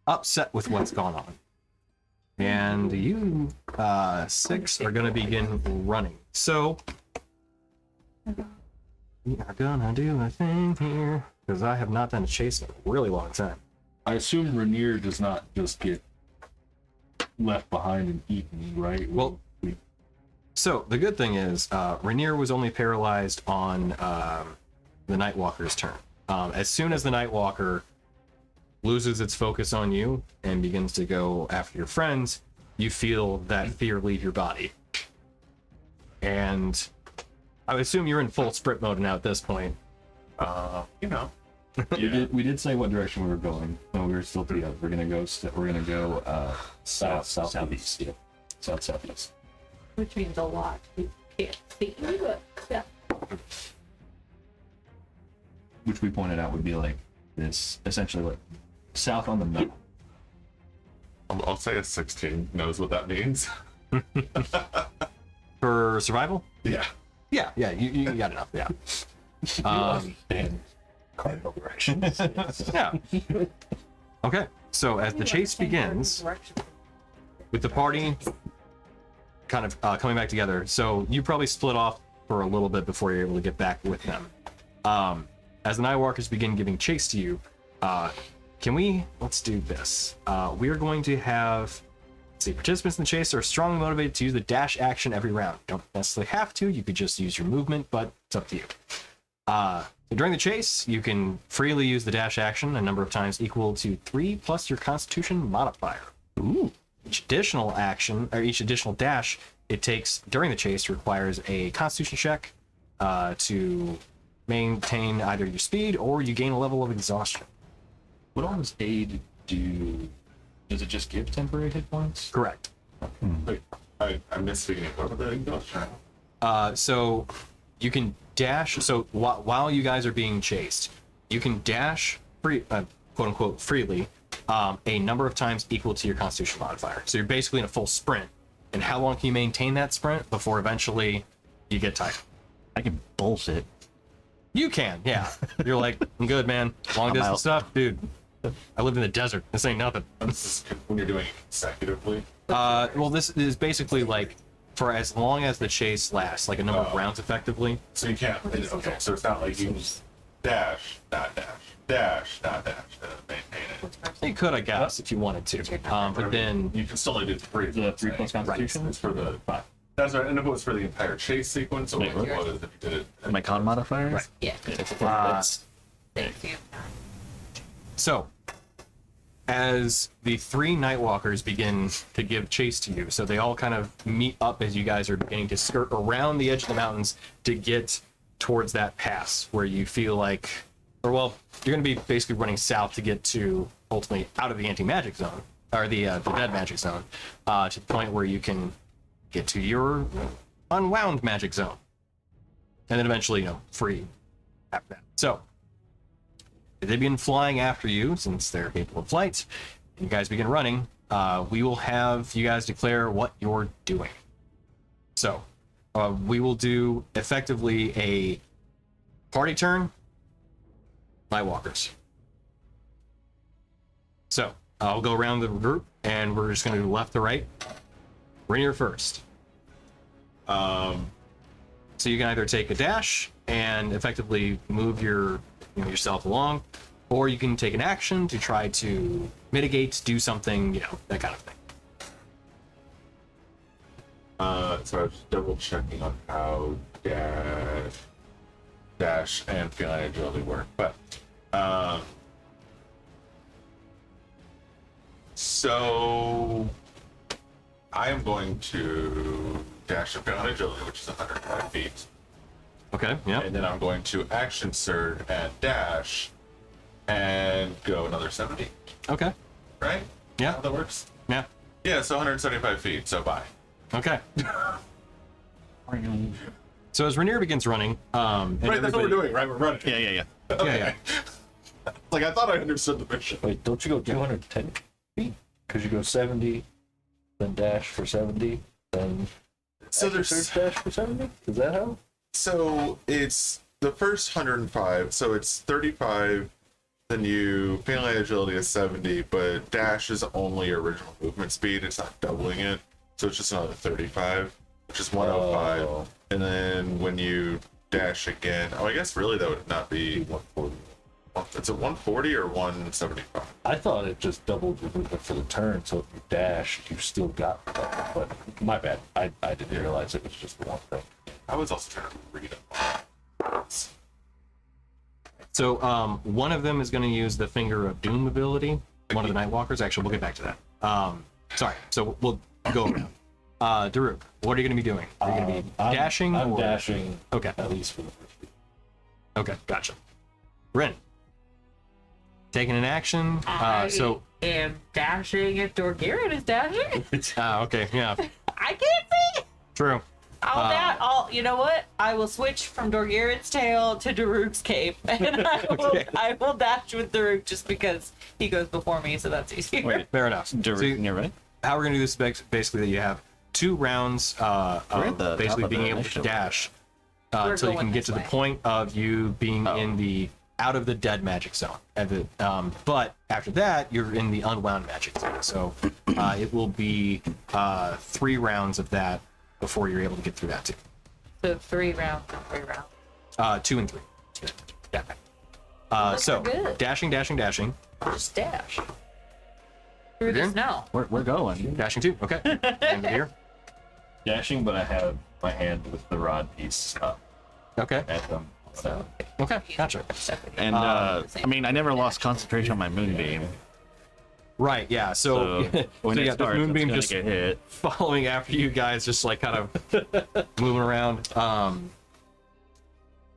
S1: upset with what's gone on, and you 6 are gonna begin running. So we are gonna do a thing here because I have not done a chase in a really long time.
S7: I assume Rainier does not just get left behind and eaten, right?
S1: Well, so the good thing is, Rainier was only paralyzed on the Nightwalker's turn. As soon as the Nightwalker loses its focus on you and begins to go after your friends, you feel that fear leave your body. And I would assume you're in full sprint mode now at this point.
S4: You know.
S7: we did say what direction we were going. No, we were still together. We're gonna go southeast. Yeah, southeast.
S2: Which means a lot. You can't see, but yeah.
S7: Which we pointed out would be like this, essentially like south on the map.
S4: I'll say a 16 knows what that means.
S1: For survival?
S4: Yeah.
S1: Yeah, you got enough, yeah.
S7: And cardinal directions.
S1: Yeah. Okay, so as the chase begins, with the party kind of coming back together, so you probably split off for a little bit before you're able to get back with them. As the Nightwalkers begin giving chase to you, let's do this. We are going to have, let's see, participants in the chase are strongly motivated to use the dash action every round. You don't necessarily have to, you could just use your movement, but it's up to you. So during the chase, you can freely use the dash action a number of times equal to 3 plus your Constitution modifier. Ooh. Each additional action, or each additional dash it takes during the chase requires a Constitution check to maintain either your speed or you gain a level of exhaustion.
S3: What all does aid do? Does it just give temporary hit points?
S1: Correct.
S4: Wait, I missed speaking of what the exhaustion.
S1: So you can dash. So while you guys are being chased, you can dash free, quote unquote, freely, a number of times equal to your Constitution modifier. So you're basically in a full sprint. And how long can you maintain that sprint before eventually you get tired?
S6: I can bullshit.
S1: You can, yeah. You're like, I'm good, man. Long distance
S6: out.
S1: stuff, dude. I live in the desert. This ain't nothing.
S4: This is when you're doing it consecutively.
S1: Well, this is basically like for as long as the chase lasts, like a number of rounds, effectively.
S4: So you can't. Okay, so it's not like you just dash, not dash, dash, not dash to maintain it.
S1: You could, I guess, if you wanted to. But then
S4: You can still only do 3.
S3: The 3 plus
S4: Right.
S3: Constitution?
S4: It's for the 5. That's right. And if it was for the entire chase sequence, or
S3: Wait,
S4: what it was if you did it.
S6: My con modifier?
S1: Right.
S2: Yeah. Thank you.
S1: So, as the 3 Nightwalkers begin to give chase to you, so they all kind of meet up as you guys are beginning to skirt around the edge of the mountains to get towards that pass where you feel like, or well, you're going to be basically running south to get to ultimately out of the anti-magic zone, or the dead magic zone, to the point where you can get to your unwound magic zone. And then eventually, free after that. So, they begin flying after you, since they're capable of flight, and you guys begin running, we will have you guys declare what you're doing. So, we will do effectively a party turn, Nightwalkers. So, I'll go around the group, and we're just going to do left to right. Rainier first. So you can either take a dash and effectively move yourself along, or you can take an action to try to mitigate, do something, that kind of thing.
S4: So I was double checking on how dash and feeling agility work, but so I am going to dash and feeling agility, which is 105 feet.
S1: Okay, yeah.
S4: And then I'm going to action surge and dash and go another 70.
S1: Okay,
S4: Right?
S1: Yeah.
S4: How that works?
S1: yeah.
S4: Yeah, so 175 feet, so bye.
S1: Okay. So as Rainier begins running, and
S4: Right, that's what we're doing, right? We're running.
S6: Yeah.
S1: Yeah, yeah.
S4: Like, I thought I understood the mission.
S3: Wait, don't you go 210 feet? Because you go 70, then dash for 70, then
S4: So
S3: action surge dash for 70? Is that how?
S4: So it's the first 105, so it's 35, then you feeling agility is 70, but dash is only your original movement speed, it's not doubling it. So it's just another 35, which is 105.
S3: Oh.
S4: And then when you dash again, I guess really that would not be
S3: 140.
S4: It's a 140 or 175.
S3: I thought it just doubled your movement for the turn, so if you dash, you still got that. But my bad. I didn't realize it was just the one thing.
S4: I was also trying to read it.
S1: So one of them is going to use the Finger of Doom ability. One of the Nightwalkers. Actually, we'll get back to that. Sorry. So we'll go around. Daruk, what are you going to be doing? Are you going to be dashing?
S3: I'm
S1: or...
S3: dashing.
S1: Okay.
S3: At least for the first week.
S1: Okay, gotcha. Ren, taking an action. So
S2: am dashing if Dorgirin is dashing.
S1: okay, yeah,
S2: I can't see.
S1: true.
S2: You know what? I will switch from Dorgirin's tail to Daruk's cape, and I will dash with Daruk just because he goes before me, so that's easier.
S1: Wait, fair enough.
S6: Daruk, you're right.
S1: How we're gonna do this basically that you have 2 rounds
S6: at
S1: of
S6: the
S1: basically
S6: top of
S1: being
S6: the
S1: able to
S6: initiative.
S1: dash
S2: We're
S1: until you
S2: going
S1: can get
S2: this
S1: to the
S2: way.
S1: point of you being in the out of the dead magic zone. But after that, you're in the unwound magic zone. So it will be 3 rounds of that before you're able to get through that too.
S2: So 3 rounds and 3 rounds.
S1: 2 and 3. Yeah. So
S2: good.
S1: dashing.
S2: Just dash. Through the
S1: Again?
S2: snow.
S6: We're going.
S1: Dashing 2. Okay. End of here.
S3: Dashing, but I have my hand with the rod piece up
S1: Okay.
S3: at them.
S2: So
S1: Okay, gotcha.
S6: And I mean, I never lost concentration on my moonbeam.
S1: Right, yeah. So,
S6: So when
S1: so
S6: it
S1: yeah, the
S6: starts,
S1: moonbeam
S6: it's
S1: just
S6: gonna get hit.
S1: following after you guys, just like kind of moving around.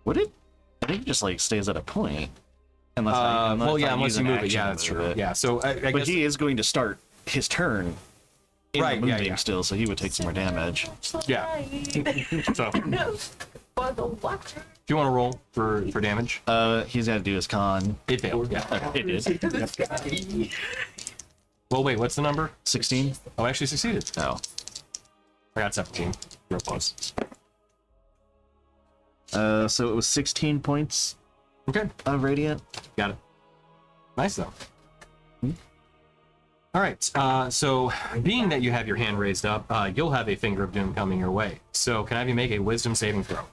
S6: Would it? I think it just like stays at a point. Unless
S1: Well, yeah,
S6: I
S1: unless
S6: use
S1: you
S6: an
S1: move it.
S6: action
S1: Yeah,
S6: to
S1: that's
S6: move
S1: true.
S6: it.
S1: Yeah, so I
S6: But
S1: guess
S6: he is going to start his turn in
S1: Right,
S6: the
S1: yeah,
S6: moonbeam
S1: yeah.
S6: still, so he would take some more damage.
S1: Yeah. So, if
S2: For the what?
S1: you want to roll for damage,
S6: He's got to do his con.
S1: it failed. Yeah.
S6: It did.
S1: Well, wait, what's the number?
S6: 16?
S1: Oh, I actually succeeded.
S6: Oh.
S1: I got 17. Real close.
S6: So it was 16 points
S1: Okay,
S6: of radiant.
S1: got it. Nice though. All right. So, being that you have your hand raised up, you'll have a finger of doom coming your way. So, can I have you make a wisdom saving throw?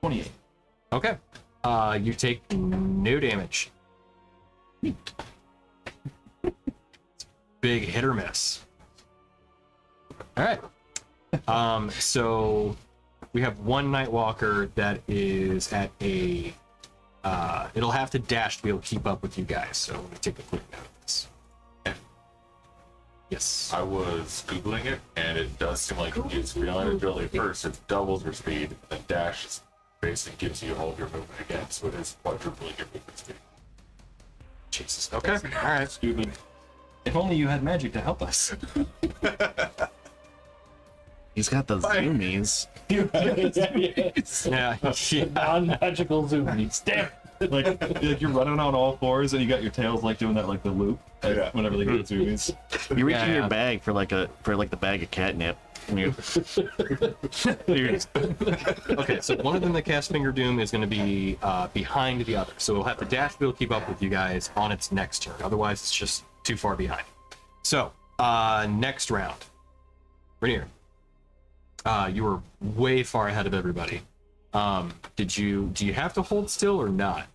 S3: 28.
S1: Okay. You take no damage. Big hit or miss. All right. So we have one Nightwalker that is at a. It'll have to dash to be able to keep up with you guys. So let me take a quick note of this. Yes.
S4: I was googling it, and it does seem like its reality ability first. It doubles your speed, and then dash basically gives you all of your movement again. So it is quadrupling your movement speed.
S1: Jesus. Okay. All right.
S3: Stupid. If only you had magic to help us.
S6: He's got the zoomies.
S1: Yeah. Yeah.
S7: Non-magical zoomies. Damn. like you're running on all fours and you got your tails like doing that like the loop
S4: Yeah.
S7: whenever they get zoomies.
S6: You reach
S1: Yeah,
S6: in
S1: yeah.
S6: your bag for like the bag of catnip. And you,
S1: Okay, so one of them that casts Finger Doom is going to be behind the other. So it'll have to dash to be able to keep up with you guys on its next turn. Otherwise, it's just too far behind. So, next round. Rainier. You were way far ahead of everybody. Do you have to hold still or not?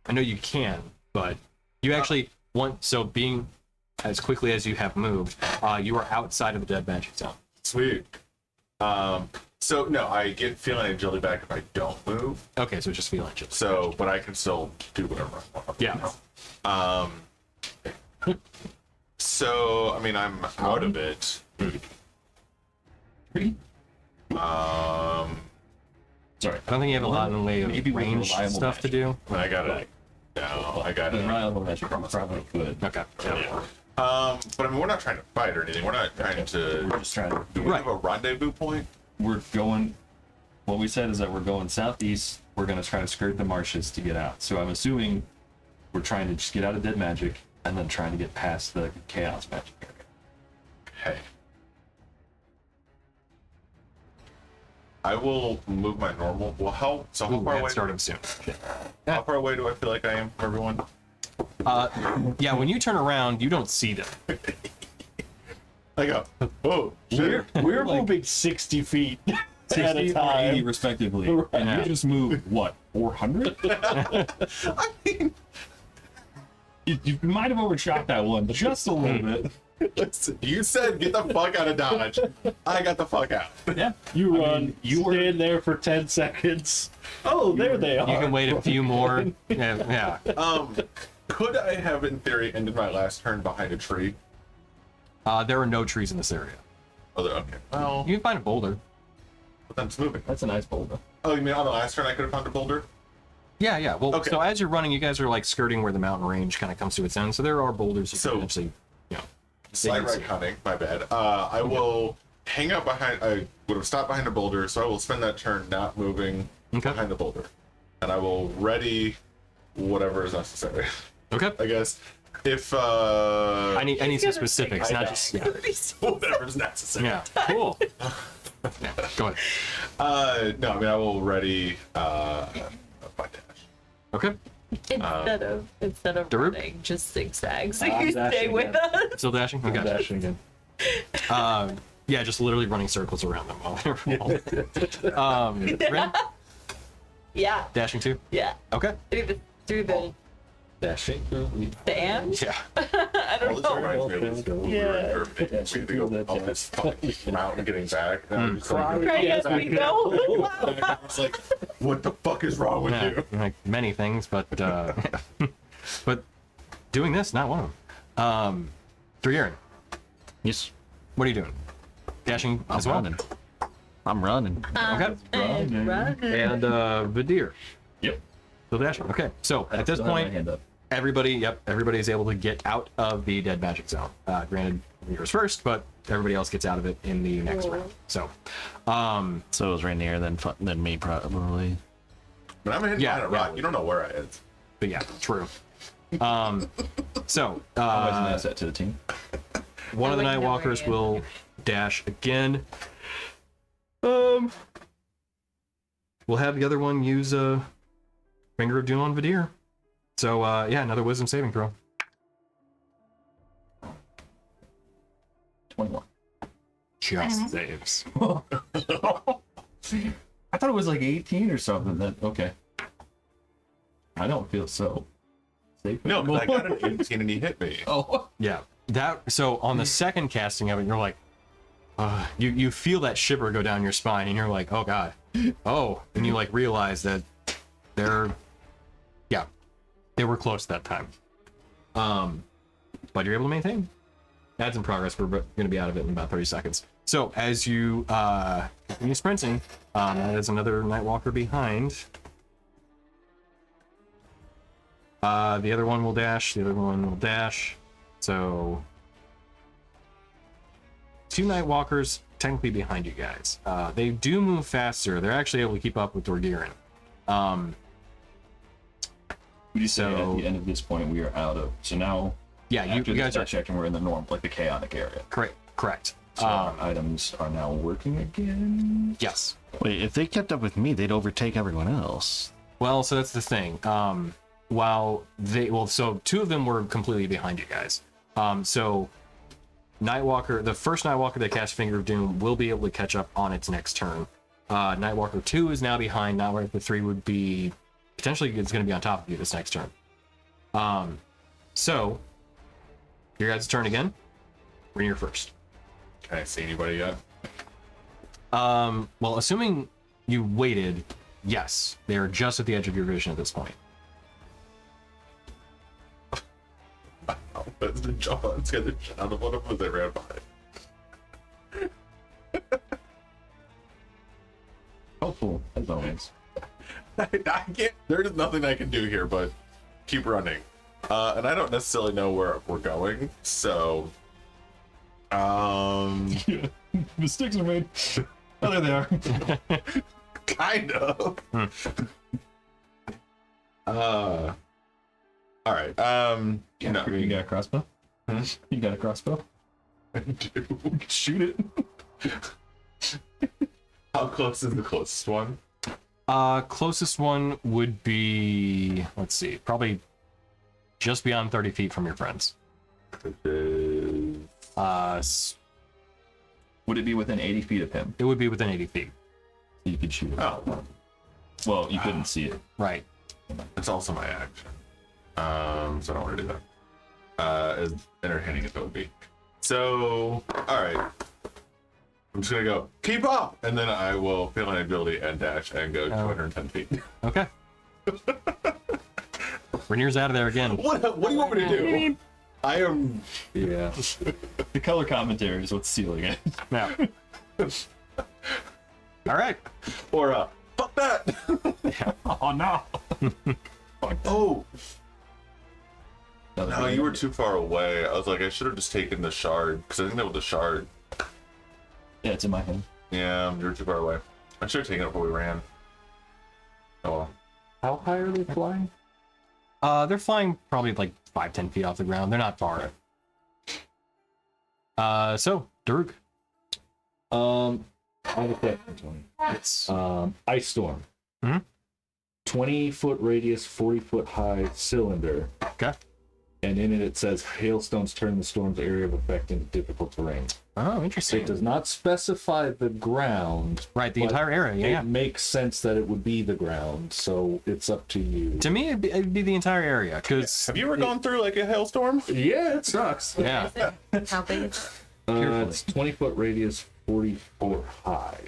S1: I know you can, but you actually want, so being as quickly as you have moved, you are outside of the dead magic zone.
S4: Sweet. So no, I get feeling agility back if I don't move.
S1: Okay, so just feel it.
S4: So, but I can still do whatever I want.
S1: Yeah.
S4: So, I mean, I'm out of it.
S3: Sorry.
S1: I don't think you have a lot in the way of
S3: Maybe with
S1: range
S3: reliable
S1: stuff to do.
S4: I got it. No, I got it.
S3: Reliable magic probably could.
S1: Okay.
S4: Yeah. But I mean, we're not trying to fight or anything. We're not trying to.
S3: We're just trying to.
S4: Do we have a rendezvous point?
S3: We're going. What we said is that we're going southeast. We're going to try to skirt the marshes to get out. So I'm assuming we're trying to just get out of dead magic and then trying to get past the chaos magic area.
S4: Okay. I will move my normal. Well, how
S1: Ooh,
S4: far away?
S1: that's starting soon.
S4: How far away do I feel like I am from everyone?
S1: Yeah, when you turn around, you don't see them.
S4: I go. Oh, shit.
S7: We're moving 60 feet at
S3: 60
S7: a
S3: or 80
S7: time.
S3: respectively.
S7: Right.
S3: And
S1: Yeah.
S3: you just moved, what, 400?
S4: I mean,
S3: You might have overshot that one just a little bit.
S4: listen, you said get the fuck out of Dodge. I got the fuck out.
S3: Yeah.
S7: You run, you stand there for 10 seconds. Oh, there they are.
S1: You can wait a few more. Yeah.
S4: Could I have, in theory, ended my last turn behind a tree?
S1: There are no trees in this area.
S4: Oh, okay. Well,
S1: You can find a boulder.
S4: but then it's moving.
S3: That's a nice boulder.
S4: Oh, you mean on the last turn I could have found a boulder?
S1: Yeah, yeah. Well,
S4: Okay.
S1: so as you're running, you guys are like skirting where the mountain range kind of comes to its end. So there are boulders you
S4: So-
S1: can actually, you know.
S4: Slight
S1: can see.
S4: retconning, my bad. I will hang out behind. I would have stopped behind a boulder, so I will spend that turn not moving
S1: Okay.
S4: behind the boulder, and I will ready whatever is necessary.
S1: Okay.
S4: I guess if
S1: I need some specifics, not just yeah.
S4: whatever is necessary.
S1: Yeah. Cool. Yeah, go ahead.
S4: No, I mean I will ready my dash.
S1: Okay.
S2: Instead of
S1: Daruk?
S2: running, just zigzag, so
S3: I'm
S2: you stay
S3: dashing
S2: with
S3: again.
S2: us.
S1: Still dashing. Okay.
S3: Dashing again.
S1: Yeah, just literally running circles around them while they're rolling. Ren,
S2: Yeah,
S1: dashing too.
S2: yeah.
S1: Okay.
S2: Through the
S3: Dashing.
S2: sand.
S1: Yeah.
S2: I I don't know.
S4: Reminds me of this when we were in Germany. We had to go up this fucking mountain getting back. And I was just like,
S2: Right as we go.
S4: I was like, what the fuck is wrong with
S1: Yeah,
S4: you?
S1: like many things, but but doing this, not one of them. Dreerin,
S6: Yes.
S1: what are you doing? Dashing as well?
S6: Running. I'm running.
S1: Okay.
S2: And
S1: And Vidir.
S7: Yep.
S1: Still dashing. Okay. So at this
S7: Still have my
S1: point,
S7: hand up.
S1: everybody is able to get out of the dead magic zone. Granted, yours first, but everybody else gets out of it in the next round. So,
S6: So it was Rainier, then me probably.
S4: But I'm hitting
S1: Yeah,
S4: behind a rock.
S1: yeah.
S4: You don't know where I is.
S1: but yeah, true. So,
S7: Always an asset to the team.
S1: one of the
S2: I wouldn't know where
S1: Nightwalkers
S2: he is.
S1: will dash again. We'll have the other one use a Finger of Doom on Vidir. So, yeah, another Wisdom saving throw.
S7: 21.
S1: Just saves.
S7: I thought it was like 18 or something. Then okay. I don't feel so safe.
S4: No, because I got an 18 and he hit me.
S7: Oh.
S1: Yeah, that. So on the second casting of it, you're like, you feel that shiver go down your spine, and you're like, oh god, oh, and you like realize that they were close that time. But you're able to maintain. That's in progress. We're going to be out of it in about 30 seconds. So as you continue sprinting, there's another Nightwalker behind. The other one will dash. The other one will dash. So 2 Nightwalkers technically behind you guys. They do move faster. They're actually able to keep up with Dorgirin.
S7: Would you say
S1: So-
S7: at the end of this point we are out of? So now,
S1: Yeah, you
S7: after
S1: guys
S7: this
S1: are
S7: death check and we're in the norm, like the chaotic area.
S1: correct.
S7: So our items are now working again.
S1: Yes.
S6: Wait, if they kept up with me, they'd overtake everyone else.
S1: Well, so that's the thing. So 2 of them were completely behind you guys. So Nightwalker, the first Nightwalker that cast Finger of Doom will be able to catch up on its next turn. Nightwalker 2 is now behind. Nightwalker 3 would be potentially it's going to be on top of you this next turn. So your guys' turn again. Rainier first.
S4: Can I see anybody yet?
S1: Well, assuming you waited, yes, they are just at the edge of your vision at this point.
S4: That's the jump on scared the shit out of one of them as they ran by.
S7: Helpful as always.
S4: I can't. There is nothing I can do here but keep running. And I don't necessarily know where we're going, so.
S7: Mistakes are made. Oh, there they are.
S4: Kind of. All right.
S7: You
S4: No.
S7: got a crossbow?
S4: Hmm?
S7: You got a crossbow? Shoot it.
S4: How close is the closest one?
S1: Closest one would be, let's see, probably just beyond 30 feet from your friends.
S7: Would it be within 80 feet of him?
S1: It would be within 80 feet.
S7: You could shoot it.
S4: Oh,
S7: Well, you couldn't see it.
S1: Right.
S4: it's also my action. So I don't want to do that. As entertaining as it would be. So, all right. I'm just gonna go keep up, and then I will feel my ability and dash and go 210 feet.
S1: Okay. Rainier's out of there again.
S4: What do you want me to do? I am.
S7: Yeah. The color commentary is what's sealing it.
S1: Now. All right.
S4: Or fuck that.
S7: Oh no.
S4: Oh. No, you were too far away. I was like, I should have just taken the shard because I think that was the shard.
S7: Yeah, it's in my hand.
S4: Yeah, you were too far away. I should have taken it before we ran. Oh well.
S3: How high are they flying?
S1: They're flying probably like 5-10 feet off the ground. They're not far. So, Daruk.
S3: I have a question, Tony.
S1: It's
S3: Ice Storm.
S1: Mhm.
S3: 20-foot radius, 40-foot high cylinder.
S1: okay.
S5: and in it says hailstones turn the storm's area of effect into difficult terrain.
S1: Oh,
S5: It
S1: interesting.
S5: does not specify the ground.
S1: Right, the
S5: but
S1: entire area. Yeah.
S5: It makes sense that it would be the ground, so it's up to you.
S1: To me, it'd be the entire area because
S4: Have you ever gone through like a hailstorm?
S5: Yeah, it sucks.
S1: yeah.
S2: How big is it?
S5: It's 20-foot radius, 40-foot high.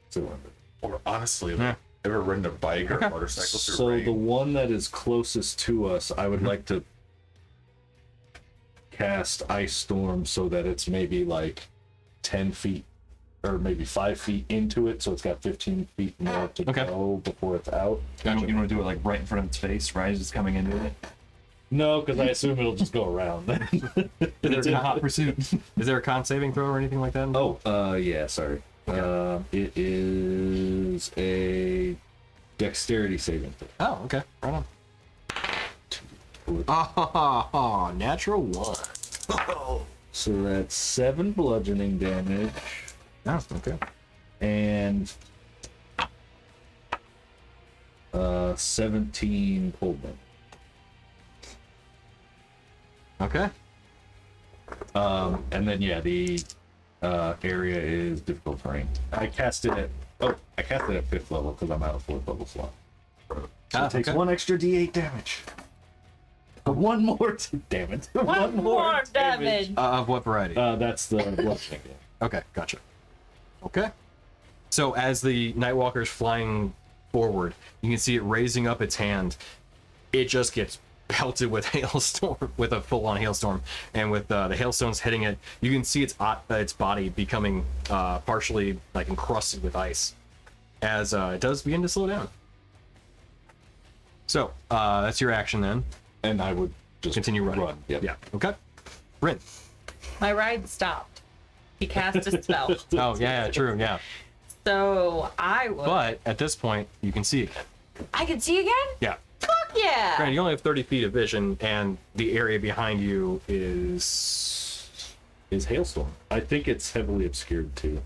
S5: So,
S4: Or honestly,
S1: Yeah.
S4: like, ever ridden a bike or a motorcycle through
S5: so
S4: rain?
S5: the one that is closest to us, I would like to cast Ice Storm so that it's maybe like 10 feet or maybe 5 feet into it, so it's got 15 feet more to
S1: Okay.
S5: go before it's out.
S3: You want to do it like right in front of its face, right as it's coming into it?
S5: No, because I assume it'll just go around.
S1: It's in hot pursuit. Is there a con saving throw or anything like that?
S5: Yeah, sorry. It is a dexterity saving throw.
S1: Oh, okay. Right on. Oh, natural 1.
S5: So that's 7 bludgeoning damage
S1: Oh, okay.
S5: and 17 cold damage.
S1: Okay.
S5: And then the area is difficult terrain. I cast it at 5th level because I'm out of 4th level slot. So it takes
S1: okay.
S5: 1 extra d8 damage. One more damn it.
S2: One more damage.
S1: Of what variety?
S5: That's the bludgeoning damage.
S1: Okay, gotcha. Okay. So as the Nightwalker is flying forward, you can see it raising up its hand. It just gets pelted with hailstorm, with a full-on hailstorm, and with the hailstones hitting it, you can see its body becoming partially like encrusted with ice as it does begin to slow down. So that's your action then.
S5: And I would just
S1: Continue running.
S5: Run. Yep.
S1: Yeah. Okay. Rin.
S2: My ride stopped. He cast a spell.
S1: Oh yeah, true. Yeah.
S2: So I would.
S1: But at this point, you can see again.
S2: I can see again?
S1: Yeah.
S2: Fuck yeah!
S1: Granted, you only have 30 feet of vision, and the area behind you is
S5: hailstorm. I think it's heavily obscured too.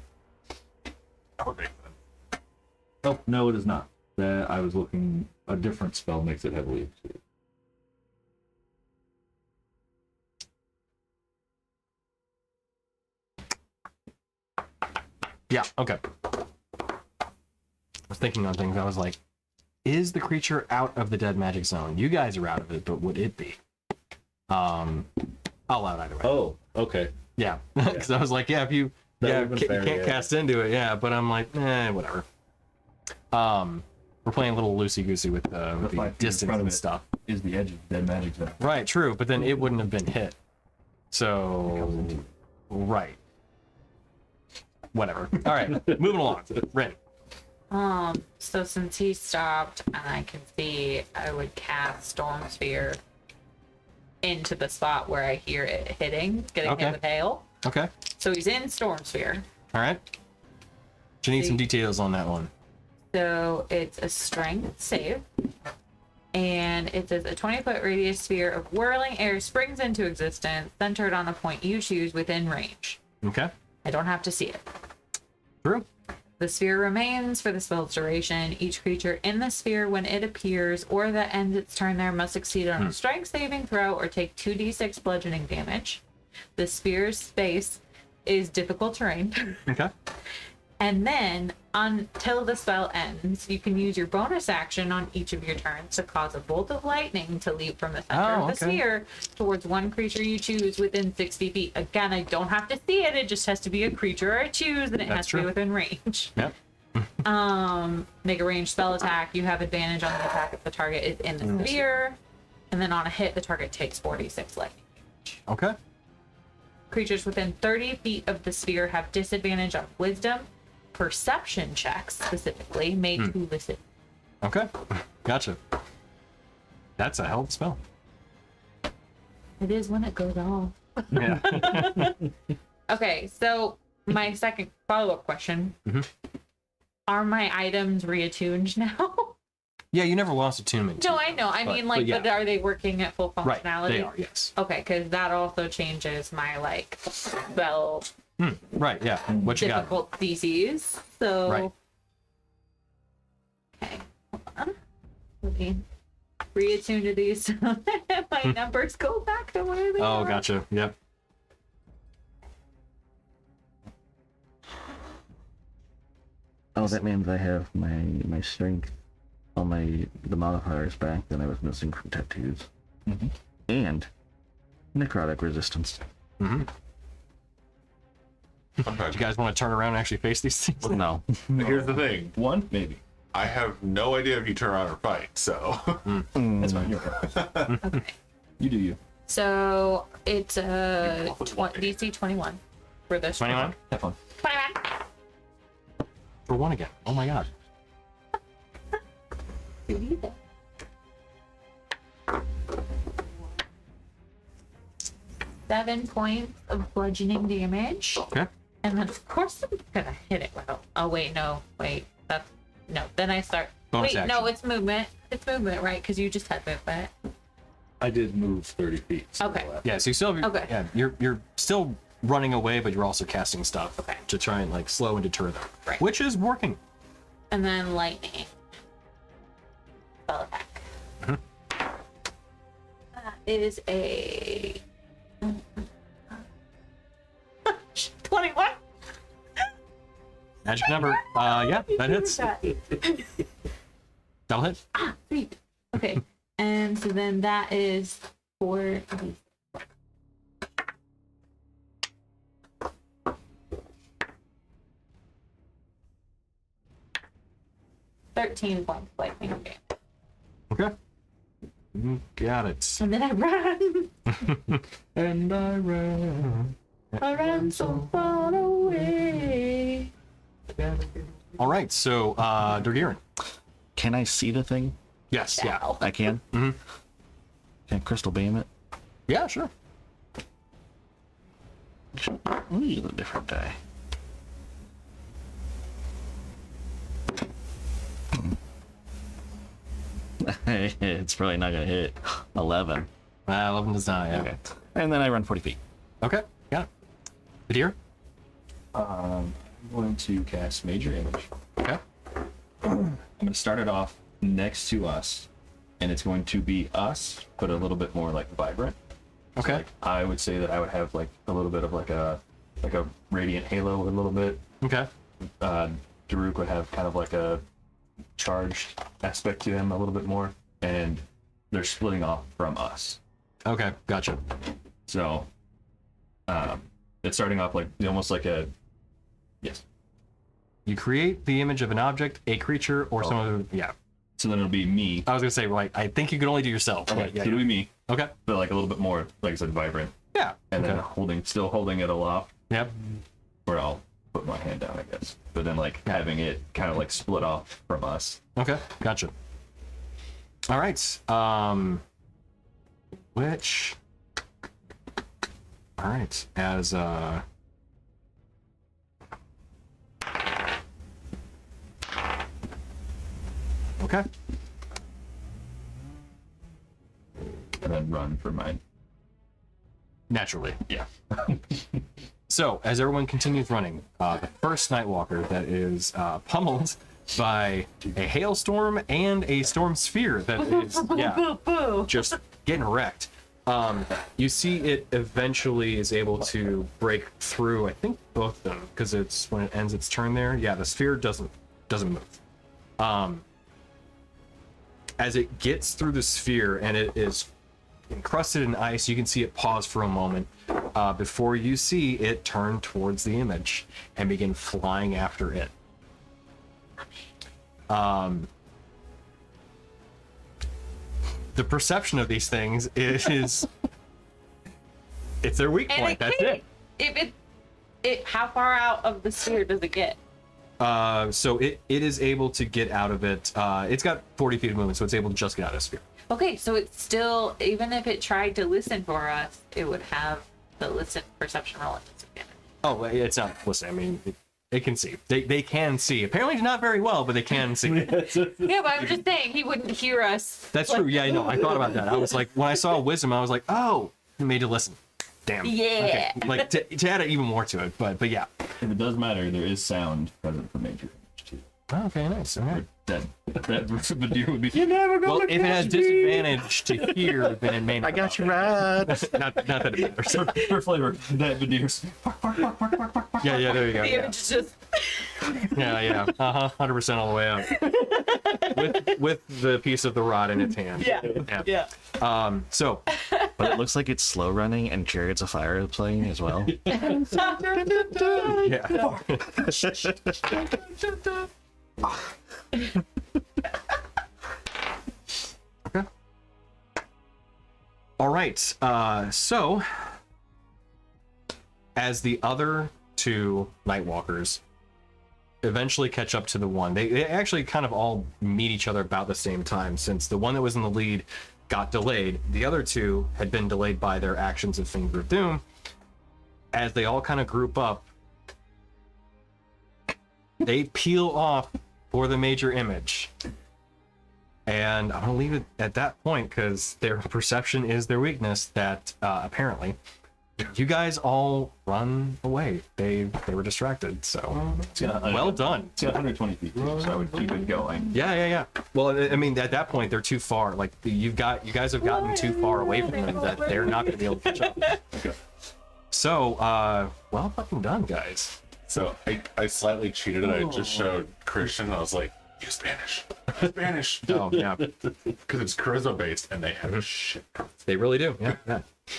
S4: That would make sense.
S5: Oh no, it is not. That I was looking. A different spell makes it heavily obscured.
S1: Yeah, okay. I was thinking on things. I was like, is the creature out of the dead magic zone? You guys are out of it, but would it be? I'll allow it either way.
S5: Oh, okay.
S1: Yeah, because I was like, yeah, if you
S5: That would've been fair,
S1: you can't
S5: yeah.
S1: cast into it, yeah. But I'm like, whatever. We're playing a little loosey goosey with the
S3: 5 feet in
S1: distance
S3: front of
S1: and
S3: it.
S1: stuff.
S3: Is the edge of the dead magic zone.
S1: Right, true. But then it wouldn't have been hit. So, right. Whatever. All right, moving along. Rin.
S2: So since he stopped and I can see, I would cast Storm Sphere into the spot where I hear it hitting, getting
S1: Okay.
S2: hit with hail.
S1: Okay.
S2: So he's in Storm Sphere.
S1: All right. You need some details on that one.
S2: So it's a strength save. And it says a 20-foot radius sphere of whirling air springs into existence, centered on a point you choose within range.
S1: Okay.
S2: I don't have to see it.
S1: True.
S2: The sphere remains for the spell's duration. Each creature in the sphere, when it appears or that ends its turn there, must succeed on a strength saving throw or take 2d6 bludgeoning damage. The sphere's space is difficult terrain.
S1: Okay.
S2: And then, until the spell ends, you can use your bonus action on each of your turns to cause a bolt of lightning to leap from the center of the
S1: okay.
S2: sphere towards one creature you choose within 60 feet. Again, I don't have to see it. It just has to be a creature I choose, and it
S1: That's
S2: has to
S1: true.
S2: be within range.
S1: Yep.
S2: Make a ranged spell attack. You have advantage on the attack if the target is in the sphere. And then on a hit, the target takes 46 lightning.
S1: Okay.
S2: Creatures within 30 feet of the sphere have disadvantage on wisdom, perception checks specifically, made to listen.
S1: Okay. Gotcha. That's a hell of a spell.
S2: It is when it goes off.
S1: Yeah.
S2: Okay, so my second follow-up question. Are my items reattuned now?
S1: Yeah, you never lost attunement.
S2: No, I know. I
S1: But-
S2: mean, like,
S1: but yeah.
S2: but are they working at full
S1: Right.
S2: functionality?
S1: They are, yes.
S2: Okay, because that also changes my, like, spell
S1: Right, yeah. What you got?
S2: difficult DCs. So.
S1: Right.
S2: Okay, hold on. Let me reattune to these so that my numbers go back to where they
S1: Oh,
S2: are.
S1: gotcha. Yep.
S6: Oh, that means I have my strength on the modifiers back that I was missing from tattoos.
S5: Mhm.
S6: And necrotic resistance.
S1: Mm-hmm.
S4: Okay.
S1: Do you guys want to turn around and actually face these things?
S6: No.
S4: Here's the thing.
S5: One, maybe.
S4: I have no idea if you turn around or fight, so.
S5: That's fine. You're fine.
S2: Okay.
S5: You do you.
S2: So it's a DC 21 for this.
S1: 21?
S5: Have fun.
S2: 21.
S1: For one again. Oh my god.
S2: Believe it. Seven points of bludgeoning damage.
S1: Okay.
S2: And then, of course, I'm gonna hit it with. Oh wait, no, wait. That's no. Then I start.
S1: Bonus
S2: wait, no,
S1: action.
S2: it's movement. It's movement, right? Because you just had movement.
S5: I did move 30 feet. So
S2: Okay.
S1: Yeah, so you still have your,
S2: Okay.
S1: yeah, you're still running away, but you're also casting stuff
S2: Okay.
S1: to try and like slow and deter them.
S2: Right.
S1: Which is working.
S2: And then lightning. Spell attack. That is a 21.
S1: Magic number. Yeah, that hits. That'll hit.
S2: Ah, sweet. Okay. And so then that is 4. 13 points of lightning damage.
S1: Okay. You got it.
S2: And then I run.
S1: And I ran.
S2: I ran so far away.
S1: All right, so Dorgiran.
S6: Can I see the thing?
S1: Yes, yeah.
S2: Ow.
S6: I can?
S1: Mhm.
S6: Can crystal beam it?
S1: Yeah, sure.
S6: Let me use a different die. It's probably not gonna hit. 11.
S1: 11 does not, yeah.
S6: Okay. And then I run 40 feet.
S1: Okay, got it. Kadir?
S5: I'm going to cast Major Image.
S1: Okay.
S5: I'm going to start it off next to us, and it's going to be us, but a little bit more like vibrant. So,
S1: Okay.
S5: like, I would say that I would have like a little bit of like a radiant halo, a little bit.
S1: Okay.
S5: Daruk would have kind of like a charged aspect to him a little bit more, and they're splitting off from us.
S1: Okay, gotcha.
S5: So, it's starting off like almost like a yes.
S1: You create the image of an object, a creature, or some other. Yeah.
S5: So then it'll be me.
S1: I was gonna say, like, I think you can only do yourself.
S5: Okay,
S1: But yeah,
S5: so it'll
S1: yeah.
S5: be me,
S1: Okay.
S5: but like a little bit more, like I said, vibrant,
S1: Yeah.
S5: and
S1: okay.
S5: then still holding it aloft,
S1: Yep.
S5: where I'll put my hand down, I guess. But then like having it kind of like split off from us.
S1: Okay, gotcha. All right. Which. All right. As Okay.
S5: And then run for mine.
S1: Naturally.
S5: Yeah.
S1: So, as everyone continues running, the first Nightwalker that is pummeled by a hailstorm and a storm sphere that is, yeah, just getting wrecked. You see it eventually is able to break through, I think, both of them, because it's when it ends its turn there. Yeah, the sphere doesn't move. As it gets through the sphere and it is encrusted in ice, you can see it pause for a moment before you see it turn towards the image and begin flying after it. The perception of these things is it's their weak
S2: And
S1: point.
S2: it
S1: That's
S2: can't-
S1: it.
S2: If it, how far out of the sphere does it get?
S1: So it is able to get out of it. It's got 40 feet of movement, so it's able to just get out of the sphere.
S2: Okay, so it's still, even if it tried to listen for us, it would have the listen perception roll at disadvantage.
S1: Oh, it's not. Listen, I mean, it can see. They can see. Apparently, not very well, but they can see.
S2: Yeah, but I'm just saying he wouldn't hear us.
S1: That's true. Yeah, I know. I thought about that. I was like, when I saw wisdom, I was like, oh, it made you listen. Damn.
S2: Yeah.
S1: Okay. Like to add even more to it, but yeah.
S5: If it does matter, there is sound present for Major Image too.
S1: Oh, okay, nice. Okay.
S5: Dead. That Vadir would be.
S1: Well, if it has disadvantage to hear, then it may not.
S6: I got you right.
S1: Not that it matters.
S5: For flavor, that Vadir's.
S1: Yeah, there you go.
S2: The
S1: Yeah,
S2: image is just
S1: yeah. 100% all the way up. With the piece of the rod in its hand.
S2: yeah.
S1: So,
S6: But it looks like it's slow running and Chariots of Fire is playing as well.
S1: yeah. Okay. All right. So, as the other two Nightwalkers eventually catch up to the one, they actually kind of all meet each other about the same time, since the one that was in the lead got delayed. The other two had been delayed by their actions of Finger of Doom. As they all kind of group up, they peel off for the major image. And I'm going to leave it at that point because their perception is their weakness, that apparently you guys all run away. They were distracted, so well done.
S5: It's got 120 feet, so I would keep it going.
S1: Yeah. Well, I mean, at that point, they're too far. Like, you guys have gotten too far away from them that they're not going to be able to catch up.
S5: Okay.
S1: So, well fucking done, guys.
S4: So I slightly cheated. I just showed Christian. I was like, use Spanish. Spanish.
S1: Oh, yeah.
S4: Because it's charisma based and they have a shit.
S1: They really do. Yeah.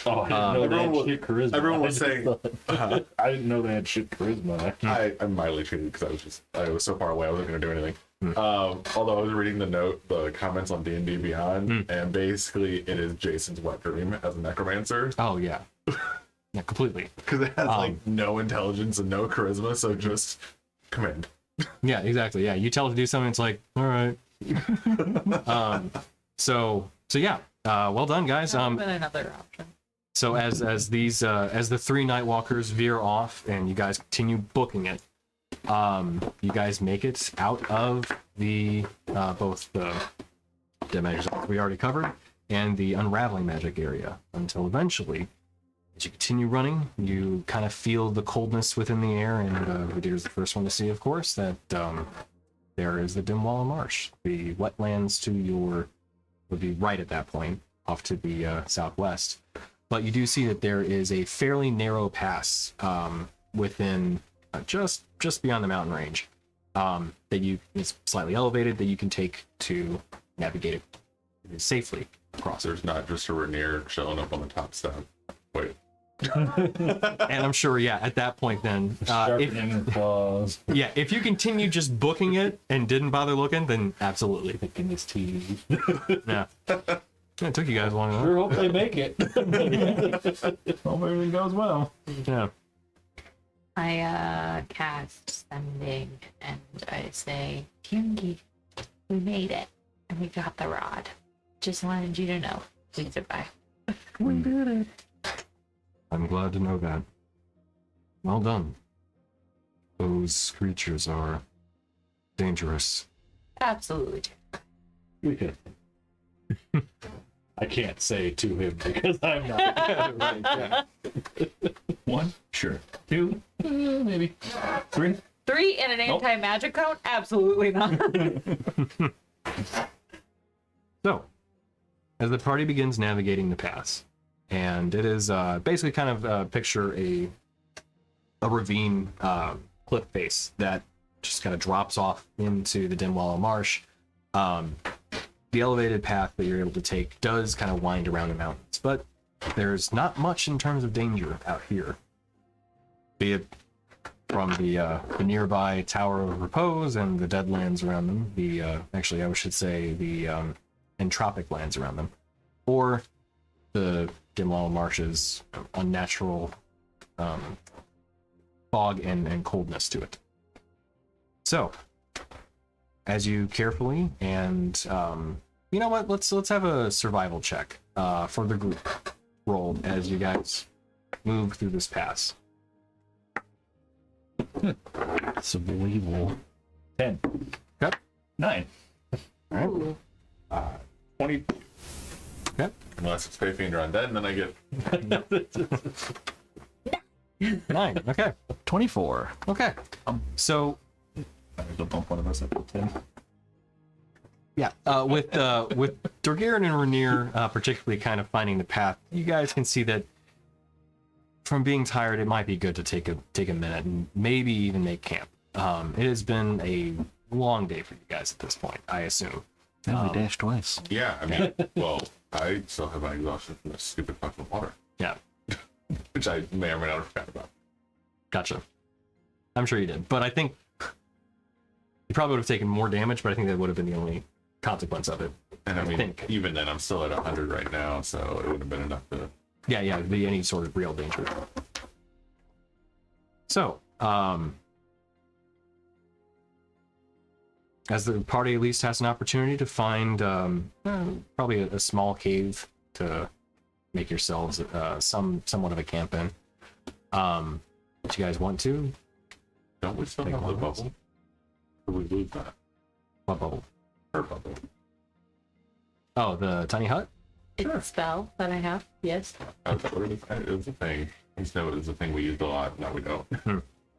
S5: Oh, I didn't know they had shit charisma.
S4: Everyone was saying,
S5: I didn't know they had shit charisma.
S4: I mildly cheated because I was so far away. I wasn't going to do anything. Although I was reading the comments on D&D Beyond, and basically it is Jason's wet dream as a necromancer.
S1: Oh, yeah. Yeah, completely.
S4: Because it has like no intelligence and no charisma, so just command.
S1: Yeah, exactly. Yeah, you tell it to do something, it's like, all right. So yeah, well done, guys.
S2: Been another option.
S1: So as the three Nightwalkers veer off and you guys continue booking it, you guys make it out of the both the dead magic zone we already covered and the unraveling magic area, until eventually, as you continue running, you kind of feel the coldness within the air, and Vadir's the first one to see, of course, that there is the Dimwalla Marsh. The wetlands to your would be right at that point, off to the southwest. But you do see that there is a fairly narrow pass within just beyond the mountain range that is slightly elevated, that you can take to navigate it safely across.
S4: There's not just a Rainier showing up on the top step. Wait.
S1: And I'm sure, yeah, at that point then,
S5: Sharpening the claws.
S1: if you continue just booking it and didn't bother looking, then absolutely.
S5: Picking his teeth.
S1: Yeah. It took you guys long enough.
S5: Sure hope they make it. Hope everything goes well.
S1: Yeah.
S2: I cast Sending and I say, Kyungi, we made it and we got the rod. Just wanted you to know we survived.
S1: We did it. I'm glad to know that. Well done. Those creatures are dangerous.
S2: Absolutely.
S5: Yeah. I can't say to him because I'm not.
S1: Right, yeah.
S5: 1, sure. 2, maybe. 3.
S2: 3 in an anti-magic cone? Absolutely not.
S1: So, as the party begins navigating the pass, and it is basically kind of picture a ravine cliff face that just kind of drops off into the Dimwalla Marsh. The elevated path that you're able to take does kind of wind around the mountains, but there's not much in terms of danger out here. Be it from the nearby Tower of Repose and the Deadlands around them, actually I should say the Entropic lands around them, or the Dimwalla Marsh's unnatural fog and coldness to it. So, as you carefully and you know what, let's have a survival check for the group roll as you guys move through this pass.
S6: Survival.
S5: 10.
S1: Okay.
S5: 9.
S1: All right.
S5: 20.
S1: Okay.
S4: Unless it's Payfiender Undead, and then I get
S1: 9. Okay.
S6: 24.
S1: Okay. So
S5: There's a bump one of us up to 10.
S1: Yeah, with Dorgirin and Rainier particularly kind of finding the path, you guys can see that from being tired, it might be good to take a minute and maybe even make camp. It has been a long day for you guys at this point, I assume.
S6: And we dashed twice.
S4: Yeah, I mean, well, I still have my exhaustion from this stupid fucking water,
S1: Yeah,
S4: which I may or may not have forgot about.
S1: gotcha. I'm sure you did, but I think you probably would have taken more damage, but I think that would have been the only consequence of it.
S4: And I mean,
S1: think.
S4: even then, I'm still at 100 right now, so it would have been enough to.
S1: Yeah, it'd be any sort of real danger. So, as the party at least has an opportunity to find probably a small cave to make yourselves somewhat of a camp in. If you guys want to,
S4: Don't we still have the bubble? Or we lose that?
S1: what bubble?
S4: Her bubble.
S1: Oh, the tiny hut?
S2: It's a spell that I have. Yes.
S4: It was a thing. I just know it was a thing we used a lot. Now we don't.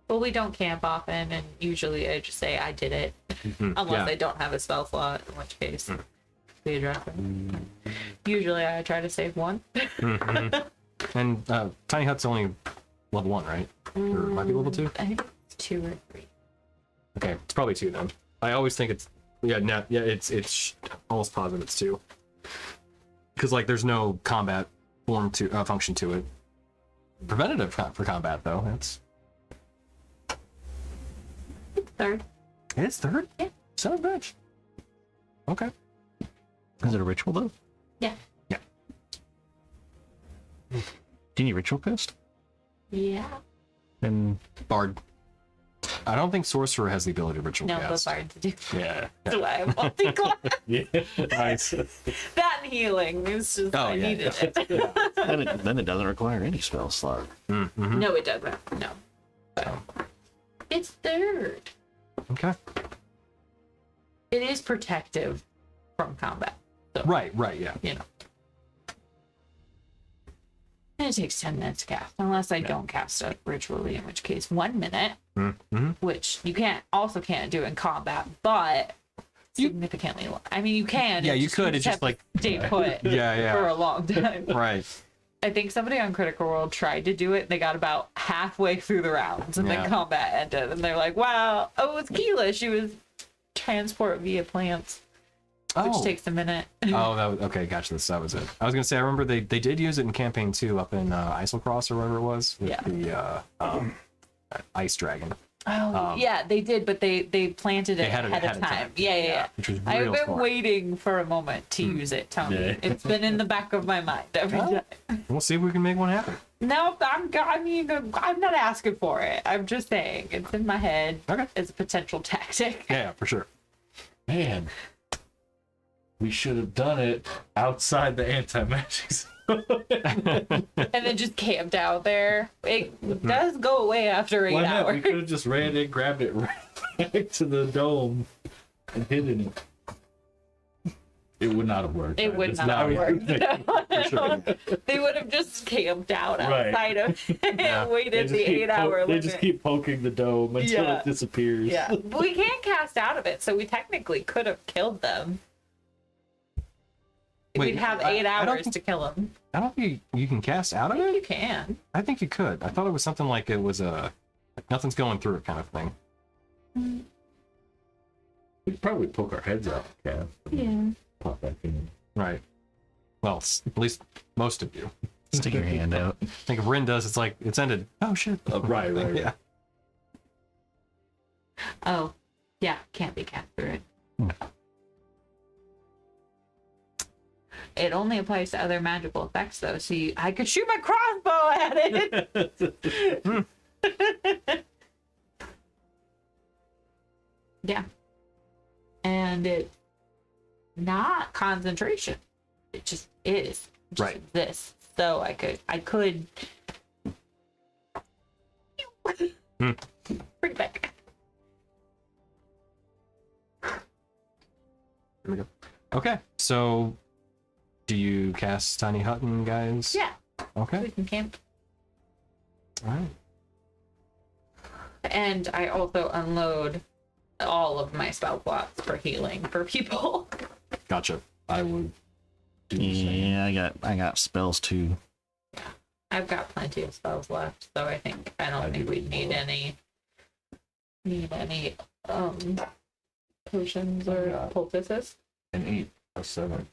S2: Well, we don't camp often, and usually I just say I did it, unless
S1: Yeah.
S2: I don't have a spell slot, in which case we address it. Usually I try to save one.
S1: And tiny hut's only level 1, right? Or it might be level 2?
S2: I think it's 2 or 3.
S1: Okay, it's probably 2 then. I always think it's it's almost positive it's 2. Because like there's no combat form to function to it. Preventative for combat though. It's
S2: 3rd.
S1: it's 3rd.
S2: Yeah.
S1: Son of a bitch. Okay.
S6: Is it a ritual though?
S2: Yeah.
S1: Yeah.
S6: Do you need ritual cast?
S2: Yeah.
S6: And
S1: Bard. I don't think sorcerer has the ability to ritual
S2: No,
S1: cast.
S2: the bards do.
S1: Yeah.
S2: That's why I'm multi-class.
S1: Yeah. Nice.
S2: That and healing is just
S1: Oh,
S2: I
S1: yeah,
S2: needed it.
S6: then it doesn't require any spell slot.
S1: Mm-hmm.
S2: No, it doesn't. No. But it's 3rd.
S1: Okay.
S2: It is protective from combat. So,
S1: Right, yeah.
S2: you know. And it takes 10 minutes to cast, unless I don't cast it ritually, in which case 1 minute,
S1: Mm-hmm.
S2: which you can't do in combat, but significantly. I mean, you can.
S1: Yeah,
S2: it's
S1: you could. It's just
S2: have to stay put
S1: Yeah,
S2: for
S1: yeah.
S2: a long time.
S1: Right.
S2: I think somebody on Critical Role tried to do it. And they got about halfway through the rounds, and
S1: Yeah.
S2: then combat ended, and they're like, "Wow, oh, it's Keela. She was transport via plants, which
S1: Oh.
S2: takes a minute."
S1: Oh, that was, okay, gotcha. That was it. I was gonna say, I remember they did use it in campaign 2 up in Islecross or whatever it was with
S2: Yeah.
S1: the ice dragon,
S2: Oh, yeah, they did, but they planted it
S1: They had it
S2: ahead of time. Yeah.
S1: which was
S2: I've
S1: real
S2: been
S1: smart.
S2: waiting for a moment to use it, Tony.
S7: Yeah.
S2: It's been in the back of my mind every
S1: Oh.
S2: time.
S1: We'll see if we can make one happen.
S2: No, I'm not asking for it. I'm just saying it's in my head
S1: Okay.
S2: as a potential tactic.
S1: Yeah, for sure.
S7: Man, we should have done it outside the anti-magic zone.
S2: And then just camped out there. It does go away after 8
S7: Why not? We
S2: hours.
S7: could have just ran in, grabbed it right back to the dome, and hidden it. It would not have worked.
S2: It would
S7: It's
S2: not have worked.
S1: sure.
S2: They would have just camped out
S7: Right.
S2: outside of it and waited the
S7: keep
S2: 8-hour
S7: They
S2: limit.
S7: just keep poking the dome until
S2: Yeah.
S7: it disappears.
S2: Yeah, but we can't cast out of it, so we technically could have killed them.
S1: Wait,
S2: We'd have
S1: I-
S2: 8
S1: I don't
S2: hours
S1: think-
S2: to kill them.
S1: I don't think you can cast out
S2: I
S1: of
S2: think you
S1: it.
S2: can.
S1: I think you could. I thought it was something like it was a like nothing's going through it kind of thing.
S7: We could probably poke our heads out, Cav.
S2: Yeah.
S7: Pop back in.
S1: Right. Well, at least most of you.
S6: Stick your hand out.
S1: I think if Rin does, it's like it's ended. Oh shit.
S7: Right.
S1: Yeah.
S2: Oh, yeah, can't be cast through it. It only applies to other magical effects, though. See, I could shoot my crossbow at it. Yeah. And it's not concentration. It just is. Just
S1: Right.
S2: This. So I could.
S1: Hmm.
S2: Bring it back.
S1: There we go. Okay, so do you cast Tiny Hutton, guys?
S2: Yeah.
S1: Okay.
S2: We can camp.
S1: All right.
S2: And I also unload all of my spell slots for healing for people.
S1: Gotcha.
S5: I would do the same.
S6: Yeah, I got spells too.
S2: I've got plenty of spells left, so I don't think
S5: do
S2: we
S5: as
S2: need
S5: well.
S2: any potions or poultices.
S5: An 8, a 7,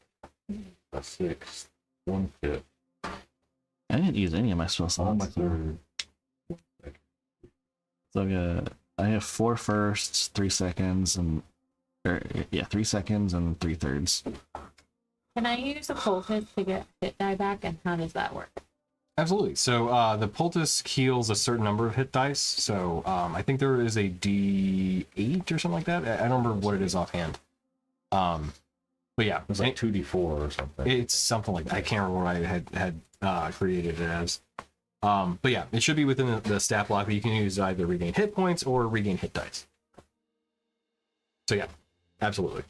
S5: a 6, 1 5.
S6: I didn't use any of my spell
S5: On my
S6: slots.
S5: third.
S6: So I have 4 firsts, 3 seconds, and 3 seconds and 3/3.
S2: Can I use a poultice to get hit die back, and how does that work?
S1: Absolutely. So the poultice heals a certain number of hit dice. So I think there is a D8 or something like that. I don't remember what it is offhand. But yeah,
S5: It's like 2d4 or something.
S1: it's something like that. I can't remember what I had created it as. But yeah, it should be within the stat block, but you can use either regain hit points or regain hit dice. So yeah, absolutely.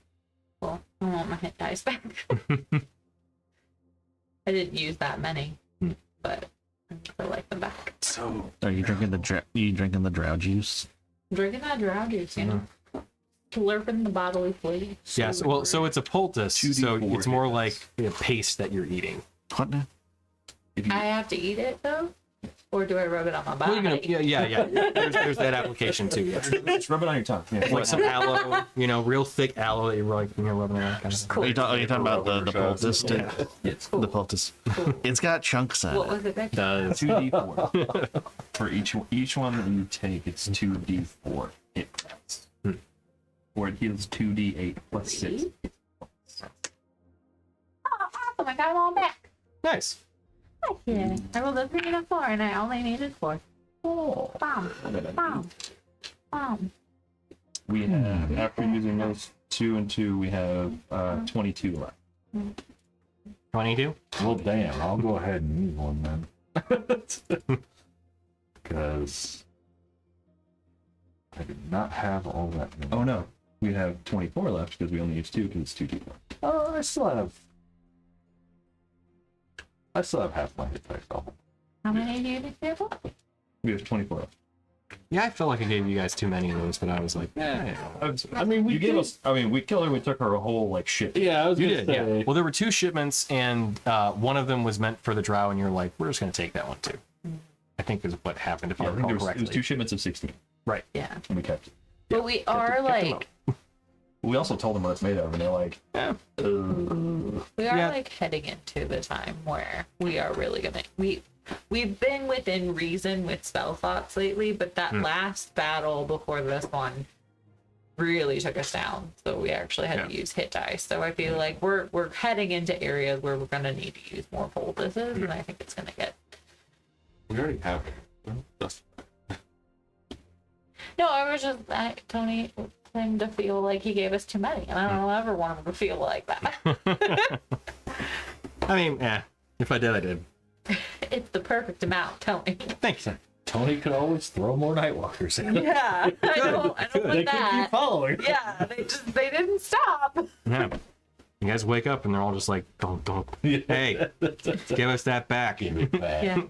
S2: Cool. I want my hit dice back. I didn't use that many, but I like them back.
S1: So
S6: Are you drinking the drow juice?
S2: I'm drinking that drow juice, you know. Slurping the bodily fluid.
S1: yes, well, so it's a poultice, so
S3: 2d4
S1: it's more
S3: hit
S1: like a paste that you're eating.
S6: What now?
S2: I have to eat it though, or do I rub it on my
S1: Well,
S2: body?
S1: yeah. There's that application too. Yeah.
S3: Just rub it on your tongue. Yeah.
S1: Like some aloe, real thick aloe that you're like, rubbing around. Kind of.
S2: Cool.
S6: Are you talking about the poultice?
S3: Yes.
S6: The poultice. It's got chunks in
S2: What
S6: it.
S2: was it? That
S1: Does
S3: 2d4 for each one that you take. It's 2d4 hit points. Or it heals 2d8 plus 6.
S2: awesome! I got them all back.
S1: nice.
S2: Yeah. I rolled a 3 and a 4, and I only needed 4.
S3: Oh.
S2: Bam, bam, bam.
S3: We have after using those 2 and 2, we have 22 left.
S1: 22.
S5: Well, damn, I'll go ahead and use one then. Because I did not have all that many.
S3: Oh no, we have 24 left because we only used 2 because it's 2d4.
S5: Oh, I still have half my hit dice off.
S2: How many do you need, table?
S3: We have 24 left.
S1: Yeah, I felt like I gave you guys too many of those, but I was like,
S3: I mean, you gave us. I mean, we killed her. We took her a whole like shit.
S5: Yeah, I was
S1: you
S5: gonna
S1: did.
S5: say.
S1: Yeah. Well, there were 2 shipments, and one of them was meant for the drow, and you're like, we're just gonna take that one too. I think is what happened if I
S3: I think
S1: recall
S3: there was, it
S1: correctly.
S3: was 2 shipments of 16,
S1: Right.
S2: Yeah.
S3: and we kept it.
S2: But we are
S1: kept them
S2: like,
S3: We also told them what it's made of, and they're like,
S2: we are
S1: Yeah.
S2: like heading into the time where we are really gonna we've been within reason with spell slots lately, but that last battle before this one really took us down. So we actually had to use hit dice. So I feel like we're heading into areas where we're gonna need to use more poultices, and I think it's gonna get.
S4: We already have it.
S2: No, I was just Tony seemed to feel like he gave us too many, and I don't ever want him to feel like that.
S1: I mean, if I did, I did.
S2: It's the perfect amount, Tony.
S1: Thanks.
S5: Tony could always throw more Nightwalkers in.
S2: Yeah, I don't
S5: They
S2: want
S5: could
S2: that.
S5: keep following.
S2: Yeah, they didn't stop.
S1: Yeah. You guys wake up and they're all just like, don't. Hey, give us that back.
S2: Yeah,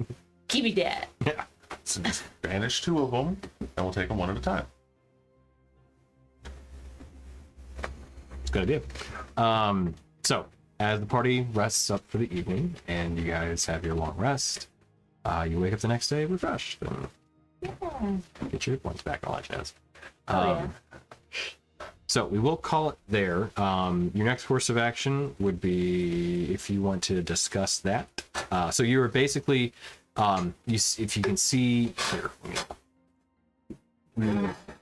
S2: give me that.
S1: Yeah.
S4: So just banish 2 of them, and we'll take them one at a time.
S1: It's a good idea. So as the party rests up for the evening and you guys have your long rest, you wake up the next day refreshed and get your hit points back and all that jazz.
S2: Oh,
S1: So we will call it there. Your next course of action would be if you want to discuss that. So you are basically, if you can see here,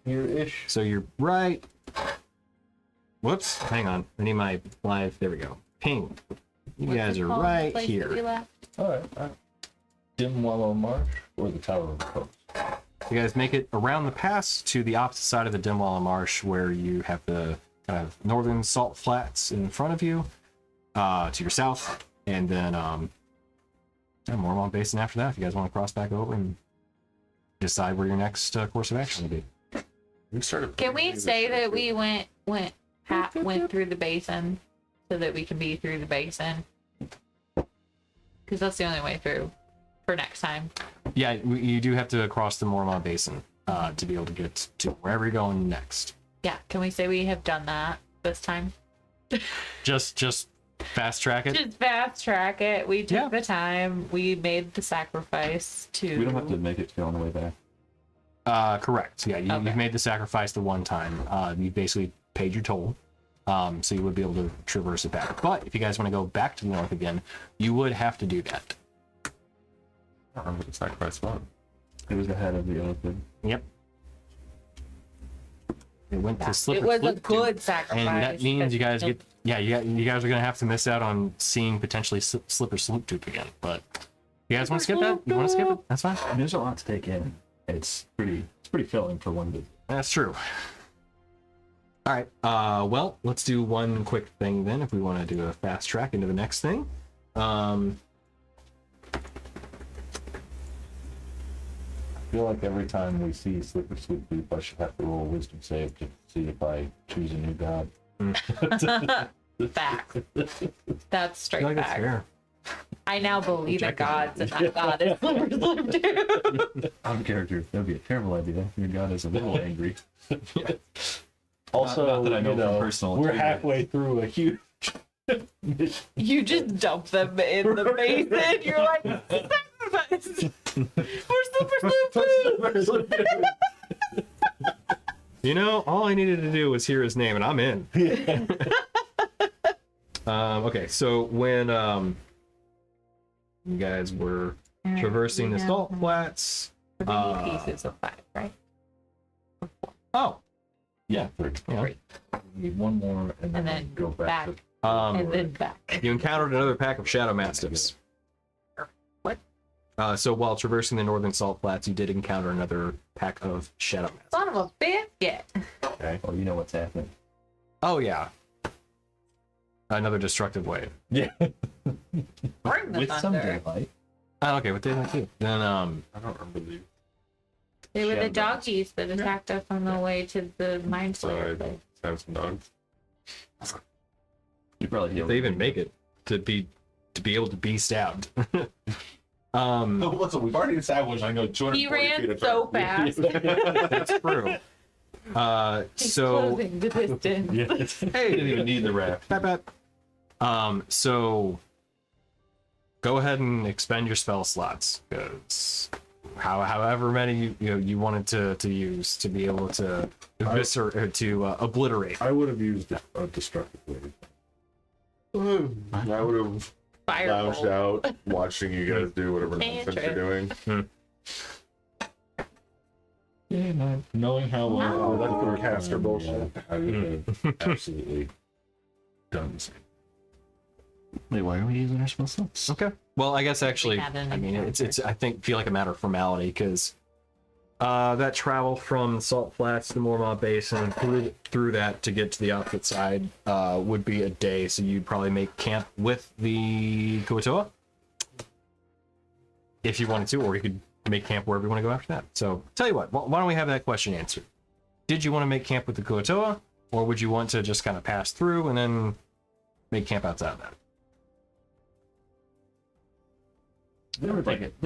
S5: Here-ish.
S1: so you're right. Whoops, hang on. I need my live. There we go. Ping. You guys are right here.
S5: All right. Dimwallow Marsh or the Tower of Repose?
S1: You guys make it around the pass to the opposite side of the Dimwalla Marsh, where you have the kind of northern salt flats in front of you, to your south, and then Mormont Basin after that. If you guys want to cross back over and decide where your next course of action will be.
S4: We started.
S2: Can we say that we went through the basin so that we can be through the basin? Because that's the only way through for next time.
S1: Yeah, you do have to cross the Mormont Basin to be able to get to wherever you're going next.
S2: Yeah, can we say we have done that this time?
S1: Just fast track it.
S2: Just fast track it. We took
S1: Yeah.
S2: the time. We made the sacrifice to.
S5: We don't have to make it on the way back.
S1: Correct. Yeah,
S2: Okay.
S1: you've made the sacrifice the one time. You basically paid your toll, so you would be able to traverse it back. But if you guys want to go back to the north again, you would have to do that.
S4: I don't remember the sacrifice one.
S5: It was ahead of the other thing.
S1: Yep. It went to
S2: It
S1: Slipper
S2: was a
S1: Sloop,
S2: good
S1: dude.
S2: sacrifice.
S1: And that means you guys
S2: because-
S1: get, you guys are gonna have to miss out on seeing potentially Slipper Sloop Tube again. But you guys want to skip that? You want to skip it? That's fine.
S5: I mean, there's a lot to take in. It's pretty filling for one visit.
S1: That's true. All right. Well, let's do one quick thing then. If we want to do a fast track into the next thing.
S5: I feel like every time we see Slipper Sloop Loop, I should have to roll a wisdom save to see if I choose a new god.
S2: Fact. That's
S1: I
S2: straight
S1: feel like that's
S2: fact.
S1: fair.
S2: I now believe in gods and not goddess. Too.
S5: I'm a character. That'd be a terrible idea. Your god is a little angry. Also,
S3: Not that I know from personal
S5: we're
S3: experience.
S5: halfway through a huge.
S2: You just dump them in the basin. You're like, sacrifice. We're super sloop.
S1: You know, all I needed to do was hear his name, and I'm in. Okay, so when you guys were traversing the salt flats.
S2: We need pieces of 5, right?
S1: Oh,
S5: Yeah, 3.
S1: yeah.
S2: Great.
S5: We need one more, and then,
S2: then back.
S5: to.
S2: And then back.
S1: You encountered another pack of shadow mastiffs.
S2: What?
S1: So while traversing the northern salt flats, you did encounter another pack of shadow mastiffs.
S2: Son of a biscuit.
S5: Okay. Oh, you know what's happening.
S1: Oh yeah, another destructive wave.
S5: Yeah.
S2: Bring the
S5: With some
S2: thunder.
S5: daylight.
S1: Oh, okay, what did I do? Then
S4: I don't remember the
S2: They were the
S5: Shadow
S2: doggies that attacked us on the way to the mine slayer
S4: side.
S2: place.
S4: Have some dogs.
S5: You probably
S1: if
S5: healed
S1: they
S5: him.
S1: even make it to be able to be stabbed.
S4: Listen, we've already established I know 240
S2: He
S4: feet
S2: ran
S4: of
S2: so
S4: turn.
S2: fast.
S1: That's true.
S2: He's
S1: So
S2: closing the distance.
S5: Yeah.
S1: hey,
S5: Didn't even need the raft.
S1: So go ahead and expend your spell slots, because however many you wanted to use to be able to eviscerate or to obliterate.
S5: I would have used a destructive wave.
S4: I would have lounged
S2: Firebolt.
S4: out watching you guys do whatever nonsense you're doing.
S5: Yeah, no. Knowing how well.
S2: No.
S5: That's the caster bullshit. I would have absolutely done the same.
S6: Wait, why are we using our spell slots?
S1: Okay. Well, I guess actually,
S2: had an
S1: I mean,
S2: encounter.
S1: it's I think feel like a matter of formality, because that travel from the Salt Flats to the Mormont Basin through that to get to the opposite side would be a day. So you'd probably make camp with the Kuatoa if you wanted to, or you could make camp wherever you want to go after that. So tell you what, why don't we have that question answered? Did you want to make camp with the Kuatoa, or would you want to just kind of pass through and then make camp outside of that?
S5: They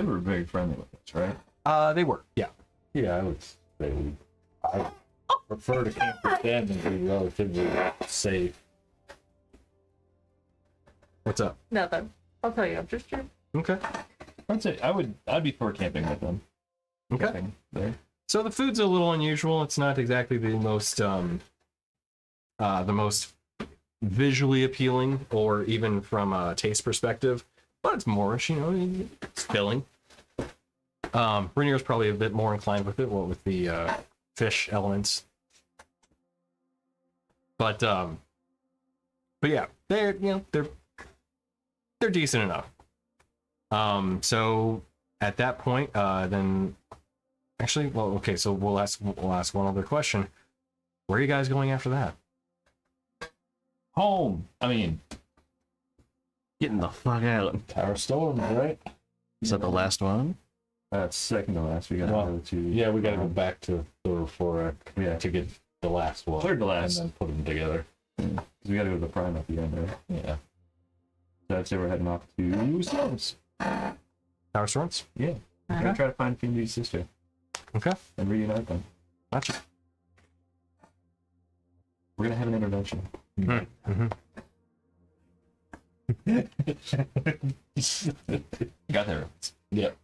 S5: were very friendly with us, right?
S1: They were, yeah.
S5: Yeah, I would say I prefer to camp with them and be relatively safe.
S1: What's up?
S2: Nothing. I'll tell you. I'm just joking.
S1: Okay.
S5: I'd be for camping with them.
S1: Okay.
S5: Camping there.
S1: So the food's a little unusual. It's not exactly the most visually appealing, or even from a taste perspective, but it's Moorish, it's filling. Rainier's probably a bit more inclined with it, with the fish elements. But yeah, they're decent enough. So at that point, then actually, well, okay, so we'll ask one other question. Where are you guys going after that?
S5: Home. I mean,
S6: Getting the fuck out.
S5: Tower Storm, right?
S6: Is that the last one?
S5: That's second to last. We got
S7: Well,
S5: to go to.
S7: Yeah, we got to go back to Thor
S5: Yeah.
S7: to get the last one.
S5: Third to last.
S7: And then put them together.
S5: Because we got to go to the Prime at the end, right?
S7: Yeah.
S5: So I'd say we're heading off to Stones.
S1: Tower Storms?
S5: Yeah. We're gonna try to find Finley's sister
S1: Okay,
S5: and reunite them.
S1: gotcha.
S5: We're gonna have an intervention.
S1: Mm-hmm.
S3: Got there.
S5: Yep.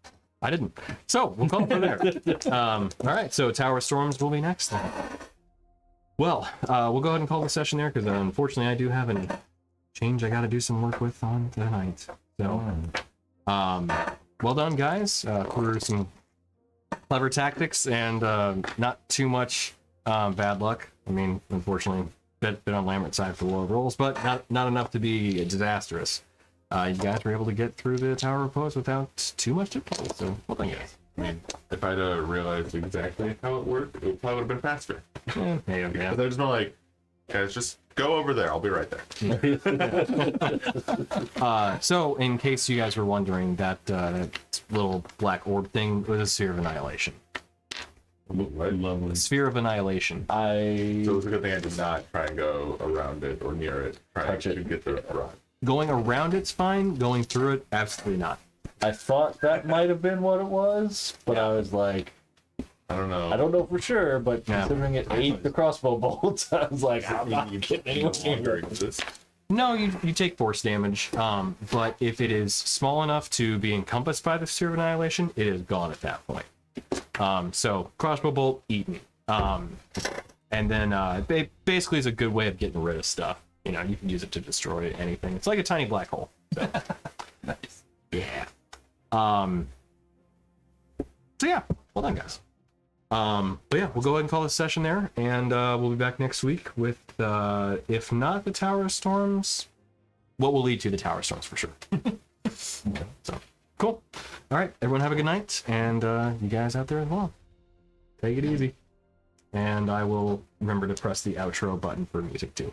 S1: I didn't. So we'll call it from there. All right. So Tower of Storms will be next then. Well, we'll go ahead and call the session there because unfortunately I do have a change I got to do some work with on tonight. So, well done, guys, for some clever tactics and not too much bad luck. I mean, unfortunately, bit on Lambert's side for low rolls, but not enough to be disastrous. You guys were able to get through the Tower of Repose without too much difficulty. So, well done, guys.
S4: I mean, if I'd realized exactly how it worked, it probably would have been faster.
S1: Yeah, yeah.
S4: But there's no like, guys, just go over there. I'll be right there.
S1: So, in case you guys were wondering, that little black orb thing was a Sphere of Annihilation.
S5: Lovely.
S1: Sphere of Annihilation.
S4: So it was a good thing I did not try and go around it or near it, trying
S5: Touch
S4: to
S5: it.
S4: get the rod.
S1: Going around it's fine. Going through it, absolutely not.
S5: I thought that might have been what it was, but I was like,
S4: I don't know.
S5: I don't know for sure, but
S1: Yeah.
S5: considering it ate the crossbow bolts, I was like, I'm not getting anywhere near it.
S1: No, you take force damage, but if it is small enough to be encompassed by the Sphere of Annihilation, it is gone at that point. So crossbow bolt, eaten. And then it basically is a good way of getting rid of stuff. You know, you can use it to destroy anything. It's like a tiny black hole. So.
S3: Nice.
S1: Yeah. So yeah, well done, guys. But yeah, we'll go ahead and call this session there, and we'll be back next week with, if not the Tower of Storms, what will lead to the Tower of Storms for sure. So, cool. All right, everyone have a good night, and you guys out there as well. Take it easy. And I will remember to press the outro button for music too.